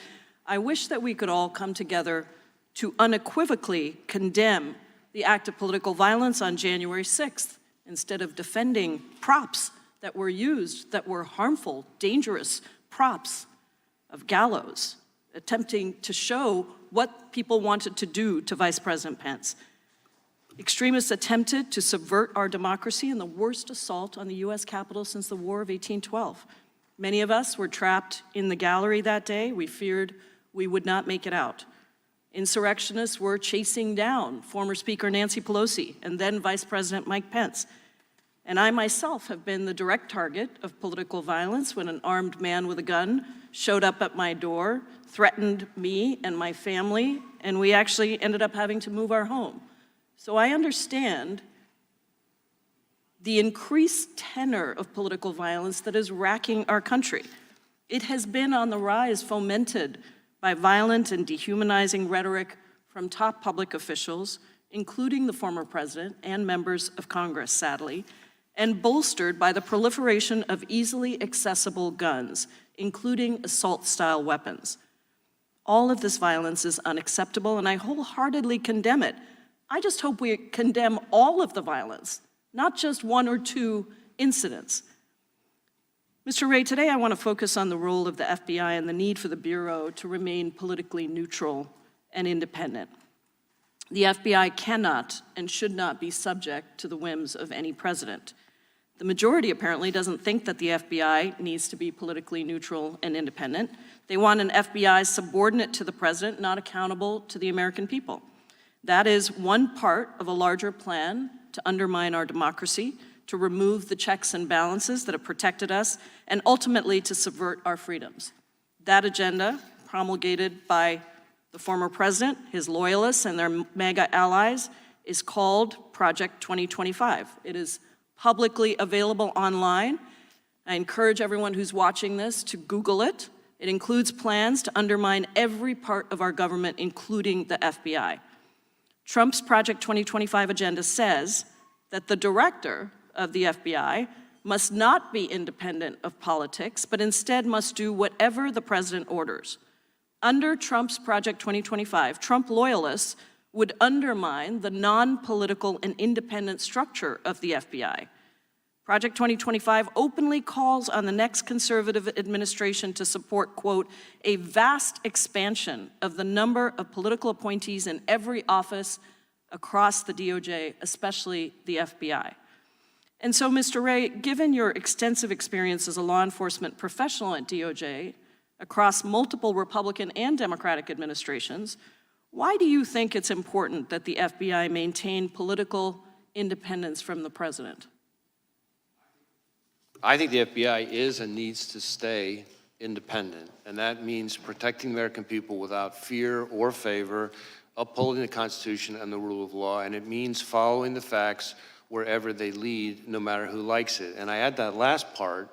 I wish that we could all come together to unequivocally condemn the act of political violence on January 6th, instead of defending props that were used, that were harmful, dangerous props of gallows, attempting to show what people wanted to do to Vice President Pence. Extremists attempted to subvert our democracy in the worst assault on the U.S. Capitol since the War of 1812. Many of us were trapped in the gallery that day. We feared we would not make it out. Insurrectionists were chasing down former Speaker Nancy Pelosi and then Vice President Mike Pence. And I myself have been the direct target of political violence when an armed man with a gun showed up at my door, threatened me and my family, and we actually ended up having to move our home. So I understand the increased tenor of political violence that is racking our country. It has been on the rise, fomented by violent and dehumanizing rhetoric from top public officials, including the former president and members of Congress, sadly, and bolstered by the proliferation of easily accessible guns, including assault-style weapons. All of this violence is unacceptable, and I wholeheartedly condemn it. I just hope we condemn all of the violence, not just one or two incidents. Mr. Wray, today I want to focus on the role of the FBI and the need for the Bureau to remain politically neutral and independent. The FBI cannot and should not be subject to the whims of any president. The majority apparently doesn't think that the FBI needs to be politically neutral and independent. They want an FBI subordinate to the president, not accountable to the American people. That is one part of a larger plan to undermine our democracy, to remove the checks and balances that have protected us, and ultimately to subvert our freedoms. That agenda, promulgated by the former president, his loyalists, and their MAGA allies, is called Project 2025. It is publicly available online. I encourage everyone who's watching this to Google it. It includes plans to undermine every part of our government, including the FBI. Trump's Project 2025 agenda says that the director of the FBI must not be independent of politics, but instead must do whatever the president orders. Under Trump's Project 2025, Trump loyalists would undermine the non-political and independent structure of the FBI. Project 2025 openly calls on the next conservative administration to support, quote, a vast expansion of the number of political appointees in every office across the DOJ, especially the FBI. And so, Mr. Wray, given your extensive experience as a law enforcement professional at DOJ across multiple Republican and Democratic administrations, why do you think it's important that the FBI maintain political independence from the president? I think the FBI is and needs to stay independent, and that means protecting the American people without fear or favor, upholding the Constitution and the rule of law, and it means following the facts wherever they lead, no matter who likes it. And I add that last part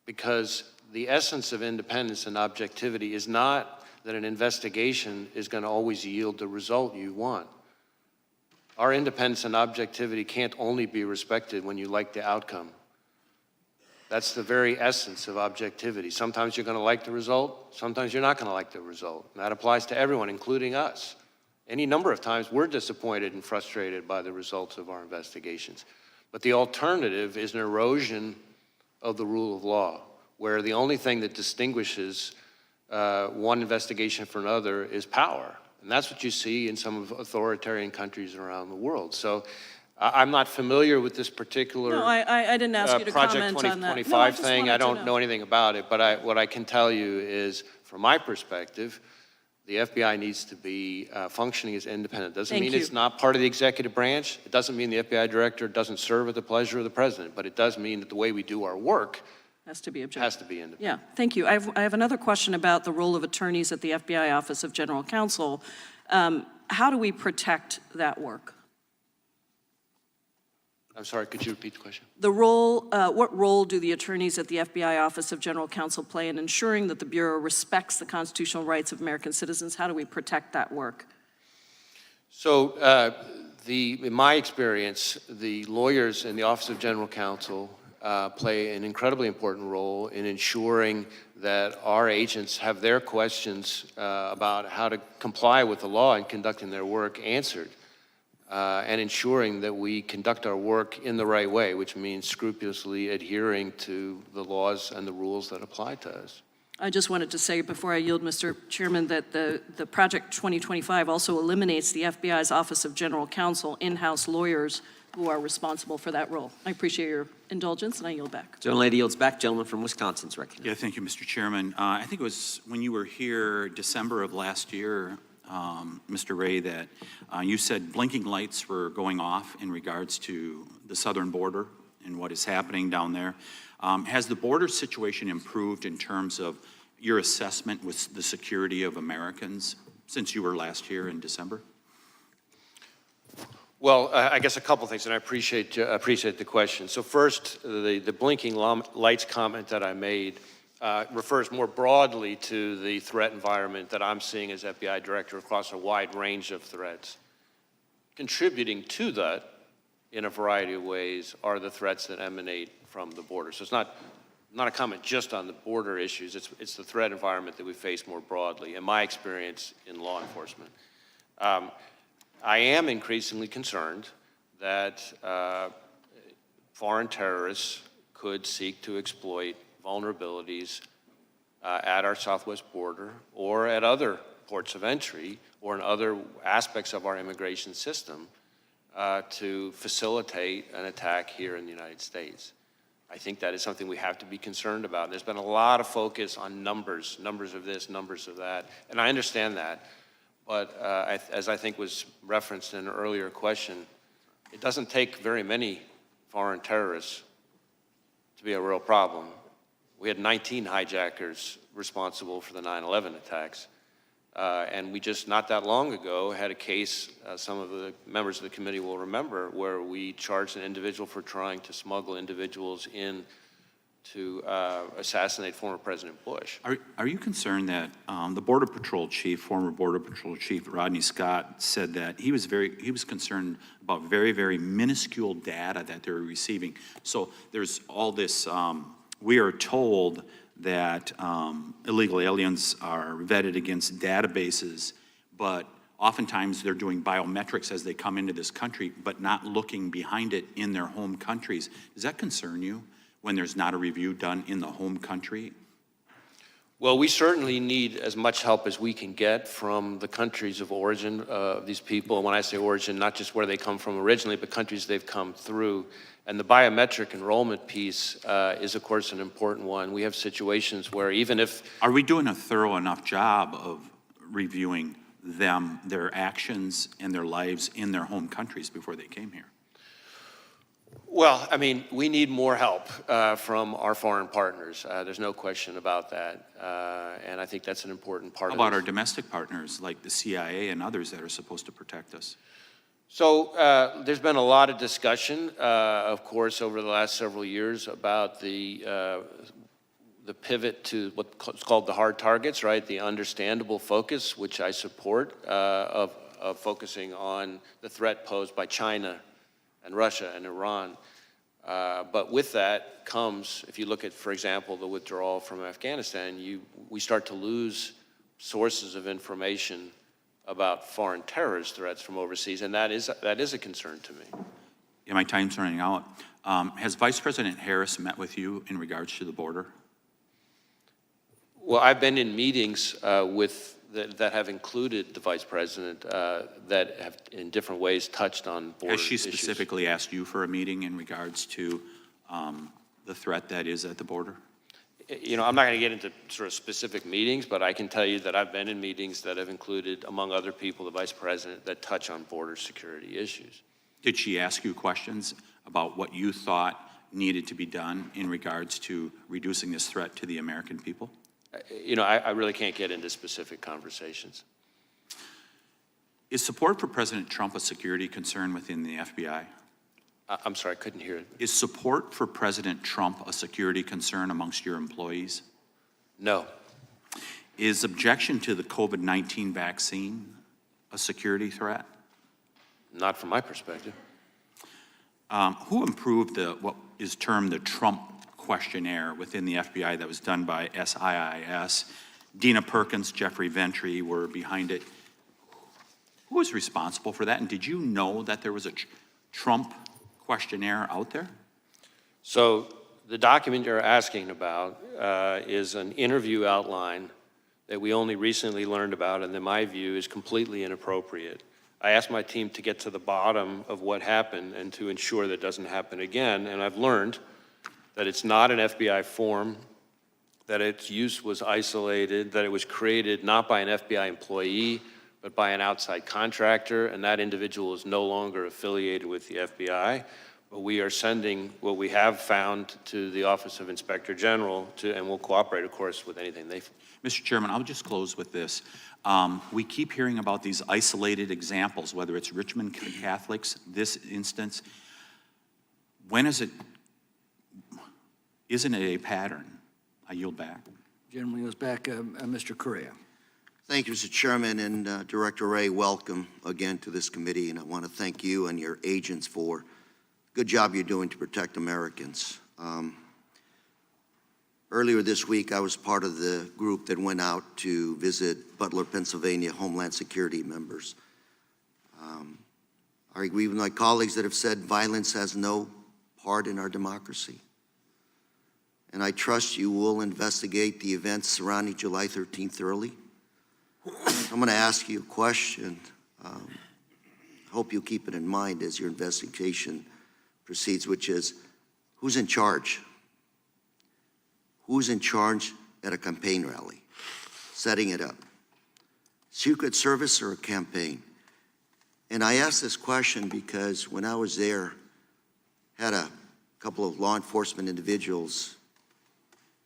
because the essence of independence and objectivity is not that an investigation is going to always yield the result you want. Our independence and objectivity can't only be respected when you like the outcome. That's the very essence of objectivity. Sometimes you're going to like the result, sometimes you're not going to like the result. And that applies to everyone, including us. Any number of times we're disappointed and frustrated by the results of our investigations. But the alternative is an erosion of the rule of law, where the only thing that distinguishes one investigation from another is power. And that's what you see in some of authoritarian countries around the world. So I'm not familiar with this particular No, I didn't ask you to Project comment on that. 2025 No, thing. I don't know anything about it, but what I can tell you is, from my perspective, the FBI needs to be functioning as independent. Doesn't mean it's not part of the executive branch. It doesn't mean the FBI director doesn't serve at the pleasure of the president, but it does mean that the way we do our work has to be objective. Has to be independent. Yeah, thank you. I have another question about the role of attorneys at the FBI Office of General Counsel. How do we protect that work? I'm sorry, could you repeat the question? The role, what role do the attorneys at the FBI Office of General Counsel play in ensuring that the Bureau respects the constitutional rights of American citizens? How do we protect that work? So In my experience, the lawyers in the Office of General Counsel play an incredibly important role in ensuring that our agents have their questions about how to comply with the law and conducting their work answered, and ensuring that we conduct our work in the right way, which means scrupulously adhering to the laws and the rules that apply to us. I just wanted to say before I yield, Mr. Chairman, that the Project 2025 also eliminates the FBI's Office of General Counsel in-house lawyers who are responsible for that role. I appreciate your indulgence, and I yield back. Gentlelady yields back. Gentleman from Wisconsin's recognized. Yeah, thank you, Mr. Chairman. I think it was when you were here December of last year, Mr. Wray, that you said blinking lights were going off in regards to the southern border and what is happening down there. Has the border situation improved in terms of your assessment with the security of Americans since you were last here in December? Well, I guess a couple things, and I appreciate the question. So first, the blinking lights comment that I made refers more broadly to the threat environment that I'm seeing as FBI Director across a wide range of threats. Contributing to that in a variety of ways are the threats that emanate from the border. So it's not a comment just on the border issues, it's the threat environment that we face more broadly, in my experience in law enforcement. I am increasingly concerned that foreign terrorists could seek to exploit vulnerabilities at our southwest border or at other ports of entry or in other aspects of our immigration system to facilitate an attack here in the United States. I think that is something we have to be concerned about. There's been a lot of focus on numbers of this, numbers of that, and I understand that. But as I think was referenced in an earlier question, it doesn't take very many foreign terrorists to be a real problem. We had 19 hijackers responsible for the 9/11 attacks. And we just not that long ago had a case, some of the members of the committee will remember, where we charged an individual for trying to smuggle individuals in to assassinate former President Bush. Are you concerned that the Border Patrol chief, former Border Patrol chief Rodney Scott, said that he was concerned about very, very minuscule data that they were receiving? So there's all this, we are told that illegal aliens are vetted against databases, but oftentimes they're doing biometrics as they come into this country, but not looking behind it in their home countries. Does that concern you when there's not a review done in the home country? Well, we certainly need as much help as we can get from the countries of origin of these people. And when I say origin, not just where they come from originally, but countries they've come through. And the biometric enrollment piece is, of course, an important one. We have situations where even if... Are we doing a thorough enough job of reviewing them, their actions, and their lives in their home countries before they came here? Well, I mean, we need more help from our foreign partners. There's no question about that. And I think that's an important part of it. How about our domestic partners, like the CIA and others that are supposed to protect us? So there's been a lot of discussion, of course, over the last several years about the pivot to what's called the hard targets, right? The understandable focus, which I support, of focusing on the threat posed by China and Russia and Iran. But with that comes, if you look at, for example, the withdrawal from Afghanistan, we start to lose sources of information about foreign terrorist threats from overseas, and that is a concern to me. Yeah, my time's running out. Has Vice President Harris met with you in regards to the border? Well, I've been in meetings that have included the Vice President that have in different ways touched on border issues. Has she issues. specifically asked you for a meeting in regards to the threat that is at the border? You know, I'm not going to get into sort of specific meetings, but I can tell you that I've been in meetings that have included, among other people, the Vice President that touch on border security issues. Did she ask you questions about what you thought needed to be done in regards to reducing this threat to the American people? You know, I really can't get into specific conversations. Is support for President Trump a security concern within the FBI? I'm sorry, I couldn't hear it. Is support for President Trump a security concern amongst your employees? No. Is objection to the COVID-19 vaccine a security threat? Not from my perspective. Who improved what is termed the Trump questionnaire within the FBI that was done by SIIS? Dina Perkins, Jeffrey Ventry were behind it. Who was responsible for that? And did you know that there was a Trump questionnaire out there? So the document you're asking about is an interview outline that we only recently learned about, and in my view is completely inappropriate. I asked my team to get to the bottom of what happened and to ensure that doesn't happen again, and I've learned that it's not an FBI form, that its use was isolated, that it was created not by an FBI employee, but by an outside contractor, and that individual is no longer affiliated with the FBI. But we are sending what we have found to the Office of Inspector General, and we'll cooperate, of course, with anything they find. Mr. Chairman, I'll just close with this. We keep hearing about these isolated examples, whether it's Richmond Catholics, this instance. When isn't it a pattern? I yield back. Gentleman goes back, Mr. Correa. Thank you, Mr. Chairman, and Director Wray, welcome again to this committee, and I want to thank you and your agents for the good job you're doing to protect Americans. Earlier this week, I was part of the group that went out to visit Butler, Pennsylvania Homeland Security members. I agree with my colleagues that have said violence has no part in our democracy. And I trust you will investigate the events surrounding July 13th thoroughly. I'm going to ask you a question. I hope you'll keep it in mind as your investigation proceeds, which is, who's in charge? Who's in charge at a campaign rally, setting it up? Secret Service or a campaign? And I ask this question because when I was there, had a couple of law enforcement individuals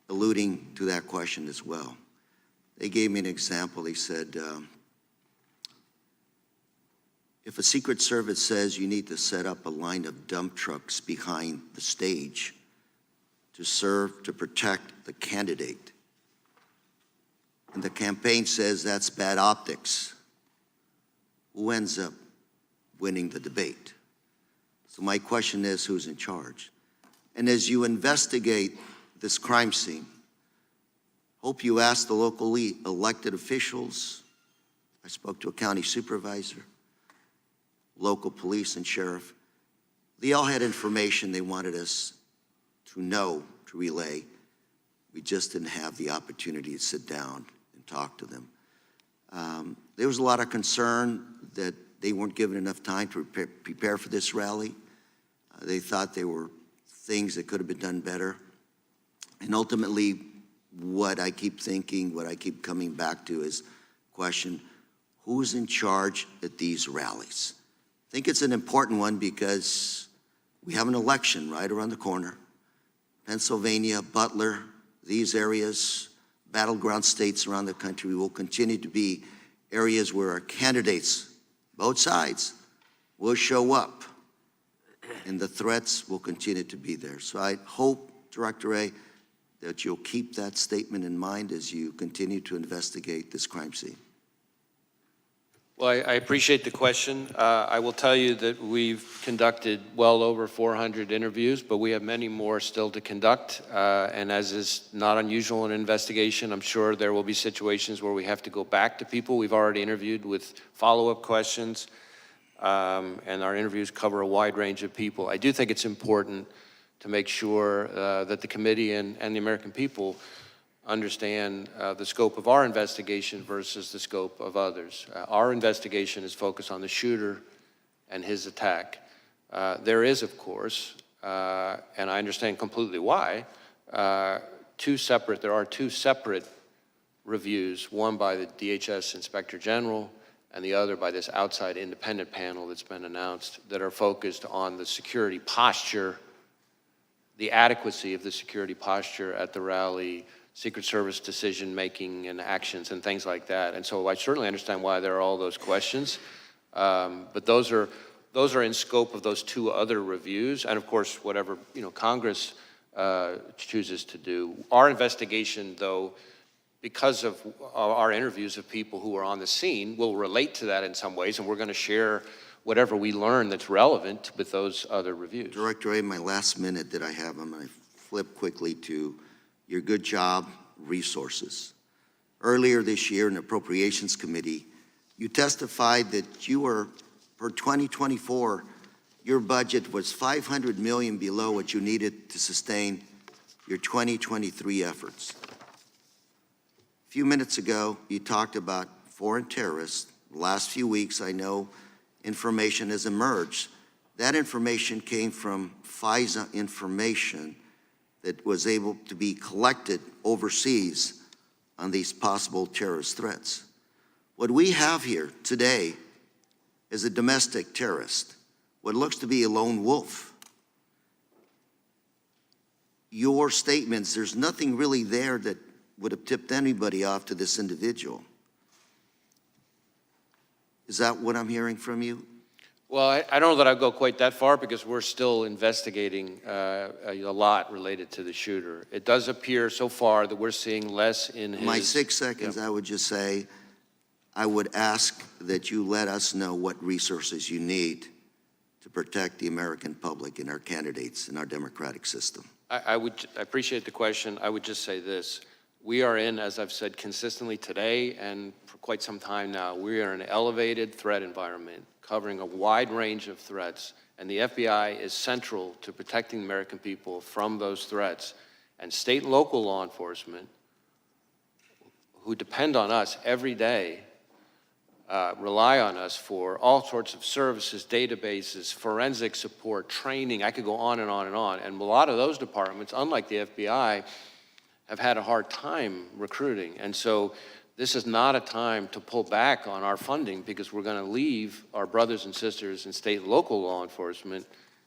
alluding to that question as well. They gave me an example. They said, if a Secret Service says you need to set up a line of dump trucks behind the stage to protect the candidate, and the campaign says that's bad optics, who ends up winning the debate? So my question is, who's in charge? And as you investigate this crime scene, hope you ask the locally elected officials. I spoke to a county supervisor, local police and sheriff. They all had information they wanted us to know, to relay. We just didn't have the opportunity to sit down and talk to them. There was a lot of concern that they weren't given enough time to prepare for this rally. They thought there were things that could have been done better. And ultimately, what I keep thinking, what I keep coming back to is question, who's in charge at these rallies? I think it's an important one because we have an election right around the corner. Pennsylvania, Butler, these areas, battleground states around the country will continue to be areas where our candidates, both sides, will show up, and the threats will continue to be there. So I hope, Director Wray, that you'll keep that statement in mind as you continue to investigate this crime scene. Well, I appreciate the question. I will tell you that we've conducted well over 400 interviews, but we have many more still to conduct. And as is not unusual in an investigation, I'm sure there will be situations where we have to go back to people we've already interviewed with follow-up questions. And our interviews cover a wide range of people. I do think it's important to make sure that the committee and the American people understand the scope of our investigation versus the scope of others. Our investigation is focused on the shooter and his attack. There is, of course, and I understand completely why, there are two separate reviews, one by the DHS Inspector General and the other by this outside independent panel that's been announced, that are focused on the security posture, the adequacy of the security posture at the rally, Secret Service decision-making and actions and things like that. And so I certainly understand why there are all those questions, but those are in scope of those two other reviews, and of course, whatever Congress chooses to do. Our investigation, though, because of our interviews of people who are on the scene, will relate to that in some ways, and we're going to share whatever we learn that's relevant with those other reviews. Director Wray, my last minute that I have, I'm going to flip quickly to your good job resources. Earlier this year in the Appropriations Committee, you testified that you were, for 2024, your budget was $500 million below what you needed to sustain your 2023 efforts. A few minutes ago, you talked about foreign terrorists. The last few weeks, I know information has emerged. That information came from FISA information that was able to be collected overseas on these possible terrorist threats. What we have here today is a domestic terrorist, what looks to be a lone wolf. Your statements, there's nothing really there that would have tipped anybody off to this individual. Is that what I'm hearing from you? Well, I don't know that I'd go quite that far because we're still investigating a lot related to the shooter. It does appear so far that we're seeing less in his... My 6 seconds, I would just say, I would ask that you let us know what resources you need to protect the American public and our candidates in our democratic system. I appreciate the question. I would just say this. We are in, as I've said consistently today and for quite some time now, we are in an elevated threat environment covering a wide range of threats, and the FBI is central to protecting the American people from those threats. And state and local law enforcement, who depend on us every day, rely on us for all sorts of services, databases, forensic support, training. I could go on and on and on. And a lot of those departments, unlike the FBI, have had a hard time recruiting. And so this is not a time to pull back on our funding because we're going to leave our brothers and sisters in state and local law enforcement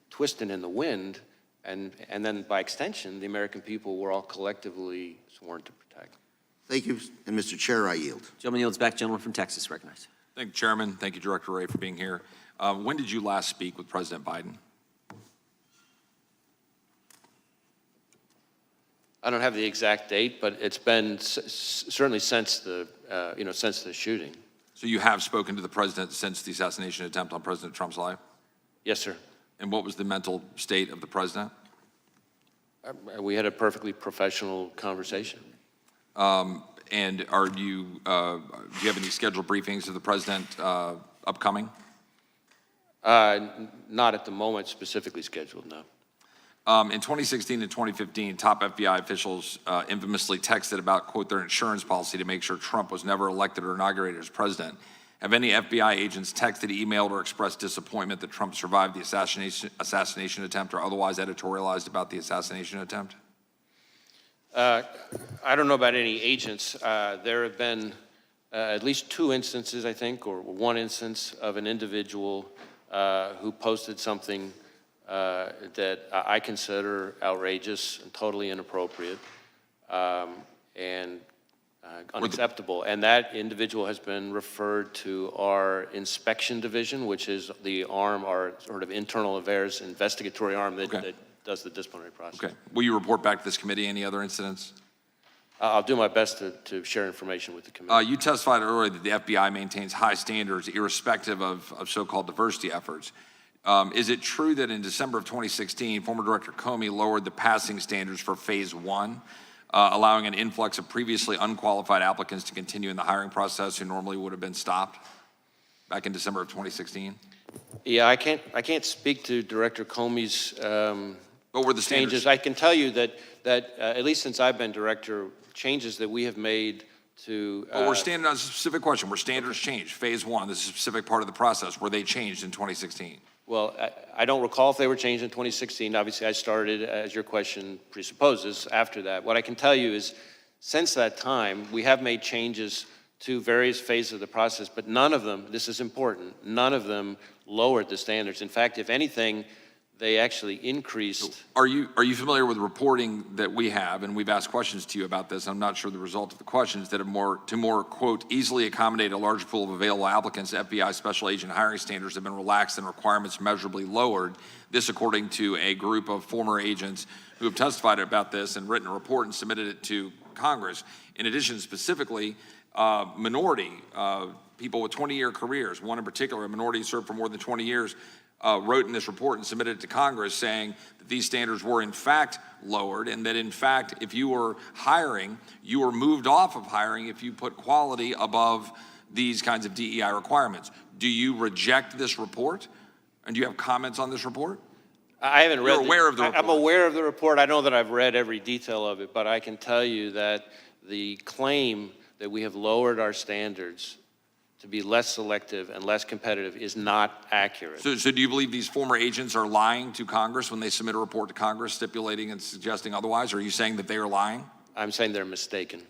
twisting in the wind, and then by extension, the American people we're all collectively sworn to protect. Thank you, and Mr. Chair, I yield. Gentleman yields back. Gentleman from Texas, recognized. Thank you, Chairman. Thank you, Director Wray, for being here. When did you last speak with President Biden? I don't have the exact date, but it's been certainly since the, since the shooting. So you have spoken to the president since the assassination attempt on President Trump's life? Yes, sir. And what was the mental state of the president? We had a perfectly professional conversation. And are you, do you have any scheduled briefings of the president upcoming? Not at the moment specifically scheduled, no. In 2016 and 2015, top FBI officials infamously texted about, quote, their insurance policy to make sure Trump was never elected or inaugurated as president. Have any FBI agents texted, emailed, or expressed disappointment that Trump survived the assassination attempt or otherwise editorialized about the assassination attempt? I don't know about any agents. There have been at least 2 instances, I think, or 1 instance of an individual who posted something that I consider outrageous and totally inappropriate and unacceptable. And that individual has been referred to our inspection division, which is the arm, our sort of internal affairs investigatory arm that, that does the disciplinary process. Okay. Will you report back to this committee any other incidents? I'll do my best to share information with the committee. You testified earlier that the FBI maintains high standards irrespective of so-called diversity efforts. Is it true that in December of 2016, former Director Comey lowered the passing standards for Phase 1, allowing an influx of previously unqualified applicants to continue in the hiring process who normally would have been stopped back in December of 2016? Yeah, I can't speak to Director Comey's what were the changes. I can tell you that at least since I've been director, changes that we have made to... Well, we're standing on a specific question. Were standards changed? Phase 1, this is a specific part of the process. Were they changed in 2016? Well, I don't recall if they were changed in 2016. Obviously, I started, as your question presupposes, after that. What I can tell you is, since that time, we have made changes to various phases of the process, but none of them, this is important, none of them lowered the standards. In fact, if anything, they actually increased. Are you familiar with reporting that we have, and we've asked questions to you about this, I'm not sure the result of the questions, that to more, quote, easily accommodate a large pool of available applicants, FBI special agent hiring standards have been relaxed and requirements measurably lowered. This according to a group of former agents who have testified about this and written a report and submitted it to Congress. In addition, specifically, minority people with 20-year careers, one in particular, a minority served for more than 20 years, wrote in this report and submitted it to Congress saying that these standards were in fact lowered, and that in fact, if you were hiring, you were moved off of hiring if you put quality above these kinds of DEI requirements. Do you reject this report? And do you have comments on this report? I haven't read. You're aware of the report. I'm aware of the report. I know that I've read every detail of it, but I can tell you that the claim that we have lowered our standards to be less selective and less competitive is not accurate. So do you believe these former agents are lying to Congress when they submit a report to Congress stipulating and suggesting otherwise? Or are you saying that they are lying? I'm saying they're mistaken.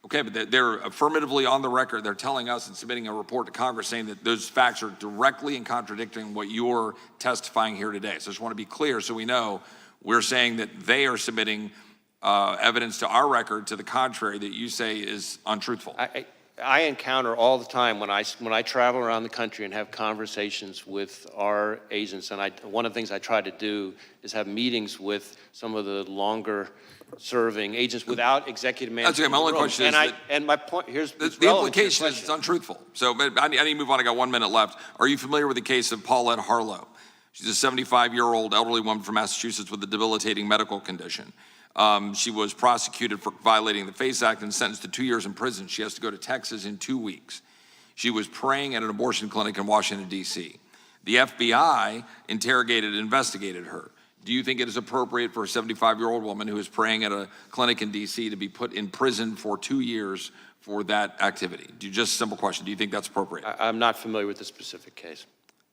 Okay, but they're affirmatively on the record. They're telling us and submitting a report to Congress saying that those facts are directly in contradicting what you're testifying here today. So I just want to be clear so we know we're saying that they are submitting evidence to our record to the contrary that you say is untruthful. I encounter all the time when I travel around the country and have conversations with our agents, and one of the things I try to do is have meetings with some of the longer serving agents without executive management. That's okay. My only question is and my point here's the implication is it's untruthful. So but I need to move on. I got 1 minute left. Are you familiar with the case of Paulette Harlow? She's a 75-year-old elderly woman from Massachusetts with a debilitating medical condition. She was prosecuted for violating the FACE Act and sentenced to 2 years in prison. She has to go to Texas in 2 weeks. She was praying at an abortion clinic in Washington, D.C. The FBI interrogated and investigated her. Do you think it is appropriate for a 75-year-old woman who is praying at a clinic in D.C. to be put in prison for 2 years for that activity? Just a simple question. Do you think that's appropriate? I'm not familiar with the specific case.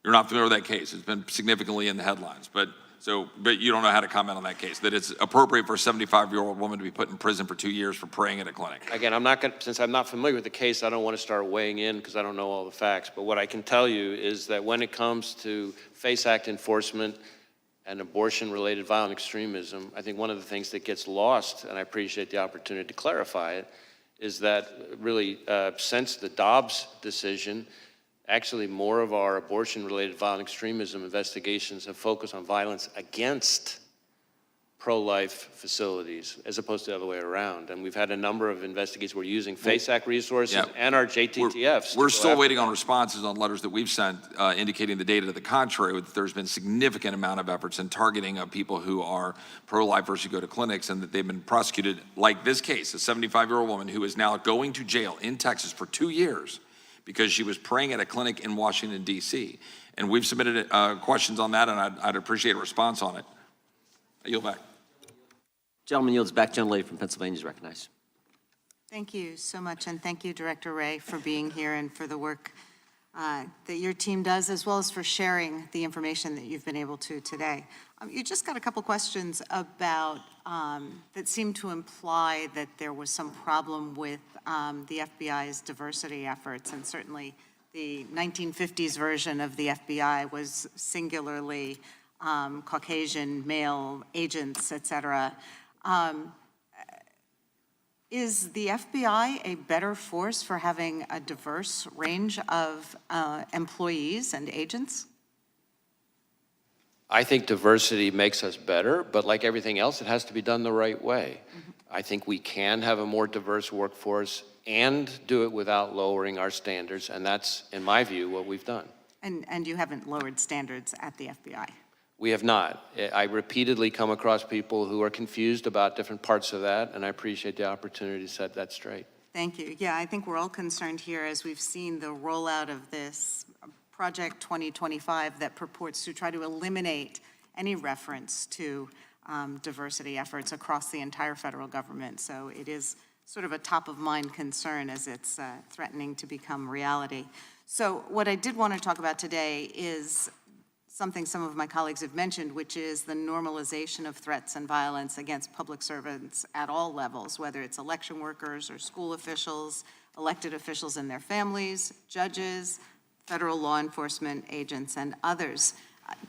You're not familiar with that case. It's been significantly in the headlines, but you don't know how to comment on that case, that it's appropriate for a 75-year-old woman to be put in prison for 2 years for praying at a clinic. Again, since I'm not familiar with the case, I don't want to start weighing in because I don't know all the facts. But what I can tell you is that when it comes to FACE Act enforcement and abortion-related violent extremism, I think one of the things that gets lost, and I appreciate the opportunity to clarify it, is that really since the Dobbs decision, actually more of our abortion-related violent extremism investigations have focused on violence against pro-life facilities as opposed to the other way around. And we've had a number of investigations. We're using FACE Act resources and our JTTFs. We're still waiting on responses on letters that we've sent indicating the data to the contrary, that there's been significant amount of efforts in targeting of people who are pro-life versus who go to clinics, and that they've been prosecuted, like this case, a 75-year-old woman who is now going to jail in Texas for 2 years because she was praying at a clinic in Washington, D.C. And we've submitted questions on that, and I'd appreciate a response on it. I yield back. Gentleman yields back. Gentlelady from Pennsylvania is recognized. Thank you so much, and thank you, Director Wray, for being here and for the work that your team does, as well as for sharing the information that you've been able to today. You just got a couple questions about that seem to imply that there was some problem with the FBI's diversity efforts, and certainly the 1950s version of the FBI was singularly Caucasian male agents, et cetera. Is the FBI a better force for having a diverse range of employees and agents? I think diversity makes us better, but like everything else, it has to be done the right way. I think we can have a more diverse workforce and do it without lowering our standards, and that's, in my view, what we've done. And you haven't lowered standards at the FBI? We have not. I repeatedly come across people who are confused about different parts of that, and I appreciate the opportunity to set that straight. Thank you. Yeah, I think we're all concerned here as we've seen the rollout of this Project 2025 that purports to try to eliminate any reference to diversity efforts across the entire federal government. So it is sort of a top-of-mind concern as it's threatening to become reality. So what I did want to talk about today is something some of my colleagues have mentioned, which is the normalization of threats and violence against public servants at all levels, whether it's election workers or school officials, elected officials and their families, judges, federal law enforcement agents, and others.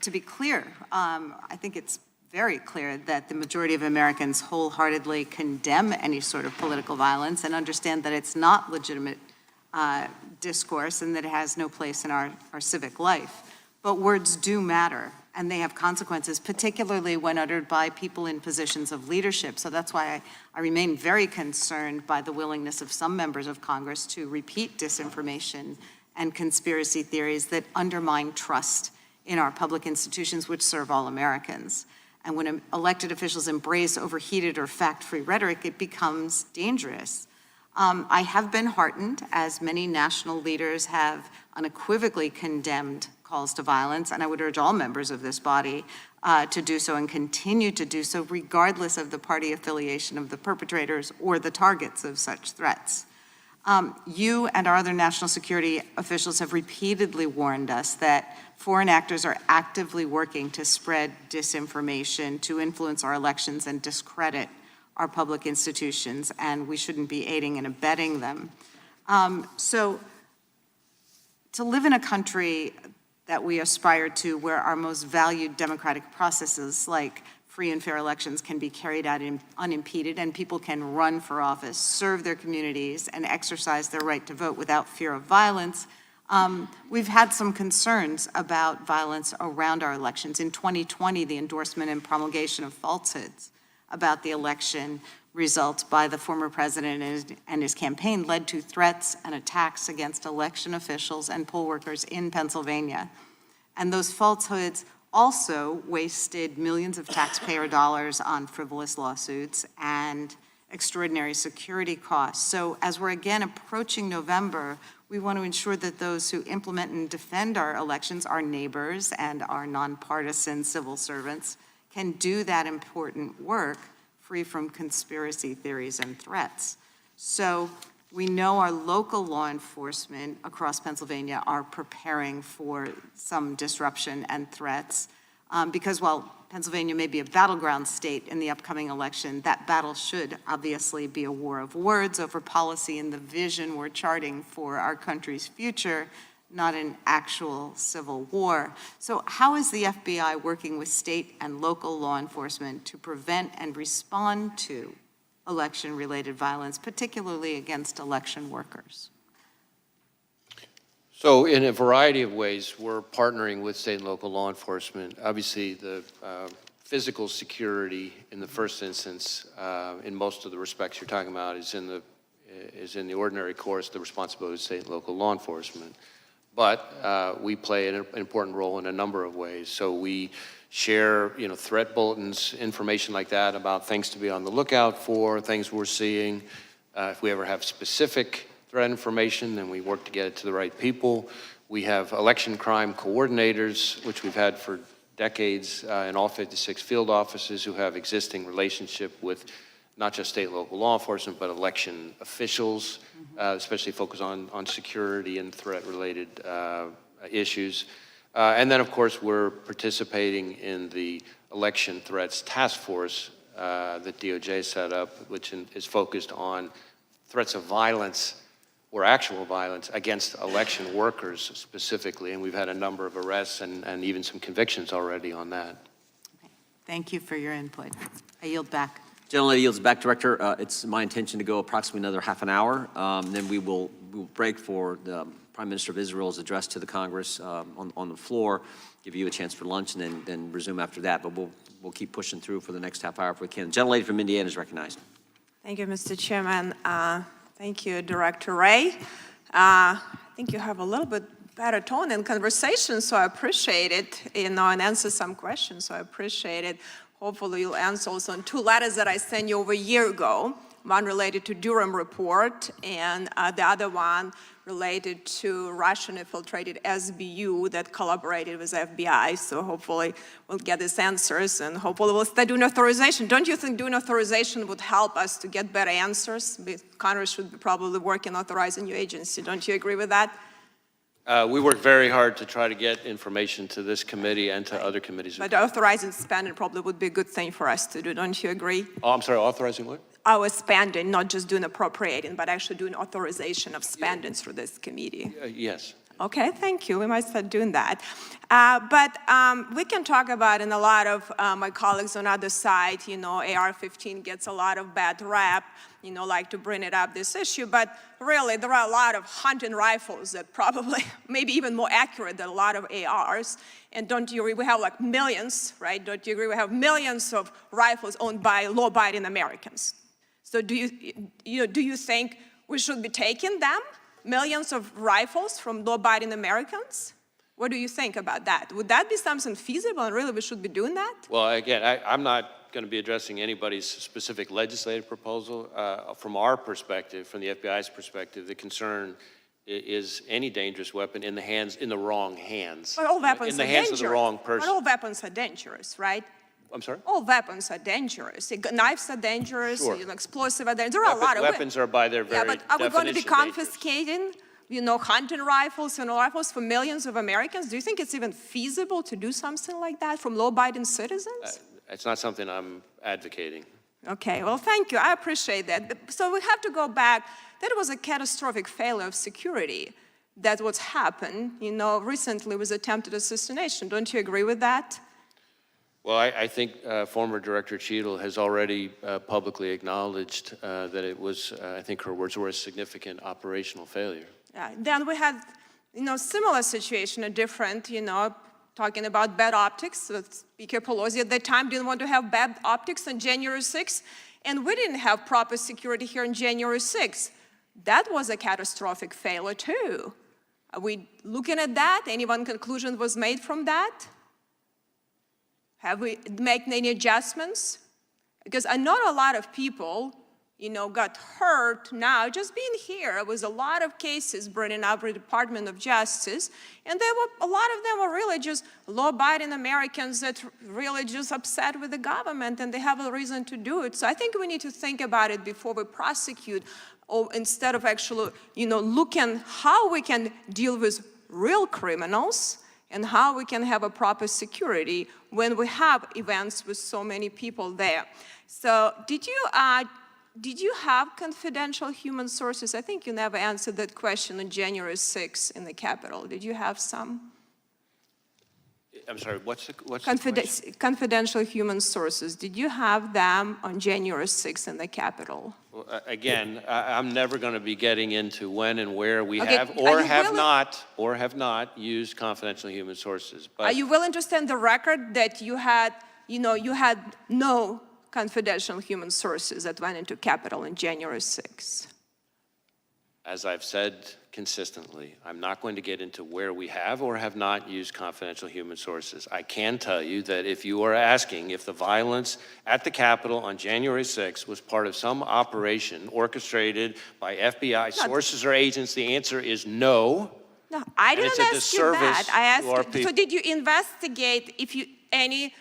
To be clear, I think it's very clear that the majority of Americans wholeheartedly condemn any sort of political violence and understand that it's not legitimate discourse and that it has no place in our civic life. But words do matter, and they have consequences, particularly when uttered by people in positions of leadership. So that's why I remain very concerned by the willingness of some members of Congress to repeat disinformation and conspiracy theories that undermine trust in our public institutions, which serve all Americans. And when elected officials embrace overheated or fact-free rhetoric, it becomes dangerous. I have been heartened, as many national leaders have unequivocally condemned calls to violence, and I would urge all members of this body to do so and continue to do so, regardless of the party affiliation of the perpetrators or the targets of such threats. You and our other national security officials have repeatedly warned us that foreign actors are actively working to spread disinformation, to influence our elections and discredit our public institutions, and we shouldn't be aiding and abetting them. So to live in a country that we aspire to, where our most valued democratic processes like free and fair elections can be carried out unimpeded, and people can run for office, serve their communities, and exercise their right to vote without fear of violence, we've had some concerns about violence around our elections. In 2020, the endorsement and promulgation of falsehoods about the election results by the former president and his campaign led to threats and attacks against election officials and poll workers in Pennsylvania. And those falsehoods also wasted millions of taxpayer dollars on frivolous lawsuits and extraordinary security costs. So as we're again approaching November, we want to ensure that those who implement and defend our elections, our neighbors and our nonpartisan civil servants, can do that important work free from conspiracy theories and threats. So we know our local law enforcement across Pennsylvania are preparing for some disruption and threats because while Pennsylvania may be a battleground state in the upcoming election, that battle should obviously be a war of words over policy and the vision we're charting for our country's future, not an actual civil war. So how is the FBI working with state and local law enforcement to prevent and respond to election-related violence, particularly against election workers? So in a variety of ways, we're partnering with state and local law enforcement. Obviously, the physical security in the first instance, in most of the respects you're talking about, is in the ordinary course, the responsibility of state and local law enforcement. But we play an important role in a number of ways. So we share, threat bulletins, information like that about things to be on the lookout for, things we're seeing. If we ever have specific threat information, then we work to get it to the right people. We have election crime coordinators, which we've had for decades in all 56 field offices who have existing relationship with not just state and local law enforcement, but election officials, especially focus on security and threat-related issues. And then, of course, we're participating in the Election Threats Task Force that DOJ set up, which is focused on threats of violence or actual violence against election workers specifically. And we've had a number of arrests and even some convictions already on that. Okay. Thank you for your input. I yield back. Gentlelady yields back, Director. It's my intention to go approximately another half an hour. Then we will break for the Prime Minister of Israel's address to the Congress on the floor, give you a chance for lunch, and then resume after that. But we'll keep pushing through for the next half hour if we can. Gentlelady from Indiana is recognized. Thank you, Mr. Chairman. Thank you, Director Wray. I think you have a little bit better tone in conversation, so I appreciate it, and answer some questions, so I appreciate it. Hopefully you'll answer also on 2 letters that I sent you over a year ago, one related to Durham report, and the other one related to Russian-infiltrated SBU that collaborated with FBI. So hopefully we'll get these answers, and hopefully we'll start doing authorization. Don't you think doing authorization would help us to get better answers? Congress should probably work in authorizing your agency. Don't you agree with that? We work very hard to try to get information to this committee and to other committees. But authorizing spending probably would be a good thing for us to do. Don't you agree? Oh, I'm sorry, authorizing what? Our spending, not just doing appropriating, but actually doing authorization of spending through this committee. Yes. Okay, thank you. We might start doing that. But we can talk about, and a lot of my colleagues on the other side, AR-15 gets a lot of bad rap, like to bring it up, this issue. But really, there are a lot of hunting rifles that probably, maybe even more accurate than a lot of ARs. And don't you agree, we have like millions, right? Don't you agree, we have millions of rifles owned by law-abiding Americans. So do you think we should be taking them millions of rifles from law-abiding Americans? What do you think about that? Would that be something feasible, and really we should be doing that? Well, again, I'm not going to be addressing anybody's specific legislative proposal. From our perspective, from the FBI's perspective, the concern is any dangerous weapon in the wrong hands. But all weapons in the are hands dangerous. of the wrong person. But all weapons are dangerous, right? I'm sorry? All weapons are dangerous. Knives are dangerous, Sure. explosives are dangerous. There are a lot of weapons are by their very Yeah, but are we going to be definition confiscating, hunting rifles and rifles for millions of Americans? Do you think it's even feasible to do something like that from law-abiding citizens? It's not something I'm advocating. Okay, well, thank you. I appreciate that. So we have to go back. That was a catastrophic failure of security. That what's happened, recently with attempted assassination. Don't you agree with that? Well, I think former Director Cheadle has already publicly acknowledged that it was, I think her words were, a significant operational failure. Then we had, similar situation, a different, talking about bad optics. Speaker Pelosi at that time didn't want to have bad optics on January 6th, and we didn't have proper security here on January 6th. That was a catastrophic failure too. Are we looking at that? Any one conclusion was made from that? Have we made any adjustments? Because I know a lot of people, got hurt now just being here. It was a lot of cases bringing up the Department of Justice, and a lot of them were really just law-abiding Americans that really just upset with the government, and they have a reason to do it. So I think we need to think about it before we prosecute, or instead of actually, looking how we can deal with real criminals and how we can have a proper security when we have events with so many people there. So did you have confidential human sources? I think you never answered that question on January 6th in the Capitol. Did you have some? I'm sorry, what's the Confidential human sources. Did you have them on January 6th in the Capitol? Well, again, I'm never going to be getting into when and where we Okay, have or have not used confidential human sources. But are you willing to stand the record that you had no confidential human sources that went into Capitol on January 6th? as I've said consistently, I'm not going to get into where we have or have not used confidential human sources. I can tell you that if you are asking if the violence at the Capitol on January 6th was part of some operation orchestrated by FBI sources or agents, the answer is no. No, I didn't ask you that. I asked, people. so did you investigate any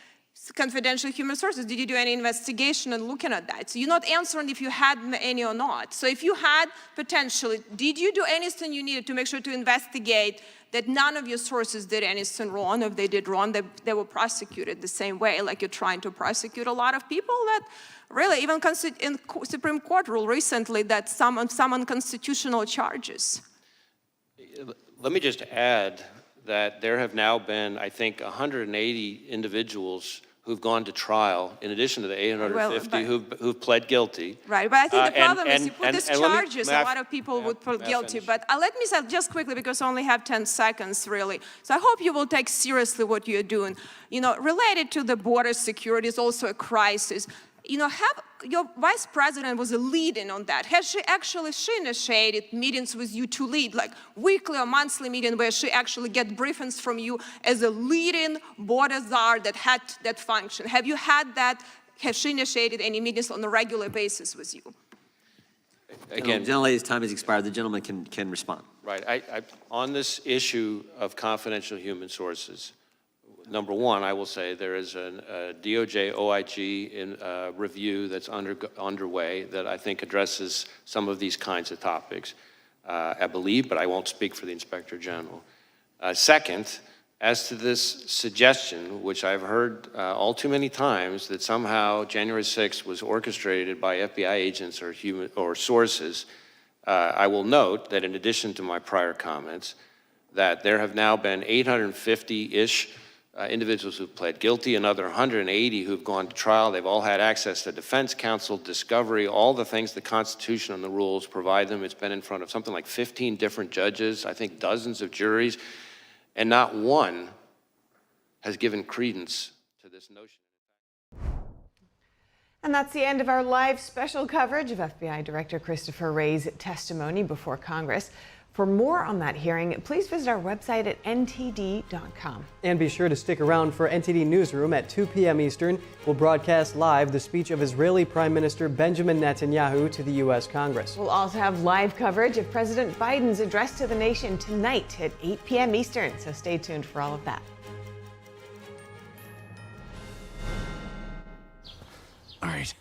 confidential human sources? Did you do any investigation and looking at that? So you're not answering if you had any or not. So if you had potentially, did you do anything you needed to make sure to investigate that none of your sources did anything wrong? If they did wrong, they were prosecuted the same way, like you're trying to prosecute a lot of people that really, even in Supreme Court ruled recently that some unconstitutional charges. Let me just add that there have now been, I think, 180 individuals who've gone to trial, in addition to the 850 who've pled guilty. Right, but I think the problem is you put these charges, a lot of people would put guilty. But let me say just quickly, because I only have 10 seconds, really. So I hope you will take seriously what you're doing. You know, related to the border security is also a crisis. You know, your vice president was a lead-in on that. She initiated meetings with you to lead, like weekly or monthly meeting where she actually get briefings from you as a leading border czar that had that function. Have you had that? Has she initiated any meetings on a regular basis with you? Again, gentlelady's time has expired. The gentleman can respond. Right. On this issue of confidential human sources, number one, I will say there is a DOJ OIG review that's underway that I think addresses some of these kinds of topics, I believe, but I won't speak for the Inspector General. Second, as to this suggestion, which I've heard all too many times, that somehow January 6th was orchestrated by FBI agents or sources, I will note that in addition to my prior comments, that there have now been 850-ish individuals who've pled guilty, another 180 who've gone to trial. They've all had access to defense counsel, discovery, all the things the Constitution and the rules provide them. It's been in front of something like 15 different judges, I think dozens of juries, and not one has given credence to this notion. And that's the end of our live special coverage of FBI Director Christopher Wray's testimony before Congress. For more on that hearing, please visit our website at ntd.com. And be sure to stick around for NTD Newsroom at 2 p.m. Eastern. We'll broadcast live the speech of Israeli Prime Minister Benjamin Netanyahu to the U.S. Congress. We'll also have live coverage of President Biden's address to the nation tonight at 8 p.m. Eastern, so stay tuned for all of that. All right.